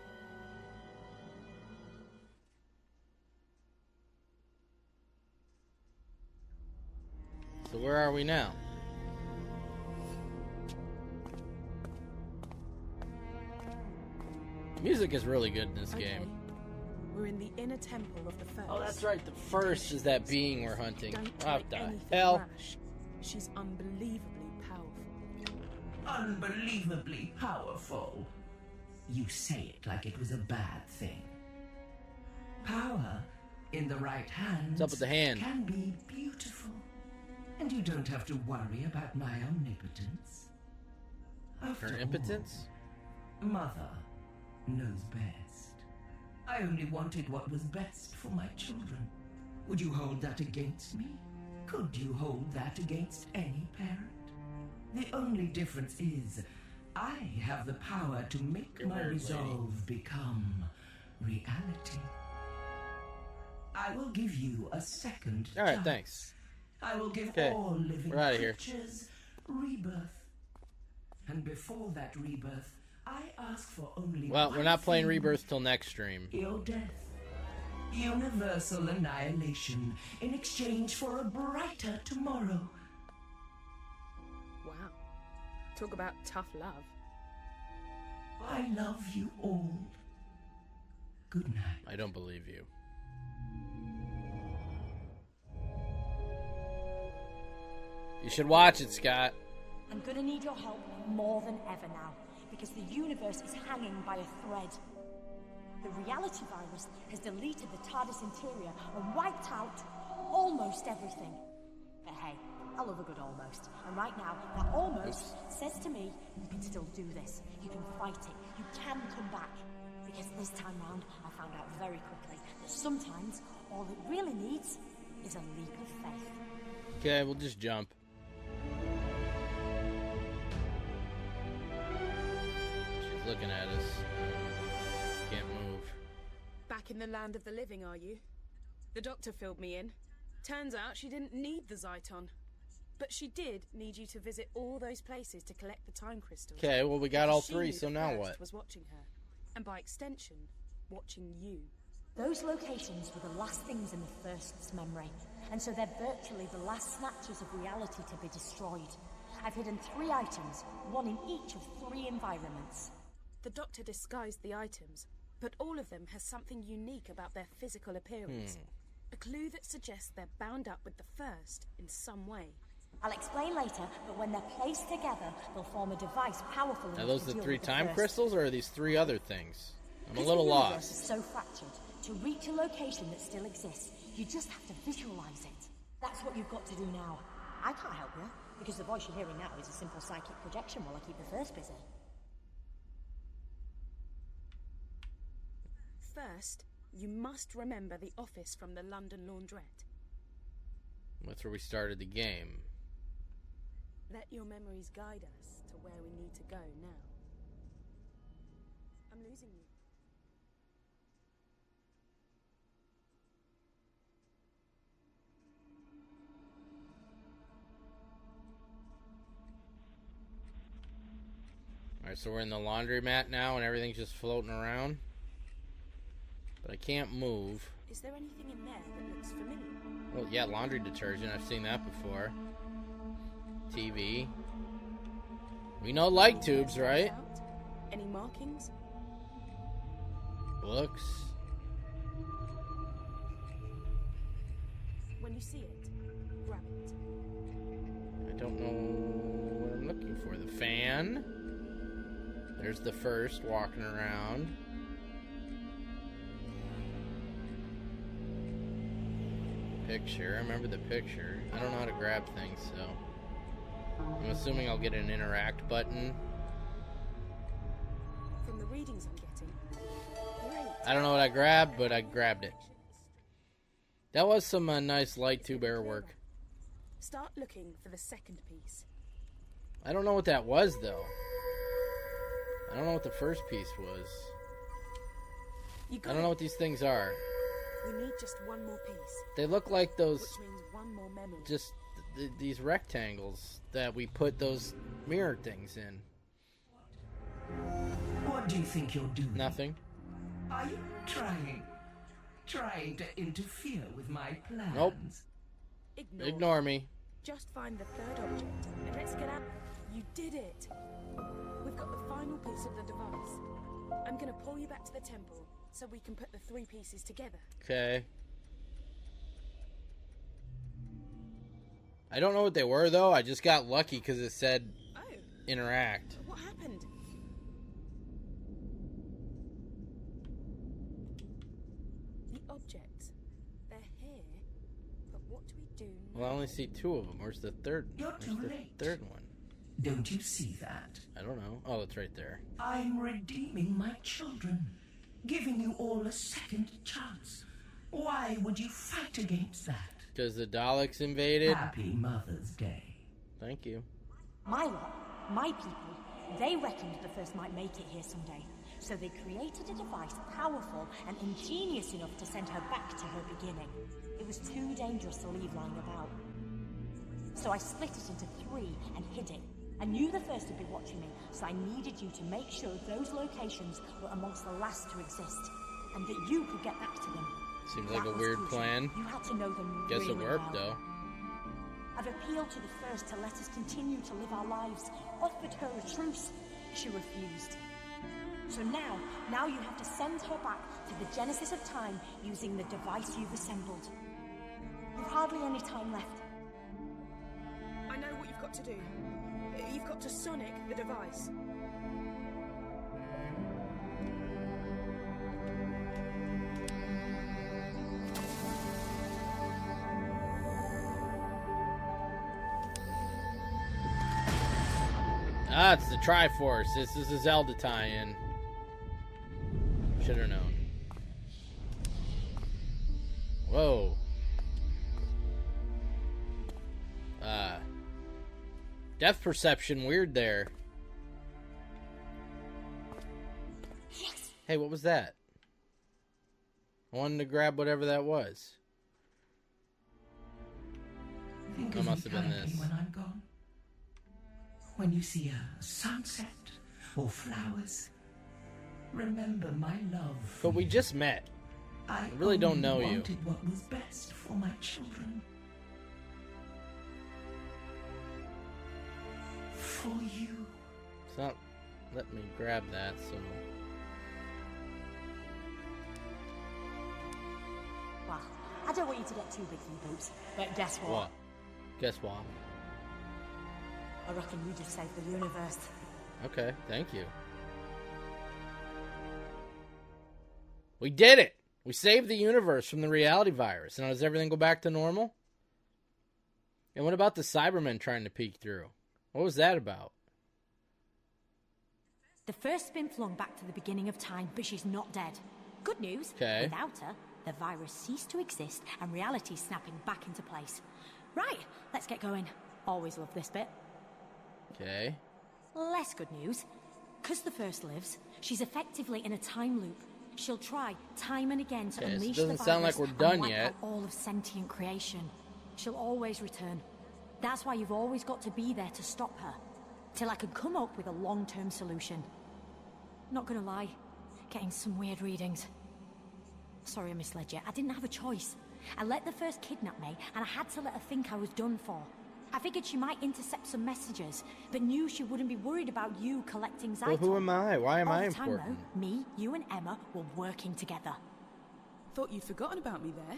So where are we now? Music is really good in this game. We're in the inner temple of the First. Oh, that's right. The First is that being we're hunting. Don't What try the anything hell? rash. She's unbelievably powerful. Unbelievably powerful. You say it like it was a bad thing. Power in the right hand What's up with the hand? can be beautiful. And you don't have to worry about my omnipotence. After Her all, impotence? Mother knows best. I only wanted what was best for my children. Would you hold that against me? Could you hold that against any parent? The only difference is, I have the power to make You're my weird, resolve become reality. I will give you a second All right, chance. thanks. I will give Okay, all living we're outta here. creatures rebirth. And before that rebirth, I ask for only Well, we're not playing one thing. Rebirth till next stream. Your death. Universal annihilation in exchange for a brighter tomorrow. Wow. Talk about tough love. I love you all. Good night. I don't believe you. You should watch it, Scott. I'm gonna need your help more than ever now, because the universe is hanging by a thread. The reality virus has deleted the TARDIS interior and wiped out almost everything. But hey, I love a good almost. And right now, that almost says to me, you can still do this. You can fight it. You can come back. Because this time round, I found out very quickly that sometimes all it really needs is a leap of faith. Okay, we'll just jump. She's looking at us. Can't move. Back in the land of the living, are you? The doctor filled me in. Turns out she didn't need the Zyton. But she did need you to visit all those places to collect the time crystals. Okay, well, we got all She three, knew so the now First what? was watching her. And by extension, watching you. Those locations were the last things in the First's memory, and so they're virtually the last snatches of reality to be destroyed. I've hidden 3 items, one in each of 3 environments. The doctor disguised the items, but all of them has something unique about their physical appearance. A clue that suggests they're bound up with the First in some way. I'll explain later, but when they're placed together, they'll form a device powerful enough Are those to the deal 3 with the time First. crystals, or are these 3 other things? I'm a Because little the universe lost. is so fractured. To reach a location that still exists, you just have to visualize it. That's what you've got to do now. I can't help you, because the voice you're hearing now is a simple psychic projection while I keep the First busy. First, you must remember the office from the London laundrette. That's where we started the game. Let your memories guide us to where we need to go now. I'm losing you. Alright, so we're in the laundromat now and everything's just floating around. But I can't move. Is there anything in there that looks familiar? Well, yeah, laundry detergent. I've seen that before. TV. We know light tubes, right? Any markings? Books. When you see it, grab it. I don't know what I'm looking for. The fan. There's the First walking around. Picture. I remember the picture. I don't know how to grab things, so I'm assuming I'll get an interact button. From the readings I'm getting. Great. I don't know what I grabbed, but I grabbed it. That was some nice light tube air work. Start looking for the second piece. I don't know what that was, though. I don't know what the first piece was. I don't know what these things are. We need just one more piece. They look like those, Which means one more memory. just these rectangles that we put those mirror things in. What do you think you're doing? Nothing. Are you trying to interfere with my plans? Nope. Ignore me. Just find the third object and let's get out. You did it. We've got the final piece of the device. I'm gonna pull you back to the temple so we can put the three pieces together. Okay. I don't know what they were, though. I just got lucky because it said interact. What happened? The objects. They're here. But what do we do now? Well, I only see two of them. Where's the third? You're Where's too the late. third one? Don't you see that? I don't know. Oh, it's right there. I'm redeeming my children, giving you all a second chance. Why would you fight against that? Because the Daleks invaded. Happy Mother's Day. Thank you. My lot, my people, they reckoned the First might make it here someday. So they created a device powerful and ingenious enough to send her back to her beginning. It was too dangerous to leave lying about. So I split it into three and hid it. I knew the First would be watching me, so I needed you to make sure those locations were amongst the last to exist, and that you could get back to them. Seems like a weird plan. You had to know them Guess really it worked, well. though. I've appealed to the First to let us continue to live our lives, offered her a truce. She refused. So now you have to send her back to the genesis of time using the device you've assembled. You've hardly any time left. I know what you've got to do. You've got to sonic the device. Ah, it's the Triforce. This is a Zelda tie-in. Should have known. Whoa. Depth perception weird there. Yes. Hey, what was that? I wanted to grab whatever that was. Think That of must me have been kindly this. when I'm gone. When you see a sunset or flowers, remember my love. But we just met. I really don't know you. I wanted what was best for my children. For you. It's not letting me grab that, so... Well, I don't want you to get too big for your boots, but guess what? What? Guess what? I reckon you just saved the universe. Okay, thank you. We did it! We saved the universe from the reality virus. Now, does everything go back to normal? And what about the Cybermen trying to peek through? What was that about? The First's been flung back to the beginning of time, but she's not dead. Good news. Okay. Without her, the virus ceased to exist and reality's snapping back into place. Right, let's get going. Always love this bit. Okay. Less good news. Because the First lives, she's effectively in a time loop. She'll try time and again to Okay, so it unleash doesn't the sound like virus we're done and wipe yet. out all of sentient creation. She'll always return. That's why you've always got to be there to stop her. Till I can come up with a long-term solution. Not gonna lie, getting some weird readings. Sorry I misled you. I didn't have a choice. I let the First kidnap me, and I had to let her think I was done for. I figured she might intercept some messages, but knew she wouldn't be worried about you collecting Zyton. Well, who am I? Why am All I the time, important? though, me, you, and Emma were working together. Thought you'd forgotten about me there.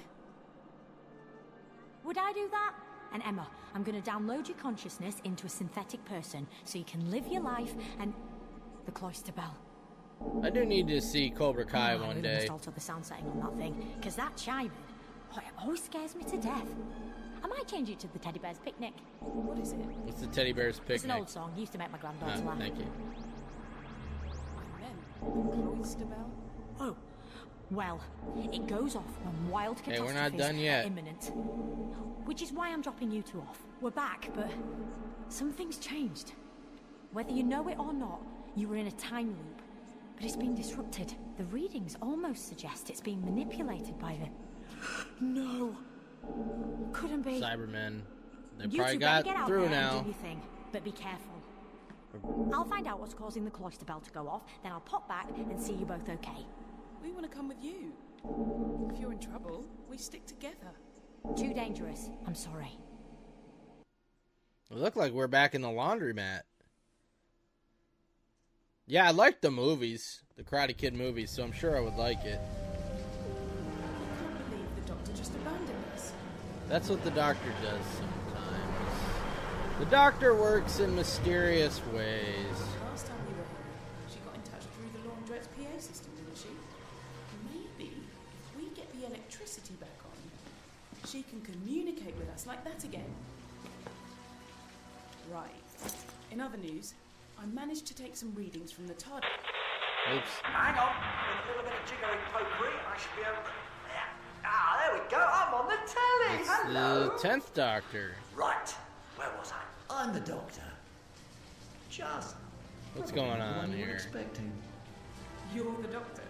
Would I do that? And Emma, I'm going to download your consciousness into a synthetic person so you can live your life and... The cloister bell. I do need to see Cobra Kai I one really day. must alter the sound setting on that thing, because that chiming, oh, it always scares me to death. I might change it to the Teddy Bear's Picnic. What is it? It's the Teddy Bear's Picnic. It's an old song. Used to make my granddaughter laugh. Thank you. I meant the cloister bell. Oh, well, it goes off when wild Hey, catastrophes we're not done yet. are imminent. Which is why I'm dropping you two off. We're back, but something's changed. Whether you know it or not, you were in a time loop. But it's been disrupted. The readings almost suggest it's being manipulated by the... No. Couldn't be. Cybermen. They You probably two better got get out through there now. and do your thing, but be careful. I'll find out what's causing the cloister bell to go off, then I'll pop back and see you both okay. We want to come with you. If you're in trouble, we stick together. Too dangerous. I'm sorry. It looked like we're back in the laundromat. Yeah, I liked the movies, the Karate Kid movies, so I'm sure I would like it. I can't believe the Doctor just abandoned us. That's what the Doctor does sometimes. The Doctor works in mysterious ways. Last time we were here, she got in touch through the laundrette's PA system, didn't she? Maybe if we get the electricity back on, she can communicate with us like that again. Right. In other news, I managed to take some readings from the TARDIS. Oops. Hang on, with a little bit of jiggery pokery, I should be able to... Ah, there we go, I'm on the telly! It's Hello! the 10th Doctor. Right, where was I? I'm the Doctor. Just... What's going on you were here? expecting. You're the Doctor.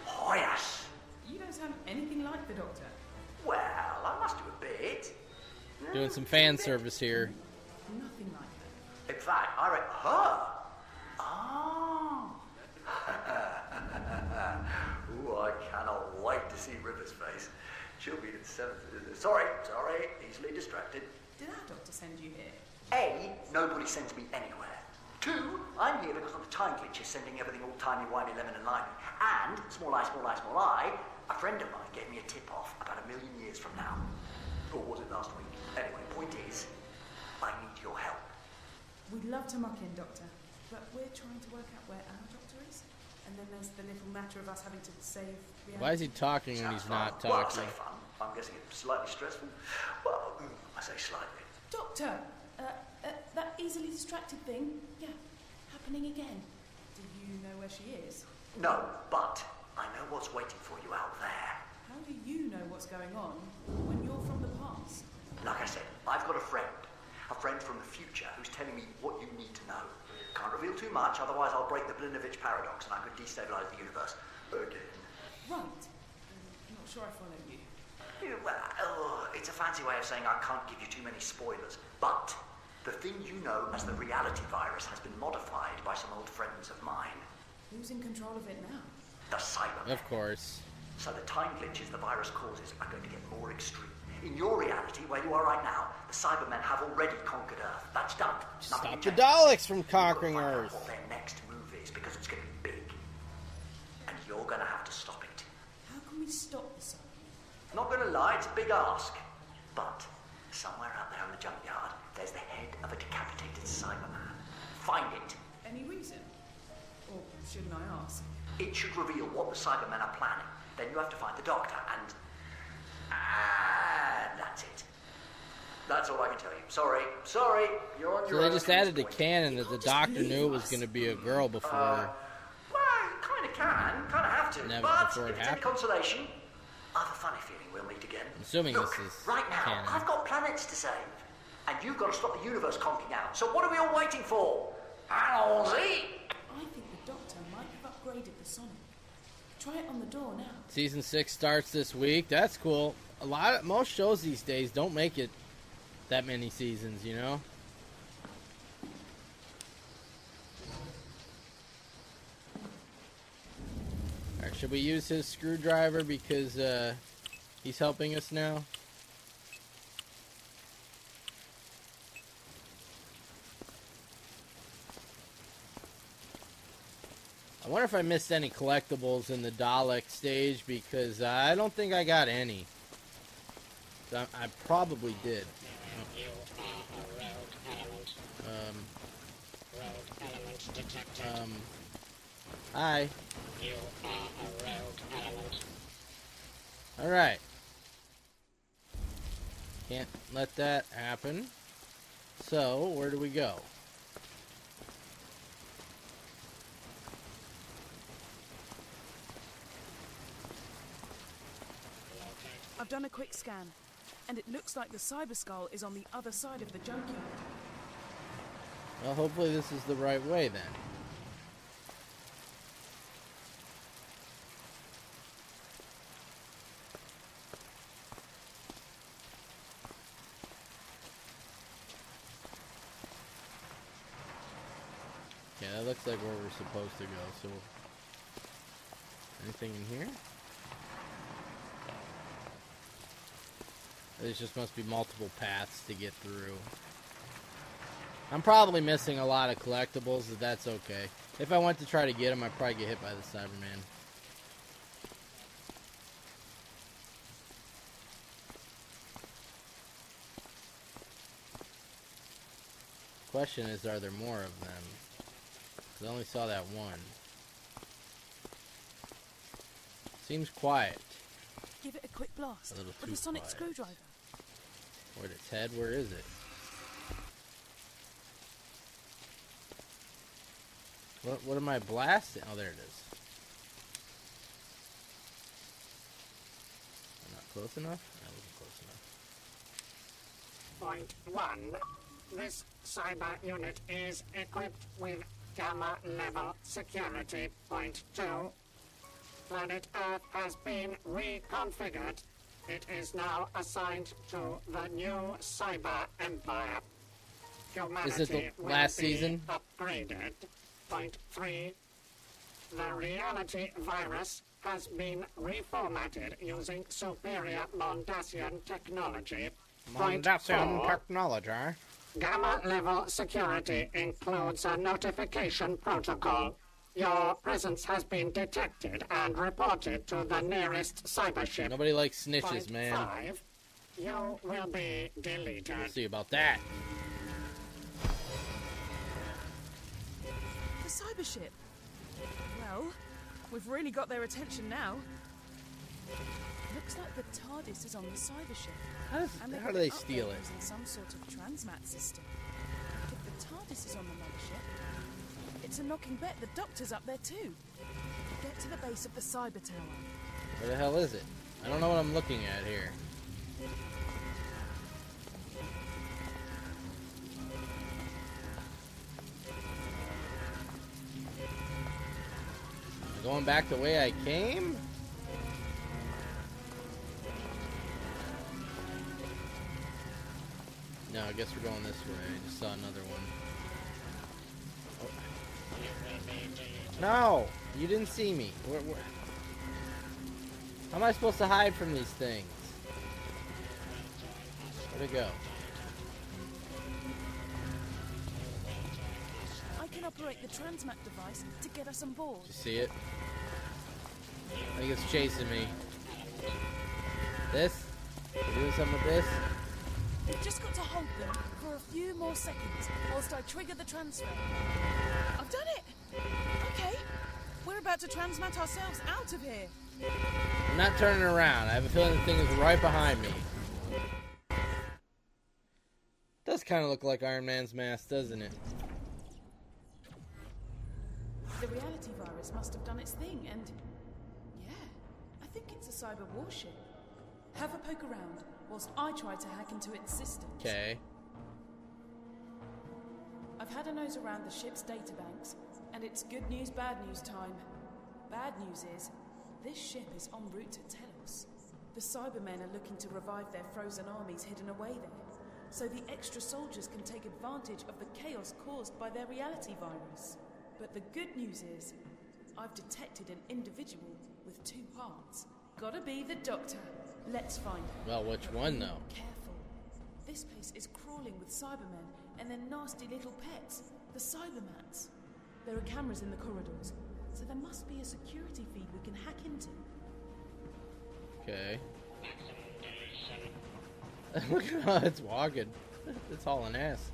Oh, yes! You don't sound anything like the Doctor. Well, I must do a bit. Doing some fan service here. Nothing like that. In fact, I reckon her. Oh. Ooh, I cannot wait to see River's face. She'll be in 7th. Sorry, easily distracted. Did our Doctor send you here? A, nobody sends me anywhere. 2, I'm here because of the time glitch is sending everything all timey-wimey, lemon and lime. And, small eye, a friend of mine gave me a tip-off about 1 million years from now. Or was it last week? Anyway, point is, I need your help. We'd love to muck in, Doctor, but we're trying to work out where our Doctor is. And then there's the little matter of us having to save reality. Why is he talking when he's not Well, I talking? say fun. I'm guessing it's slightly stressful. Well, I say slightly. Doctor! That easily distracted thing? Yeah, happening again. Do you know where she is? No, but I know what's waiting for you out there. How do you know what's going on when you're from the past? Like I said, I've got a friend from the future who's telling me what you need to know. Can't reveal too much, otherwise I'll break the Blinovich paradox and I could destabilize the universe again. Right. I'm not sure I follow you. Well, it's a fancy way of saying I can't give you too many spoilers, but the thing you know as the reality virus has been modified by some old friends of mine. Who's in control of it now? The Cybermen. Of course. So the time glitches the virus causes are going to get more extreme. In your reality, where you are right now, the Cybermen have already conquered Earth. That's done. Stop the Daleks from conquering You've got to find out Earth. what their next move is, because it's going to be big. And you're going to have to stop it. How can we stop the Cybermen? Not going to lie, it's a big ask. But somewhere out there in the junkyard, there's the head of a decapitated Cyberman. Find it. Any reason? Or shouldn't I ask? It should reveal what the Cybermen are planning. Then you have to find the Doctor and that's it. That's all I can tell you. Sorry, you're on So your they own just at this added to point. canon that the Doctor knew it was going to be a girl before. Well, you kind of have to. Never But before it if it's any happened. consolation, I have a funny feeling we'll meet again. I'm assuming Look, this is right now, canon. I've got planets to save. And you've got to stop the universe conking out. So what are we all waiting for? Allons-y! I think the Doctor might have upgraded the Sonic. Try it on the door now. Season 6 starts this week. That's cool. Most shows these days don't make it that many seasons, you know? Alright, should we use his screwdriver because he's helping us now? I wonder if I missed any collectibles in the Dalek stage because I don't think I got any. I probably did. Hi. Alright. Can't let that happen. So, where do we go? I've done a quick scan, and it looks like the Cyber Skull is on the other side of the junkyard. Well, hopefully this is the right way then. Yeah, that looks like where we're supposed to go, so... Anything in here? There just must be multiple paths to get through. I'm probably missing a lot of collectibles, but that's okay. If I went to try to get them, I'd probably get hit by the Cyberman. Question is, are there more of them? 'Cause I only saw that one. Seems quiet. Give it a quick blast A little with too a sonic quiet. screwdriver. Where'd its head? Where is it? What am I blasting? Oh, there it is. I'm not close enough? I wasn't close enough. Point 1. This cyber unit is equipped with Gamma level security. Point 2. Planet Earth has been reconfigured. It is now assigned to the new Cyber Empire. Humanity Is it the will last be season? upgraded. Point 3. The reality virus has been reformatted using superior Mondasian technology. Point Mondasian 4. technology. Gamma level security includes a notification protocol. Your presence has been detected and reported to the nearest cybership. Nobody likes snitches, Point man. 5. You will be deleted. We'll see about that. The cyber ship. Well, we've really got their attention now. Looks like the TARDIS is on the cyber ship. How do they steal it? Using some sort of transmat system. If the TARDIS is on the mothership, it's a knocking bet the Doctor's up there too. Get to the base of the cyber tower. Where the hell is it? I don't know what I'm looking at here. Am I going back the way I came? No, I guess we're going this way. I just saw another one. Oh. No! You didn't see me. How am I supposed to hide from these things? Where'd it go? I can operate the transmat device to get us on board. You see it? I think it's chasing me. This? You doing something with this? We've just got to hold them for a few more seconds whilst I trigger the transfer. I've done it! Okay, we're about to transmat ourselves out of here. I'm not turning around. I have a feeling the thing is right behind me. Does kind of look like Iron Man's mask, doesn't it? The reality virus must have done its thing, and yeah, I think it's a cyber warship. Have a poke around whilst I try to hack into its systems. Okay. I've had a nose around the ship's databanks, and it's good news, bad news time. Bad news is, this ship is en route to Telos. The Cybermen are looking to revive their frozen armies hidden away there, so the extra soldiers can take advantage of the chaos caused by their reality virus. But the good news is, I've detected an individual with 2 hearts. Gotta be the Doctor. Let's find her. Well, which one, though? Careful. This place is crawling with Cybermen and their nasty little pets, the Cybermats. There are cameras in the corridors, so there must be a security feed we can hack into. Okay. Look at how it's walking. It's hauling ass.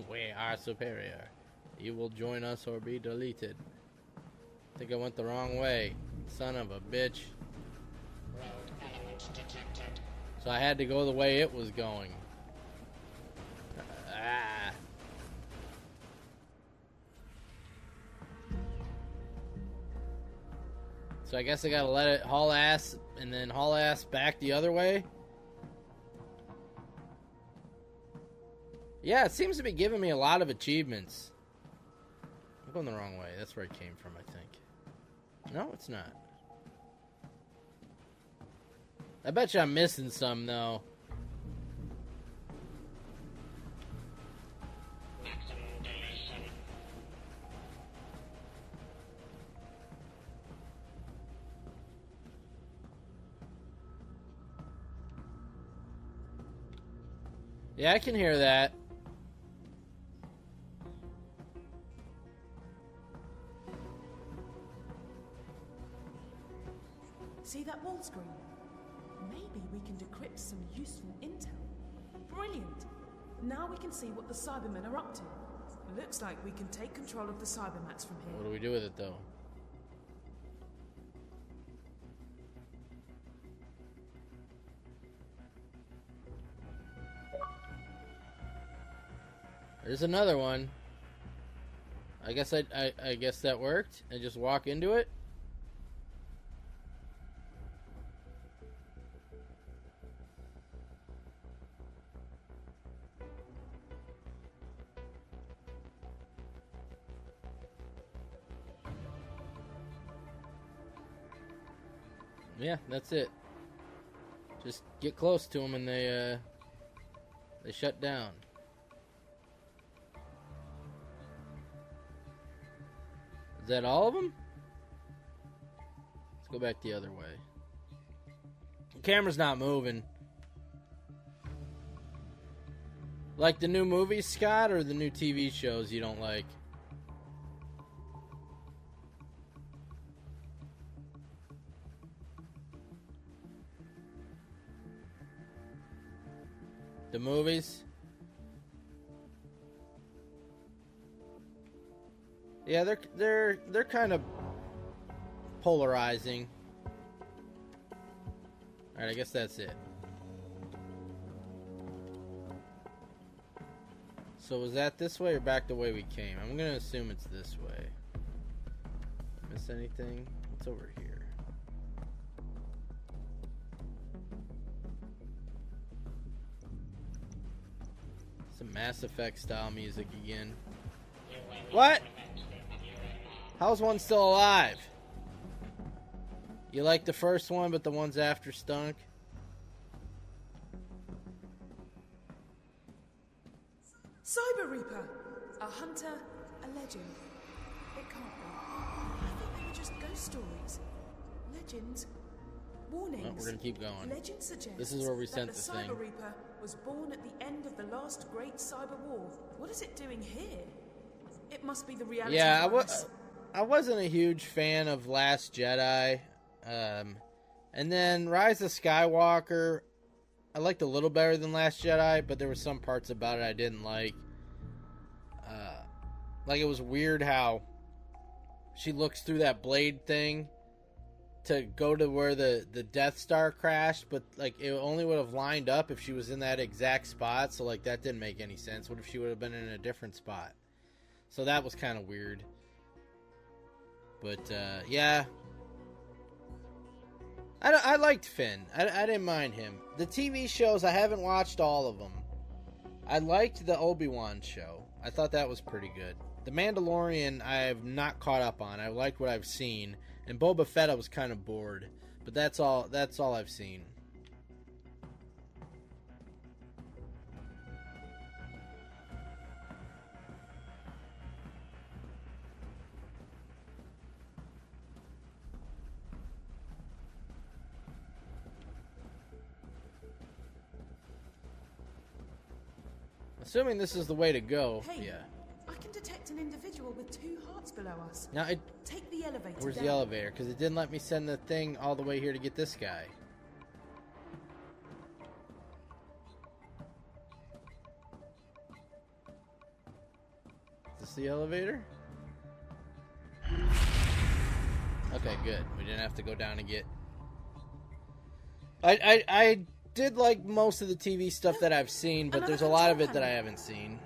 We are superior. You will join us or be deleted. I think I went the wrong way. Son of a bitch. So I had to go the way it was going. So I guess I gotta let it haul ass and then haul ass back the other way. Yeah, it seems to be giving me a lot of achievements. I'm going the wrong way. That's where it came from, I think. No, it's not. I bet you I'm missing some, though. Yeah, I can hear that. See that wall screen? Maybe we can decrypt some useful intel. Brilliant! Now we can see what the Cybermen are up to. Looks like we can take control of the Cybermats from here. What do we do with it, though? There's another one. I guess I guess that worked. I just walk into it. Yeah, that's it. Just get close to them and they shut down. Is that all of them? Let's go back the other way. The camera's not moving. Like the new movies, Scott, or the new TV shows you don't like? The movies? Yeah, they're kind of polarizing. All right, I guess that's it. So was that this way or back the way we came? I'm gonna assume it's this way. Miss anything? What's over here? Some Mass Effect style music again. What? How's one still alive? You like the first one, but the ones after stunk? Cyber Reaper! A hunter, a legend. It can't be. I thought they were just ghost stories. Legends. Warnings. Well, we're gonna keep going. Legend suggests this is where we sent that the the thing. Cyber Reaper was born at the end of the last great cyber war. What is it doing here? It must be the reality. Yeah, I wasn't a huge fan of Last Jedi. And then Rise of Skywalker, I liked a little better than Last Jedi, but there were some parts about it I didn't like. Like it was weird how she looks through that blade thing to go to where the Death Star crashed, but like it only would have lined up if she was in that exact spot, so like that didn't make any sense. What if she would have been in a different spot? So that was kind of weird. But yeah, I liked Finn. I didn't mind him. The TV shows, I haven't watched all of them. I liked the Obi-Wan show. I thought that was pretty good. The Mandalorian, I have not caught up on. I liked what I've seen. And Boba Fett, I was kind of bored. But that's all I've seen. Assuming this is the way to go. Hey, yeah. I can detect an individual with 2 hearts below us. Now, Take the elevator. Where's down. the elevator? Because it didn't let me send the thing all the way here to get this guy. Is this the elevator? Okay, good. We didn't have to go down and get... I did like most of the TV stuff that I've seen, but there's a lot of it that I haven't seen.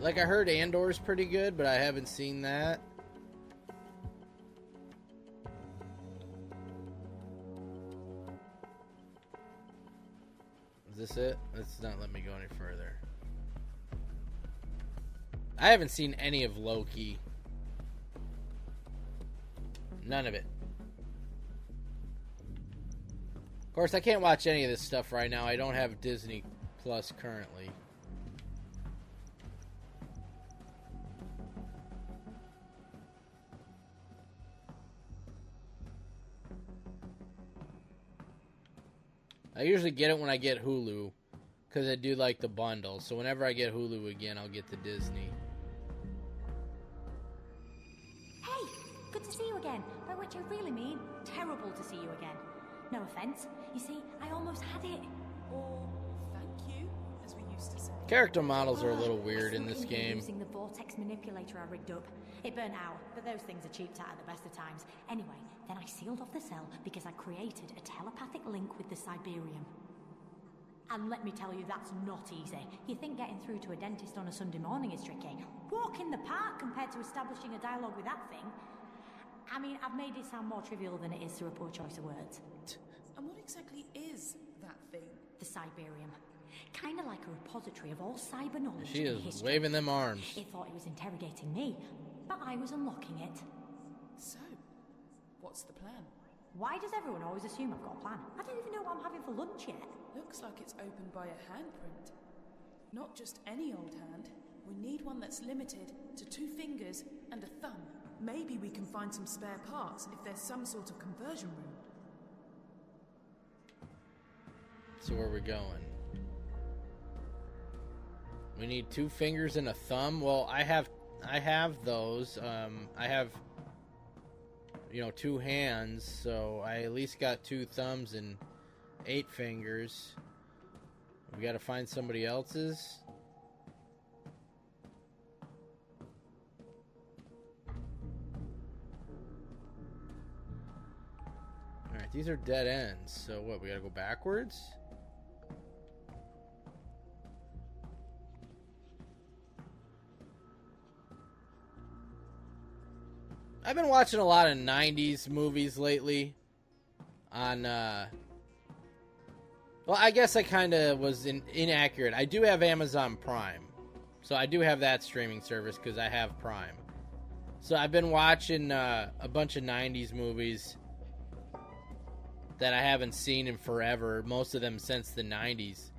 Like, I heard Andor's pretty good, but I haven't seen that. Is this it? Let's not let me go any further. I haven't seen any of Loki. None of it. Of course, I can't watch any of this stuff right now. I don't have Disney Plus currently. I usually get it when I get Hulu, because I do like the bundle. So whenever I get Hulu again, I'll get the Disney. Hey, good to see you again. By which I really mean terrible to see you again. No offense. You see, I almost had it. Or thank you, as we used to say. Character models are a little weird in this game. Using the vortex manipulator I rigged up. It burnt out, but those things are cheaped out at the best of times. Anyway, then I sealed off the cell because I created a telepathic link with the Cybermen. And let me tell you, that's not easy. You think getting through to a dentist on a Sunday morning is tricky? Walk in the park compared to establishing a dialogue with that thing. I mean, I've made it sound more trivial than it is through a poor choice of words. And what exactly is that thing? The Cybermen. Kind of like a repository of all cyber knowledge. She and is history. waving them arms. It thought it was interrogating me, but I was unlocking it. So, what's the plan? Why does everyone always assume I've got a plan? I don't even know what I'm having for lunch yet. Looks like it's opened by a handprint. Not just any old hand. We need one that's limited to 2 fingers and a thumb. Maybe we can find some spare parts if there's some sort of conversion room. So where are we going? We need 2 fingers and a thumb. Well, I have those. I have, 2 hands, so I at least got 2 thumbs and 8 fingers. We got to find somebody else's. All right, these are dead ends. So what? We got to go backwards. I've been watching a lot of 90s movies lately on, well, I guess I kind of was inaccurate. I do have Amazon Prime, so I do have that streaming service because I have Prime. So I've been watching a bunch of 90s movies that I haven't seen in forever, most of them since the 90s.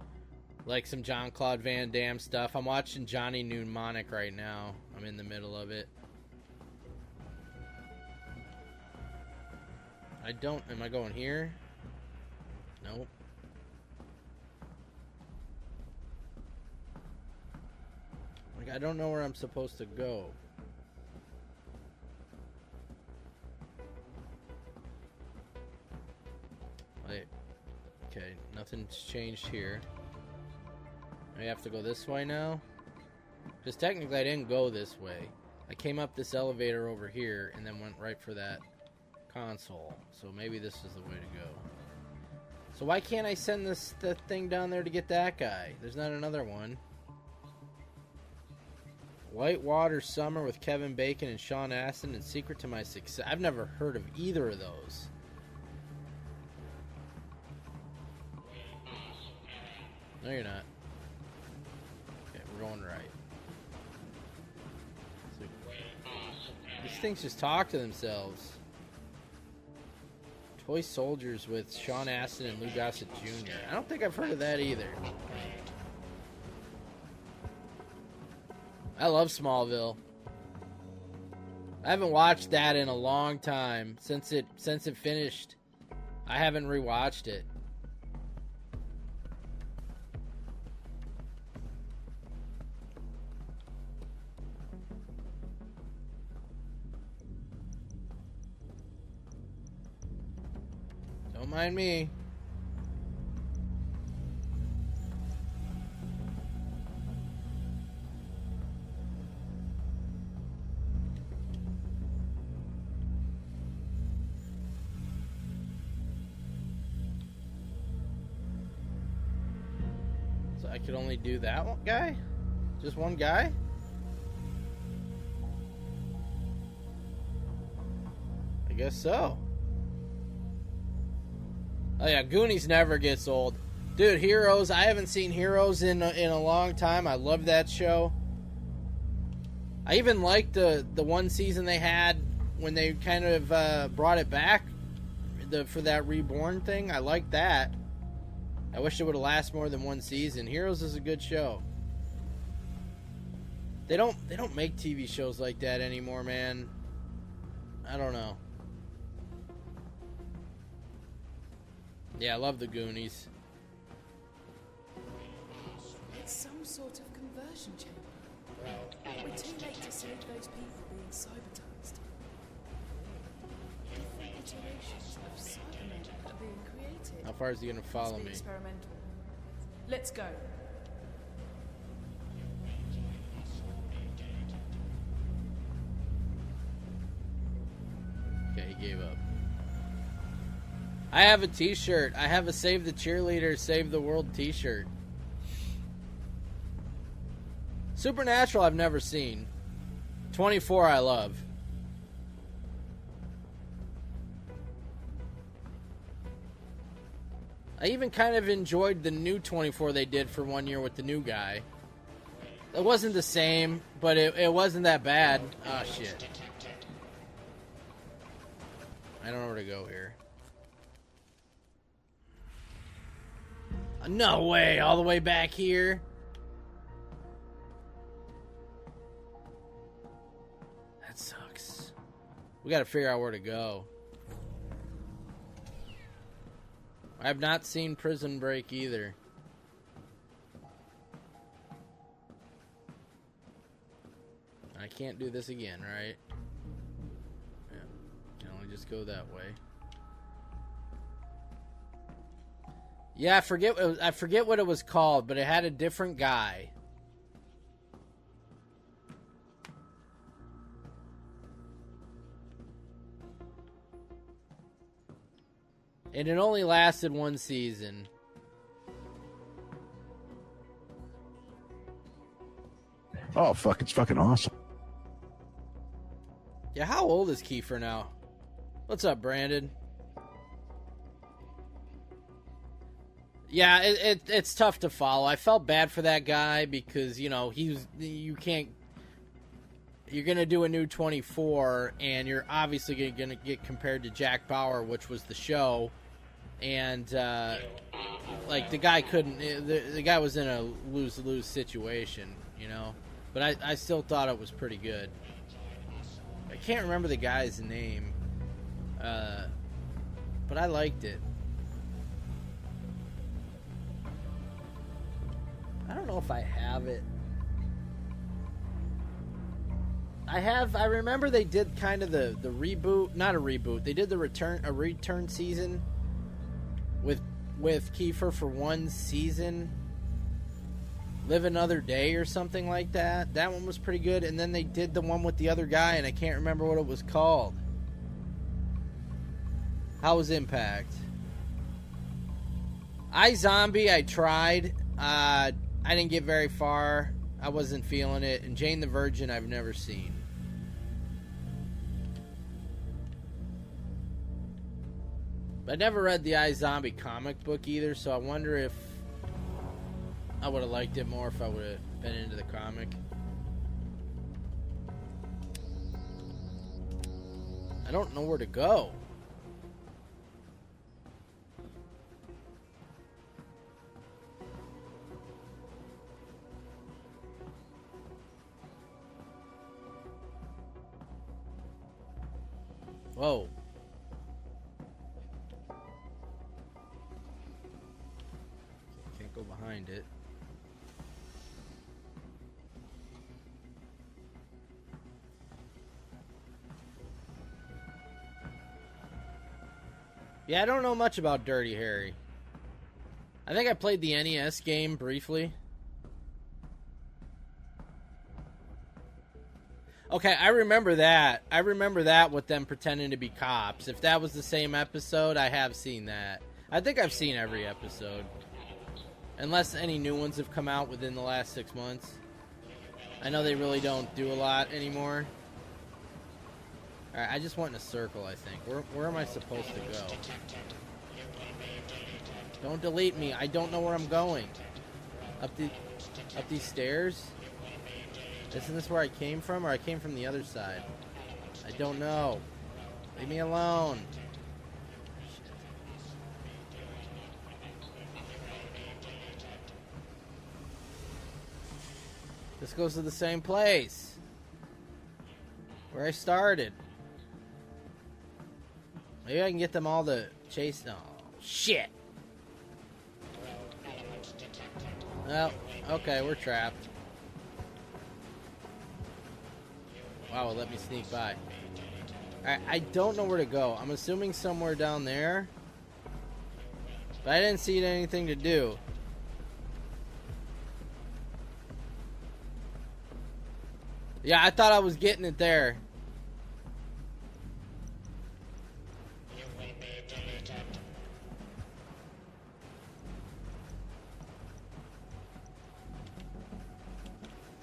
Like some Jean-Claude Van Damme stuff. I'm watching Johnny Mnemonic right now. I'm in the middle of it. Am I going here? Nope. Like, I don't know where I'm supposed to go. Wait. Okay, nothing's changed here. I have to go this way now? Because technically I didn't go this way. I came up this elevator over here and then went right for that console. So maybe this is the way to go. So why can't I send the thing down there to get that guy? There's not another one. Whitewater Summer with Kevin Bacon and Sean Astin and Secret to My Success. I've never heard of either of those. No, you're not. Okay, we're going right. So, these things just talk to themselves. Toy Soldiers with Sean Astin and Lou Gossett Jr. I don't think I've heard of that either. I love Smallville. I haven't watched that in a long time. Since it finished, I haven't rewatched it. Don't mind me. So I could only do that one guy? Just one guy? I guess so. Oh yeah, Goonies never gets old. Dude, Heroes, I haven't seen Heroes in a long time. I love that show. I even liked the one season they had when they kind of brought it back for that Reborn thing. I liked that. I wish it would have lasted more than one season. Heroes is a good show. They don't make TV shows like that anymore, man. I don't know. Yeah, I love the Goonies. It's some sort of conversion chamber. We're too late to save those people being cybertized. Different iterations of Cybermen are being created. How far is he going to follow me? Experimental. Let's go. Okay, he gave up. I have a t-shirt. I have a Save the Cheerleader, Save the World t-shirt. Supernatural I've never seen. 24 I love. I even kind of enjoyed the new 24 they did for 1 year with the new guy. It wasn't the same, but it wasn't that bad. Oh, shit. I don't know where to go here. No way, all the way back here. That sucks. We gotta figure out where to go. I have not seen Prison Break either. I can't do this again, right? Yeah, can only just go that way. Yeah, I forget what it was called, but it had a different guy. And it only lasted one season. Oh, fuck, it's fucking awesome. Yeah, how old is Kiefer now? What's up, Brandon? Yeah, it's tough to follow. I felt bad for that guy because, you know, you're going to do a new 24, and you're obviously going to get compared to Jack Bauer, which was the show. And, like, the guy couldn't... The guy was in a lose-lose situation, you know? But I still thought it was pretty good. I can't remember the guy's name. But I liked it. I don't know if I have it. I remember they did kind of the reboot, not a reboot. They did a return season with Kiefer for one season. Live Another Day or something like that. That one was pretty good. And then they did the one with the other guy, and I can't remember what it was called. How was Impact? iZombie, I tried. I didn't get very far. I wasn't feeling it. And Jane the Virgin, I've never seen. I never read the iZombie comic book either, so I wonder if I would have liked it more if I would have been into the comic. I don't know where to go. Whoa. Can't go behind it. Yeah, I don't know much about Dirty Harry. I think I played the NES game briefly. Okay, I remember that. I remember that with them pretending to be cops. If that was the same episode, I have seen that. I think I've seen every episode. Unless any new ones have come out within the last 6 months. I know they really don't do a lot anymore. Alright, I just went in a circle, I think. Where am I supposed to go? Don't delete me. I don't know where I'm going. Up these stairs? Isn't this where I came from, or I came from the other side? I don't know. Leave me alone. This goes to the same place. Where I started. Maybe I can get them all to chase... Oh, shit! Well, okay, we're trapped. Wow, it let me sneak by. Alright, I don't know where to go. I'm assuming somewhere down there. But I didn't see anything to do. Yeah, I thought I was getting it there.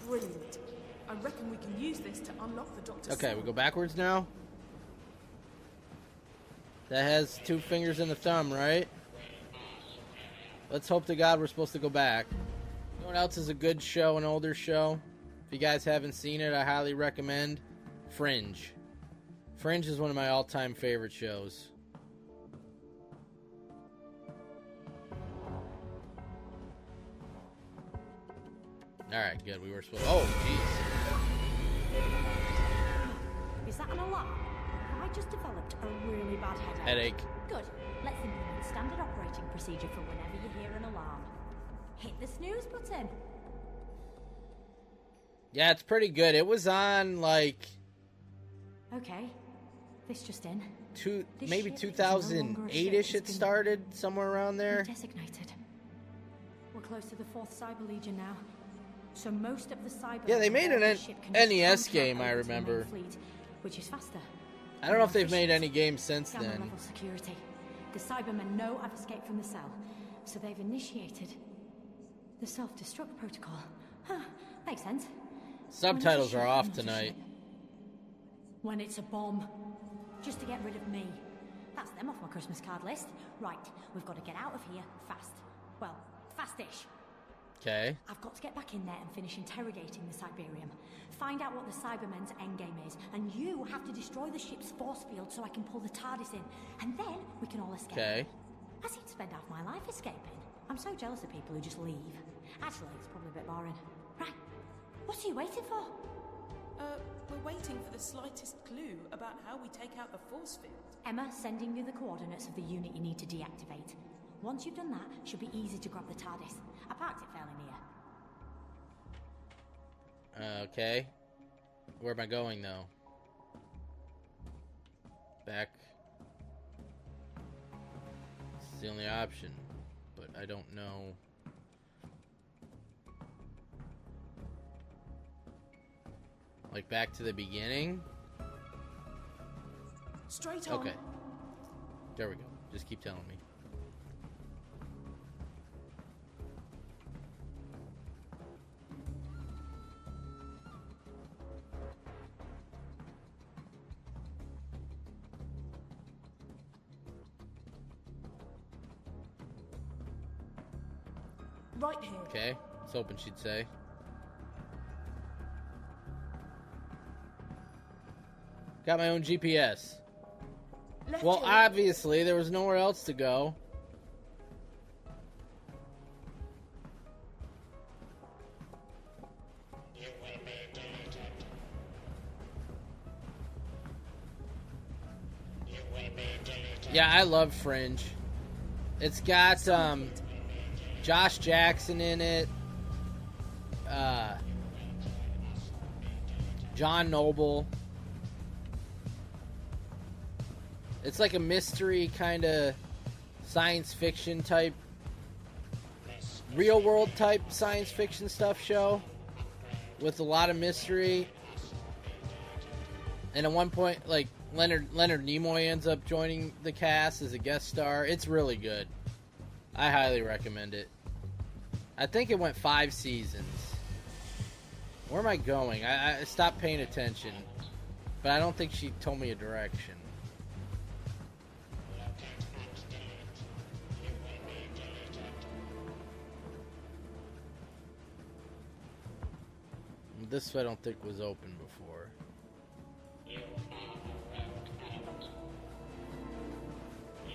Brilliant. I reckon we can use this to unlock the Doctor's Okay, cell. we go backwards now. That has 2 fingers and a thumb, right? Let's hope to God we're supposed to go back. You know what else is a good show, an older show? If you guys haven't seen it, I highly recommend Fringe. Fringe is one of my all-time favorite shows. Alright, good. We were supposed... Oh, jeez. Is that an alarm? Have I just developed a really bad headache? Headache. Good. Let's implement standard operating procedure for whenever you hear an alarm. Hit the snooze button. Yeah, it's pretty good. It was on, like... Okay. This just in. Maybe 2008-ish it started, somewhere around there. Designated. We're close to the 4th Cyber Legion now. So most of the Cyber... Yeah, they made an ship can NES just game, I over to the main remember. Fleet, which is faster. I don't know if they've made any games since Gamma then. level security. The Cybermen know I've escaped from the cell, so they've initiated the self-destruct protocol. Huh, makes sense. Subtitles are off tonight. When it's a bomb. Just to get rid of me. That's them off my Christmas card list. Right, we've got to get out of here fast. Well, fast-ish. Okay. I've got to get back in there and finish interrogating the Cyberium. Find out what the Cybermen's endgame is, and you have to destroy the ship's force field so I can pull the TARDIS in, and then we can all escape. Okay. I seem to spend half my life escaping. I'm so jealous of people who just leave. Actually, it's probably a bit boring. Right, what are you waiting for? We're waiting for the slightest clue about how we take out the force field. Emma, sending you the coordinates of the unit you need to deactivate. Once you've done that, it should be easy to grab the TARDIS. I parked it fairly near. Okay. Where am I going, though? Back. It's the only option. But I don't know. Like back to the beginning? Straight on. Okay. There we go. Just keep telling me. Right here. Okay. I was hoping she'd say. Got my own GPS. Left Well, here. obviously, there was nowhere else to go. Yeah, I love Fringe. It's got Josh Jackson in it. John Noble. It's like a mystery kind of science fiction type, real world type science fiction stuff show with a lot of mystery. And at one point, like Leonard Nimoy ends up joining the cast as a guest star. It's really good. I highly recommend it. I think it went 5 seasons. Where am I going? I stopped paying attention, but I don't think she told me a direction. This I don't think was open before.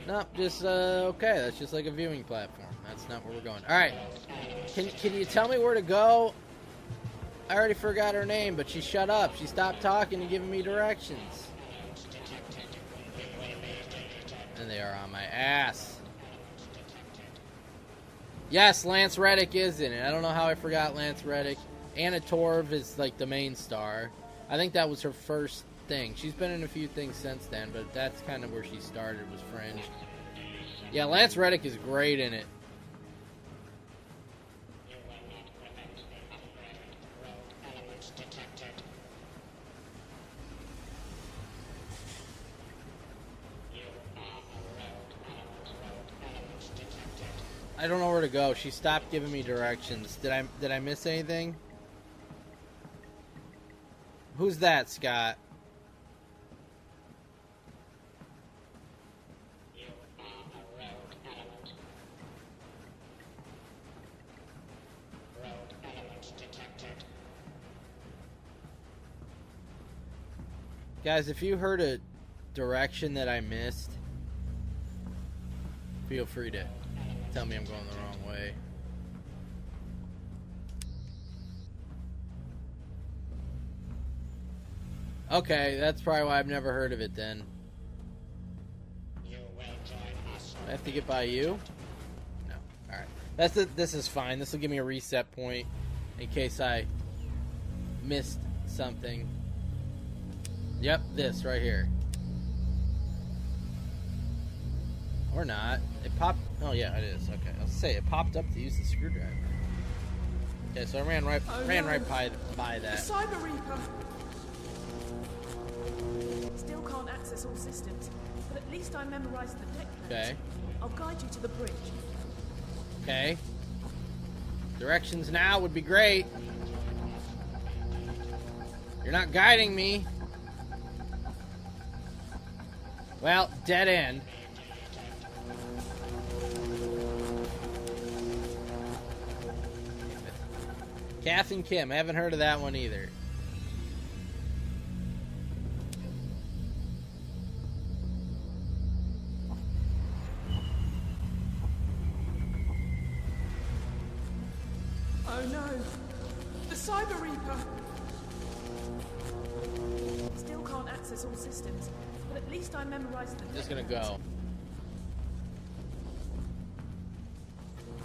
Nope, just, okay, that's just like a viewing platform. That's not where we're going. Alright, can you tell me where to go? I already forgot her name, but she shut up. She stopped talking and giving me directions. And they are on my ass. Yes, Lance Reddick is in it. I don't know how I forgot Lance Reddick. Anna Torv is like the main star. I think that was her first thing. She's been in a few things since then, but that's kind of where she started, was Fringe. Yeah, Lance Reddick is great in it. I don't know where to go. She stopped giving me directions. Did I miss anything? Who's that, Scott? Guys, if you heard a direction that I missed, feel free to tell me I'm going the wrong way. Okay, that's probably why I've never heard of it then. I have to get by you? No. Alright. This is fine. This will give me a reset point in case I missed something. Yep, this right here. Or not. It popped. Oh yeah, it is. Okay, I'll say it popped up to use the screwdriver. Okay, so I ran right by that. The Cyber Reaper. Still can't access all systems, but at least I memorized the deck plans. Okay. I'll guide you to the bridge. Okay. Directions now would be great. You're not guiding me. Well, dead end. Kath and Kim. I haven't heard of that one either. Oh no! The Cyber Reaper! Still can't access all systems, but at least I memorized the deck Just gonna plans. go.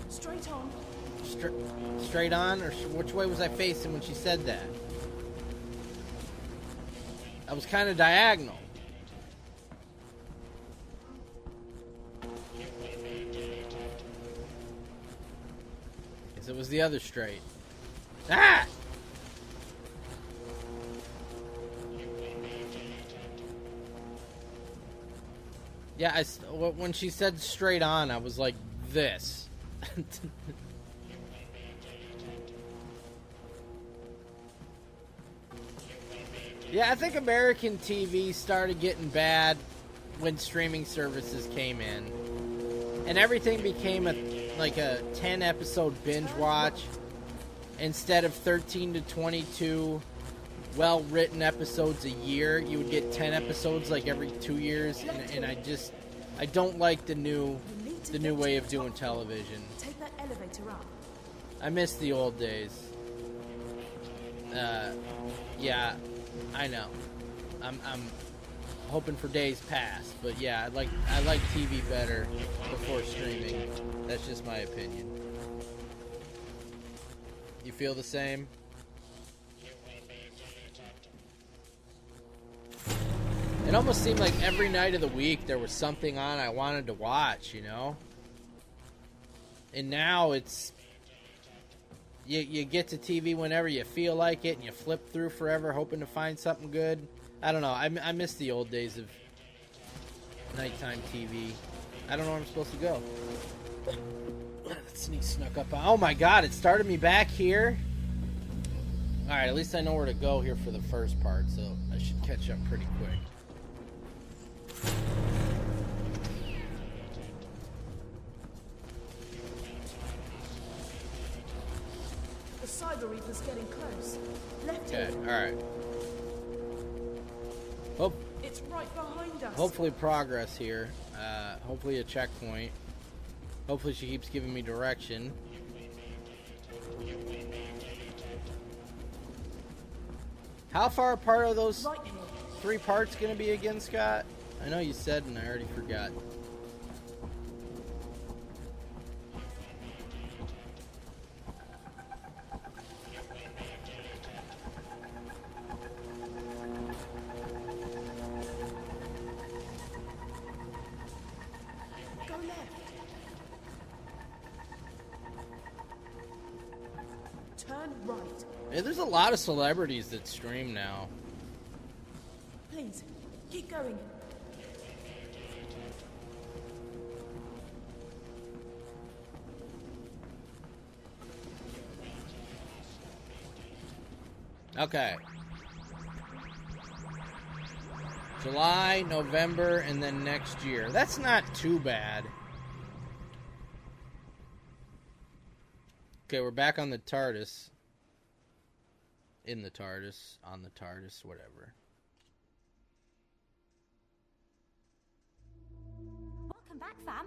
Straight on. Straight on, or which way was I facing when she said that? I was kind of diagonal. Guess it was the other straight. Ah! Yeah, when she said straight on, I was like, this. Yeah, I think American TV started getting bad when streaming services came in. And everything became like a 10-episode binge watch instead of 13 to 22 well-written episodes a year. You would get 10 episodes like every 2 years, and I don't like the new way of doing television. Take that elevator up. I miss the old days. Yeah, I know. I'm hoping for days past, but yeah, I like TV better before streaming. That's just my opinion. You feel the same? It almost seemed like every night of the week there was something on I wanted to watch, you know? And now it's... You get to TV whenever you feel like it, and you flip through forever hoping to find something good. I don't know. I miss the old days of nighttime TV. I don't know where I'm supposed to go. That sneak snuck up on. Oh my god, it started me back here. Alright, at least I know where to go here for the first part, so I should catch up pretty quick. The Cyber Reaper's getting close. Left Okay, here. alright. Hope It's right behind us. hopefully progress here. Hopefully a checkpoint. Hopefully she keeps giving me direction. How far apart are those 3 parts going to be again, Scott? I know you said and I already forgot. Go left. Turn right. Yeah, there's a lot of celebrities that stream now. Please, keep going. Okay. July, November, and then next year. That's not too bad. Okay, we're back on the TARDIS. In the TARDIS, on the TARDIS, whatever. Welcome back, fam.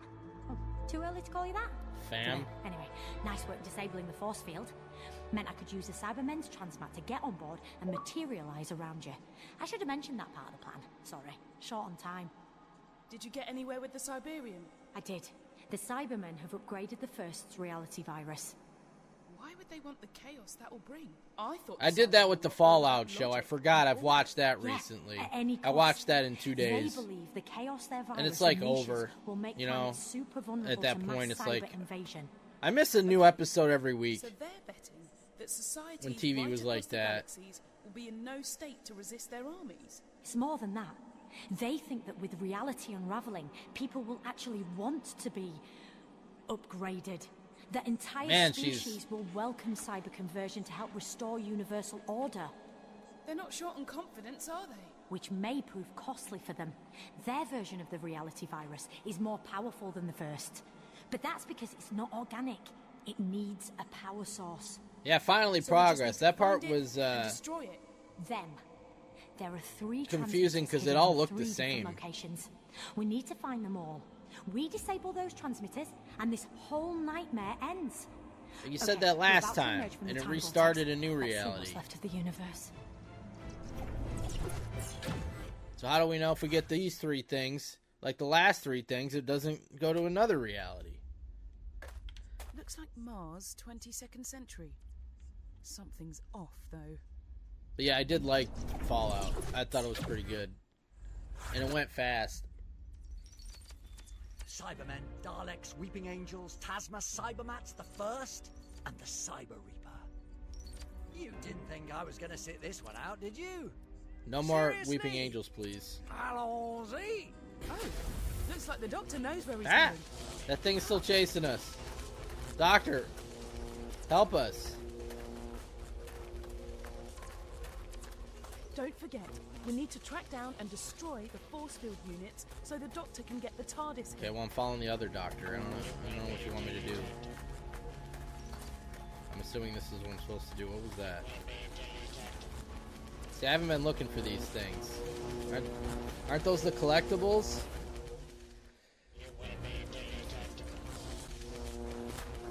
Oh, too early to call you that? Fam? Anyway, nice work disabling the force field. Meant I could use the Cybermen's transmat to get on board and materialise around you. I should have mentioned that part of the plan. Sorry, short on time. Did you get anywhere with the Cyberium? I did. The Cybermen have upgraded the First's reality virus. Why would they want the chaos that will bring? I thought I did that with the Fallout show. I forgot. I've watched that recently. At any I cost. watched that in 2 days. They believe the chaos their virus And it's like unleashes over, will make you know, planets super vulnerable at that to point mass it's like, cyber invasion. I miss a new episode every week. So they're betting that society When TV was like that. will be in no state to resist their armies. It's more than that. They think that with reality unraveling, people will actually want to be upgraded. The entire Man, species will welcome cyber conversion to help restore universal order. They're not short on confidence, are they? Which may prove costly for them. Their version of the reality virus is more powerful than the First. But that's because it's not organic. It needs a power source. Yeah, finally progress. That part was Destroy it. Them. There are 3 confusing because it transmitters all hidden in looked the 3 different same. Locations. We need to find them all. We disable those transmitters, and this whole nightmare ends. You said Okay, that we're last about to time, emerge from and the it time restarted vortex. a new Let's see reality. what's left of the universe. So how do we know if we get these 3 things, like the last 3 things, it doesn't go to another reality? Looks like Mars, 22nd century. Something's off, though. But yeah, I did like Fallout. I thought it was pretty good. And it went fast. Cybermen, Daleks, Weeping Angels, Tasma, Cybermats, the First, and the Cyber Reaper. You didn't think I was going to sit this one out, did you? No more Seriously? Weeping Angels, please. Allons-y! Oh, looks Looks like the Doctor knows where he's Ah! going. That thing's still chasing us. Doctor, help us. Don't forget, we need to track down and destroy the force field units so the Doctor can get the TARDIS. Okay, well, I'm following the other Doctor. I don't know what you want me to do. I'm assuming this is what I'm supposed to do. What was that? See, I haven't been looking for these things. Aren't those the collectibles?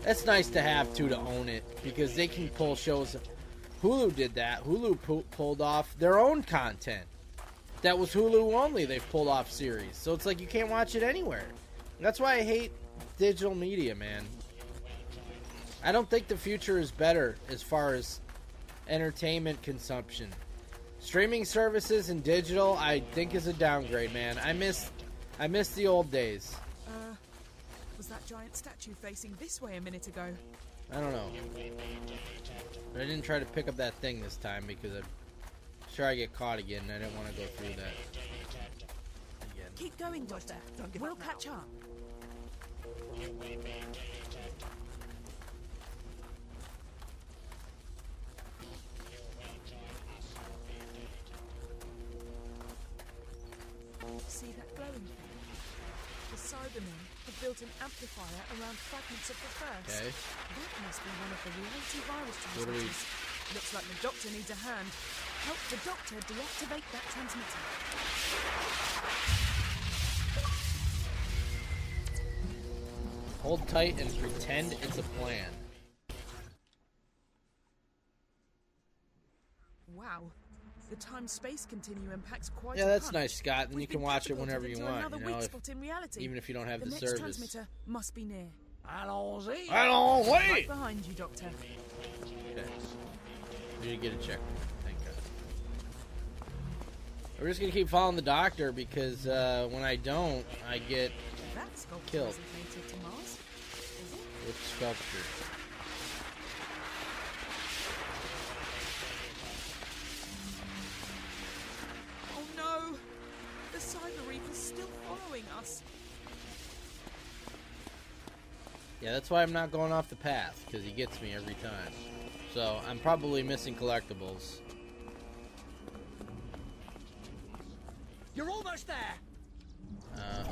That's nice to have, too, to own it, because they can pull shows. Hulu did that. Hulu pulled off their own content. That was Hulu only. They've pulled off series. So it's like you can't watch it anywhere. That's why I hate digital media, man. I don't think the future is better as far as entertainment consumption. Streaming services and digital, I think, is a downgrade, man. I miss the old days. Was that giant statue facing this way a minute ago? I don't know. But I didn't try to pick up that thing this time because I'm sure I get caught again and I didn't want to go through that again. Keep going, Doctor. We'll catch up. See that glowing thing? The Cybermen have built an amplifier around fragments of the First. Okay. That must be one of the reality virus What do we... transmitters. Looks like the Doctor needs a hand. Help the Doctor deactivate that transmitter. Hold tight and pretend it's a plan. Wow. The time-space continuum packs quite Yeah, a that's punch. nice, Scott. And you can watch it whenever you want, Another you weak know, spot in reality. even if you don't have the next service. Transmitter must be near. Allons-y. Right behind you, Doctor. Okay. We need to get a check. Thank God. We're just gonna keep following the Doctor because when I don't, I get That sculpture killed. isn't native to Mars, is it? Which sculpture? Oh no! The Cyber Reaper's still following us. Yeah, that's why I'm not going off the path, because he gets me every time. So, I'm probably missing collectibles. You're almost there.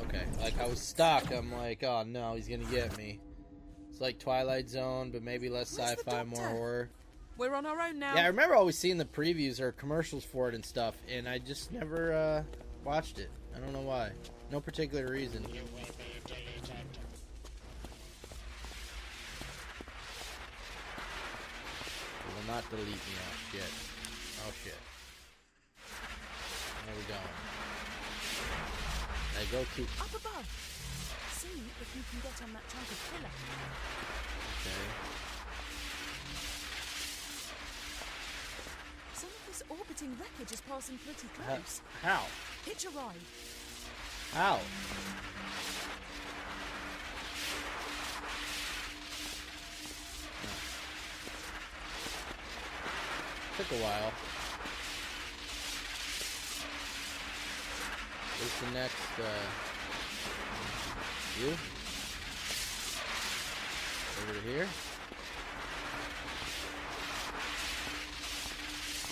Okay. Like, I was stuck. I'm like, oh no, he's gonna get me. It's like Twilight Zone, but maybe less sci-fi, more horror. We're on our own now. Yeah, I remember always seeing the previews or commercials for it and stuff, and I just never watched it. I don't know why. No particular reason. You will not delete me. Oh shit. Oh shit. Where are we going? I go to... Up above. See if you can get on that chunk of pillar. Okay. Some of this orbiting wreckage is passing pretty close. How? Hitch a ride. How? Took a while. What's the next, you? Over to here?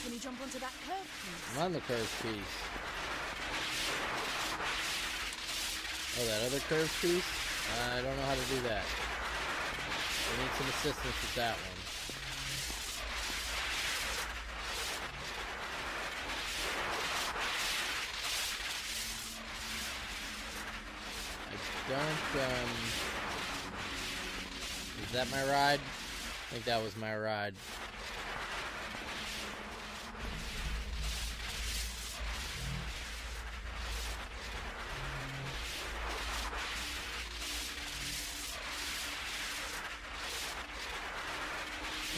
Can you jump onto that curved piece? I'm on the curved piece. Oh, that other curved piece? I don't know how to do that. I need some assistance with that one. Is that my ride? I think that was my ride.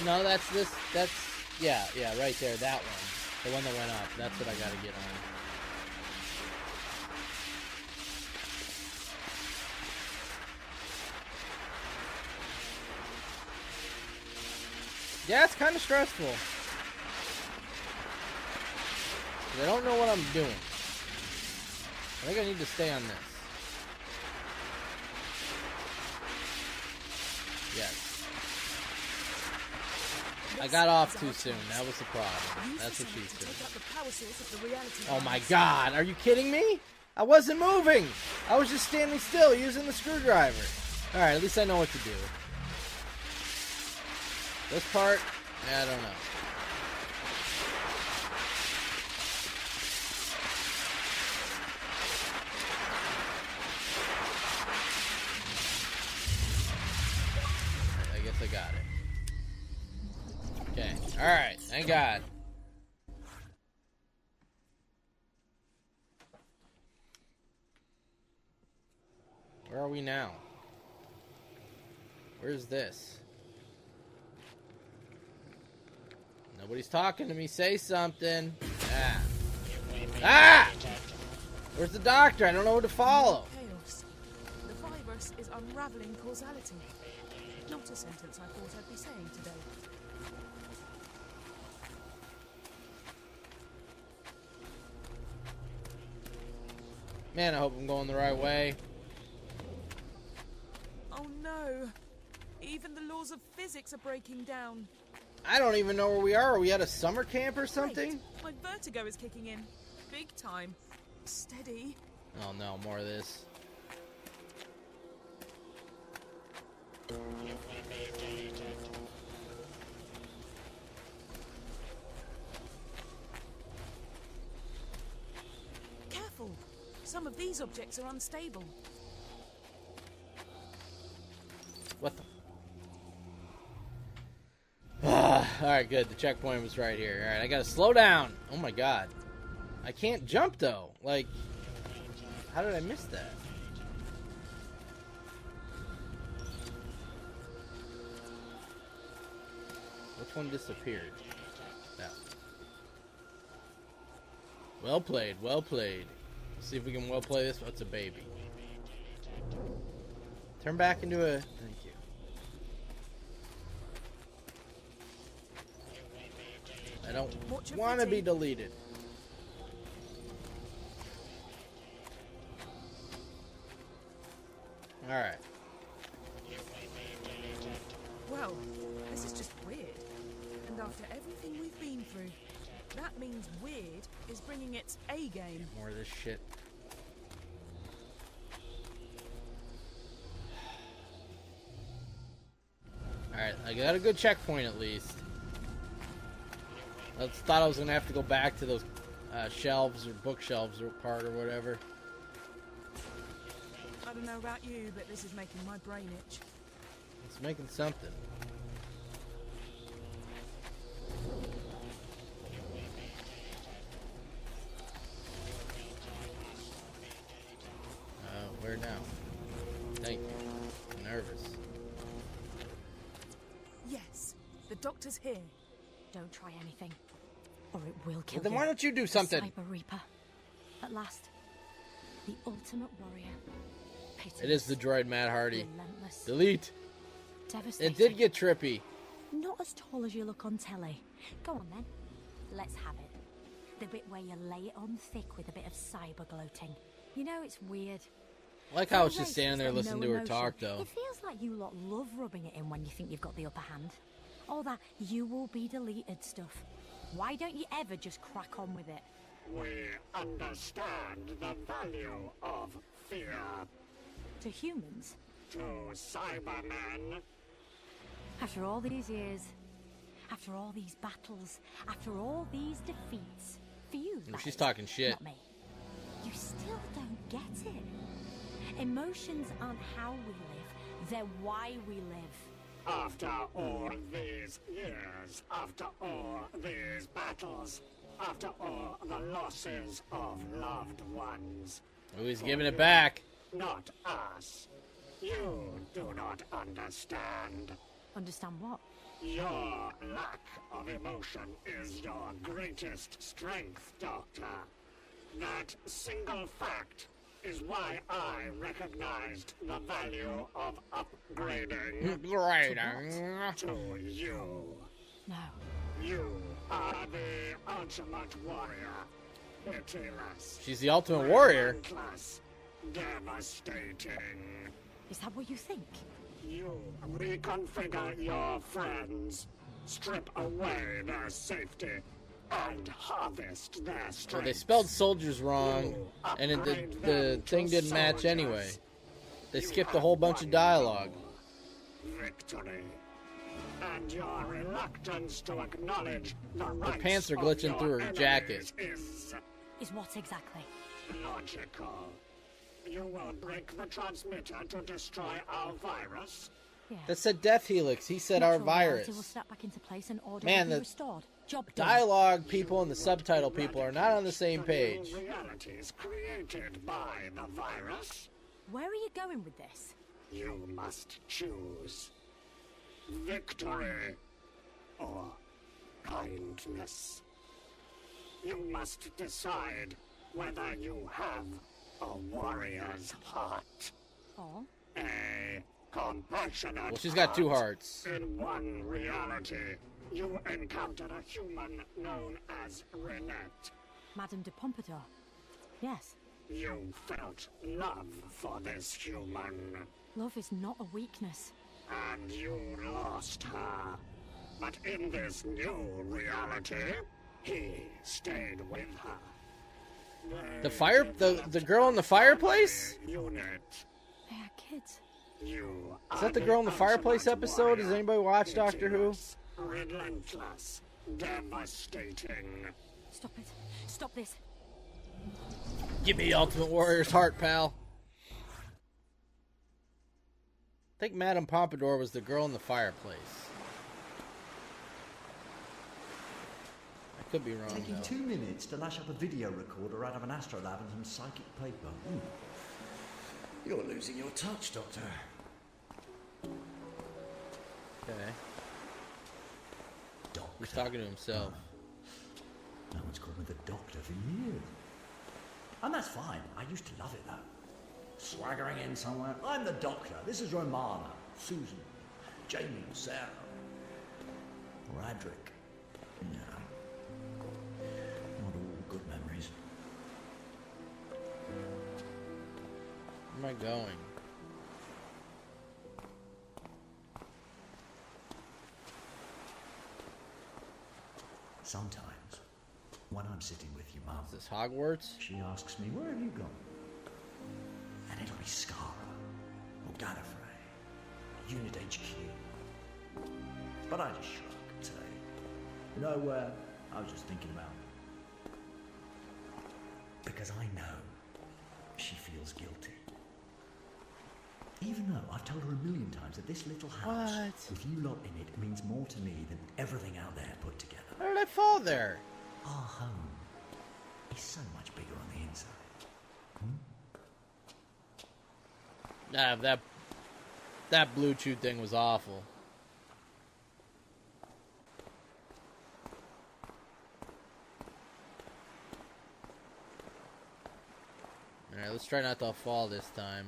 No, that's, yeah, right there, that one. The one that went up, that's what I gotta get on. Yeah, it's kind of stressful. I don't know what I'm doing. I think I need to stay on this. Yes. I got off too soon. That was the problem. That's what she said. Oh my god, are you kidding me? I wasn't moving. I was just standing still using the screwdriver. Alright, at least I know what to do. This part, I don't know. I guess I got it. Okay, alright, thank God. Where are we now? Where's this? Nobody's talking to me. Say something. Ah! Ah! Where's the doctor? I don't know who to follow. Chaos. The virus is unraveling causality. Not a sentence I thought I'd be saying today. Man, I hope I'm going the right way. Oh no! Even the laws of physics are breaking down. I don't even know where we are. Are we at a summer camp or something? Wait, my vertigo is kicking in. Big time. Steady. Oh no, more of this. Careful! Some of these objects are unstable. What the? Alright, good. The checkpoint was right here. Alright, I gotta slow down. Oh my god. I can't jump though. Like, how did I miss that? Which one disappeared? That. Well played, well played. Let's see if we can well play this. What's a baby? Turn back into a... Thank you. I don't want to be deleted. Alright. Well, this is just weird. And after everything we've been through, that means weird is bringing its A game. More of this shit. Alright, I got a good checkpoint at least. I thought I was gonna have to go back to those shelves or bookshelves or part or whatever. I don't know about you, but this is making my brain itch. It's making something. Where now? Thank you. I'm nervous. Yes, the doctor's here. Don't try anything, or it will kill Well, then you. why don't you do something? The Cyber Reaper. At last, the ultimate warrior. Pitiless, It is the droid Matt Hardy. relentless, Delete. devastating. It did get trippy. Not as tall as you look on telly. Go on then. Let's have it. The bit where you lay it on thick with a bit of cyber gloating. You know, it's weird. I like how it's just standing there listening to her talk, though. It feels like you lot love rubbing it in when you think you've got the upper hand. All that you will be deleted stuff. Why don't you ever just crack on with it? We understand the value of fear. To humans? To Cybermen. After all these years, after all these battles, after all these defeats, for you, Ooh, she's talking shit. not me, you still don't get it. Emotions aren't how we live, they're why we live. After all these years, after all these battles, after all the losses of loved ones. Oh, he's giving it back. Not us. You do not understand. Understand what? Your lack of emotion is your greatest strength, Doctor. That single fact is why I recognized the value of upgrading. Upgrading. To you. No. You are the ultimate warrior. Pitiless. She's the ultimate warrior. Relentless. Devastating. Is that what you think? You reconfigure your friends, strip away their safety, and harvest their strength. Well, they spelled soldiers wrong, and the thing didn't match anyway. They skipped a whole bunch of dialogue. Victory. And your reluctance to acknowledge the rights Her pants are glitching through her jacket. Is what exactly? Logical. You will break the transmitter to destroy our virus. Yeah. That said Death Helix. He said our virus. Will snap back into place and order Man, will be the restored. Job done. dialogue people and the subtitle people are not on the same page. Realities created by the virus. Where are you going with this? You must choose victory or kindness. You must decide whether you have a warrior's heart. Or? A compassionate Well, she's got two hearts. In one reality, you encountered a human known as Renette. Madame de Pompadour. Yes. You felt love for this human. Love is not a weakness. And you lost her. But in this new reality, he stayed with her. The girl in the fireplace? Unit. They are kids. You Is that the girl in the fireplace episode? Does anybody watch Doctor Who? Relentless, devastating. Stop it. Stop this. Give me Ultimate Warrior's heart, pal. I think Madame Pompadour was the girl in the fireplace. I could be wrong. Taking though. 2 minutes to lash up a video recorder out of an astrolab and some psychic paper. Ooh. You're losing your touch, Doctor. Okay. Doctor. He's talking to himself. No one's called me the Doctor for years. And that's fine. I used to love it, though. Swaggering in somewhere. I'm the Doctor. This is Romana, Susan, Jamie, Sarah, or Adric. Yeah. Not all good memories. Where am I going? Sometimes, when I'm sitting with your mum, Is this Hogwarts? she asks me, "Where have you gone?" And it'll be Skara, or Gallifrey, Unit HQ. But I just shrug and say, "You know, I was just thinking about." Because I know she feels guilty. Even though I've told her a million times that this little house, with you lot in it, means more to me than everything out there put together. How did I fall there? Our home is so much bigger on the inside. Nah, that Blue Chew thing was awful. Alright, let's try not to fall this time.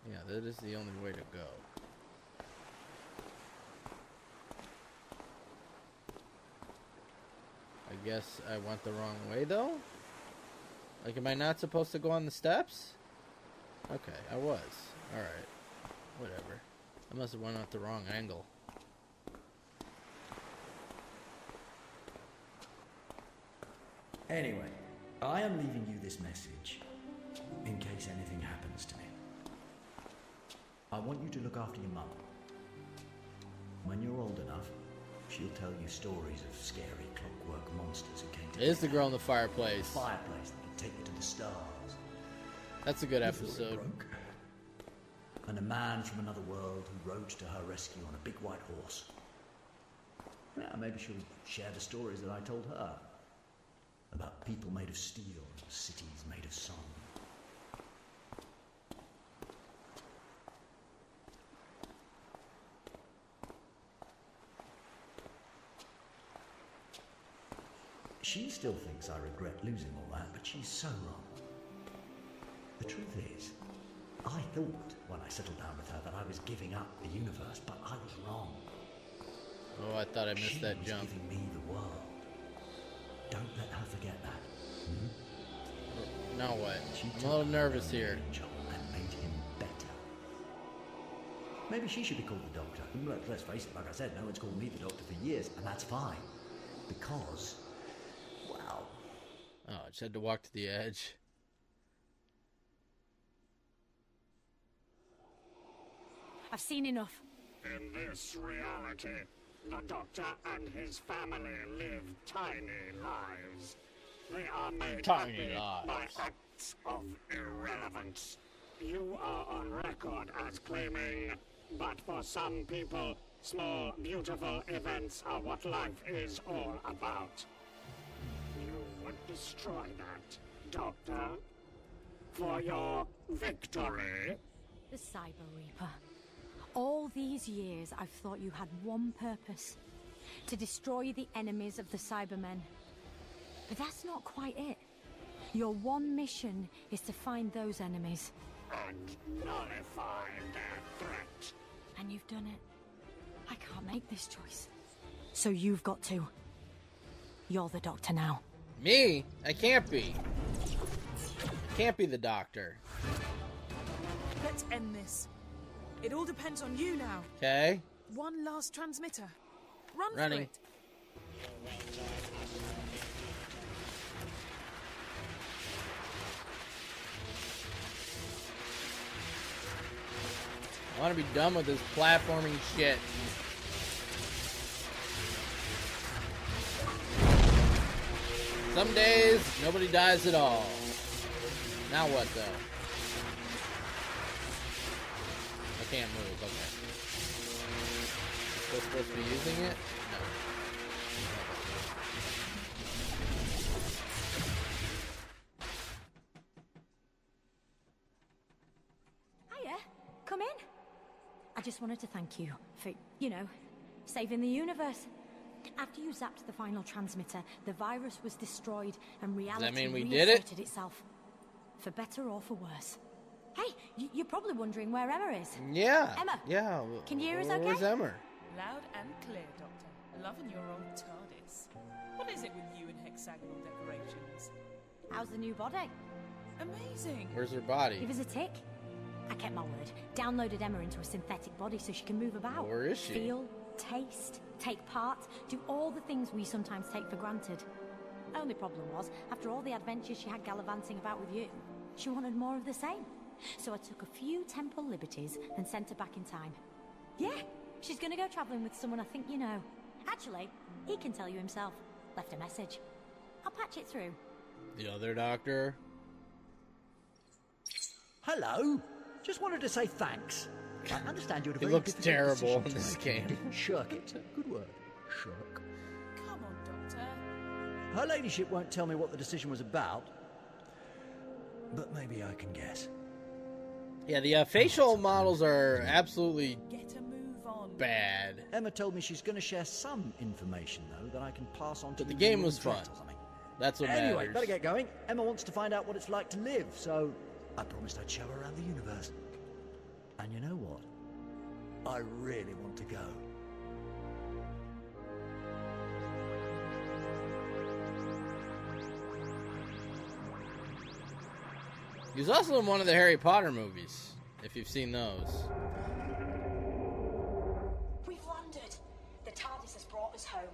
Yeah, that is the only way to go. I guess I went the wrong way, though? Like, am I not supposed to go on the steps? Okay, I was. Alright. Whatever. I must have went at the wrong angle. Anyway, I am leaving you this message in case anything happens to me. I want you to look after your mum. When you're old enough, she'll tell you stories of scary clockwork monsters who came to It is the girl in the fireplace. fireplace that can take you to the stars. That's a good You thought it episode. broke. And a man from another world who rode to her rescue on a big white horse. Yeah, maybe she'll share the stories that I told her. About people made of steel and cities made of song. She still thinks I regret losing all that, but she's so wrong. The truth is, I thought when I settled down with her that I was giving up the universe, but I was wrong. Oh, I thought I missed that jump. She was giving me the world. Don't let her forget that. Now what? She I'm took a little nervous here. Angel and made him better. Maybe she should be called the Doctor. Let's face it, like I said, no one's called me the Doctor for years, and that's fine. Because, well... Oh, I just had to walk to the edge. I've seen enough. In this reality, the Doctor and his family live tiny lives. They are made Tiny happy lives. by acts of irrelevance. You are on record as claiming, but for some people, small, beautiful events are what life is all about. You would destroy that, Doctor, for your victory. The Cyber Reaper. All these years, I've thought you had one purpose. To destroy the enemies of the Cybermen. But that's not quite it. Your one mission is to find those enemies. And nullify their threat. And you've done it. I can't make this choice. So you've got to. You're the Doctor now. Me? I can't be. I can't be the Doctor. Let's end this. It all depends on you now. Okay. One last transmitter. Run Running. for it. I want to be done with this platforming shit. Some days, nobody dies at all. Now what, though? I can't move, okay. Still supposed to be using it? No. Hiya. Come in. I just wanted to thank you for, saving the universe. After you zapped the final transmitter, the virus was destroyed and reality Does that mean we did it? reasserted itself. For better or for worse. Hey, you're probably wondering where Emma is. Yeah. Emma. Yeah. Can you hear us okay? Where's Emma? Loud and clear, Doctor. Loving your old TARDIS. What is it with you and hexagonal decorations? How's the new body? Amazing. Where's her body? Give us a tick. I kept my word. Downloaded Emma into a synthetic body so she can move about. Where is she? Feel, taste, take part, do all the things we sometimes take for granted. Only problem was, after all the adventures she had gallivanting about with you, she wanted more of the same. So I took a few temple liberties and sent her back in time. Yeah, she's gonna go travelling with someone I think you know. Actually, he can tell you himself. Left a message. I'll patch it through. The other Doctor? Hello. Just wanted to say thanks. I understand you're a He very looks difficult terrible decision in to this make. game. Shirk it. Good word. Shirk. Come on, Doctor. Her ladyship won't tell me what the decision was about, but maybe I can guess. Yeah, the facial models are absolutely Get a move on. bad. Emma told me she's going to share some information, though, that I can pass on to But the you game in was fun. threat or something. That's what Anyway, matters. better get going. Emma wants to find out what it's like to live, so I promised I'd show her around the universe. And you know what? I really want to go. He was also in one of the Harry Potter movies, if you've seen those. We've landed. The TARDIS has brought us home.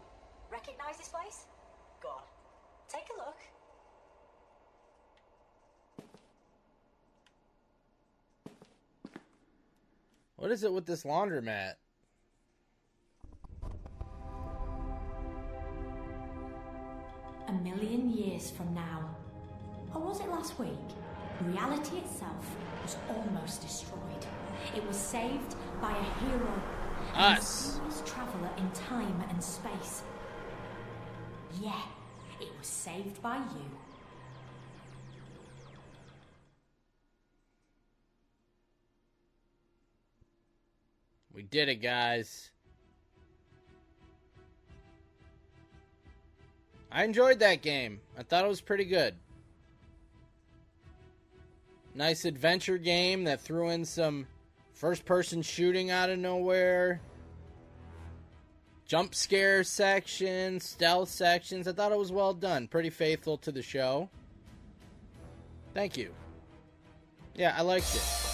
Recognize this place? Go on. Take a look. What is it with this laundromat? A million years from now, or was it last week? Reality itself was almost destroyed. It was saved by a hero, a mysterious traveler in time and space. Yeah, it was saved by you. We did it, guys. I enjoyed that game. I thought it was pretty good. Nice adventure game that threw in some first-person shooting out of nowhere. jump scare sections, stealth sections. I thought it was well done. Pretty faithful to the show. Thank you. Yeah, I liked it.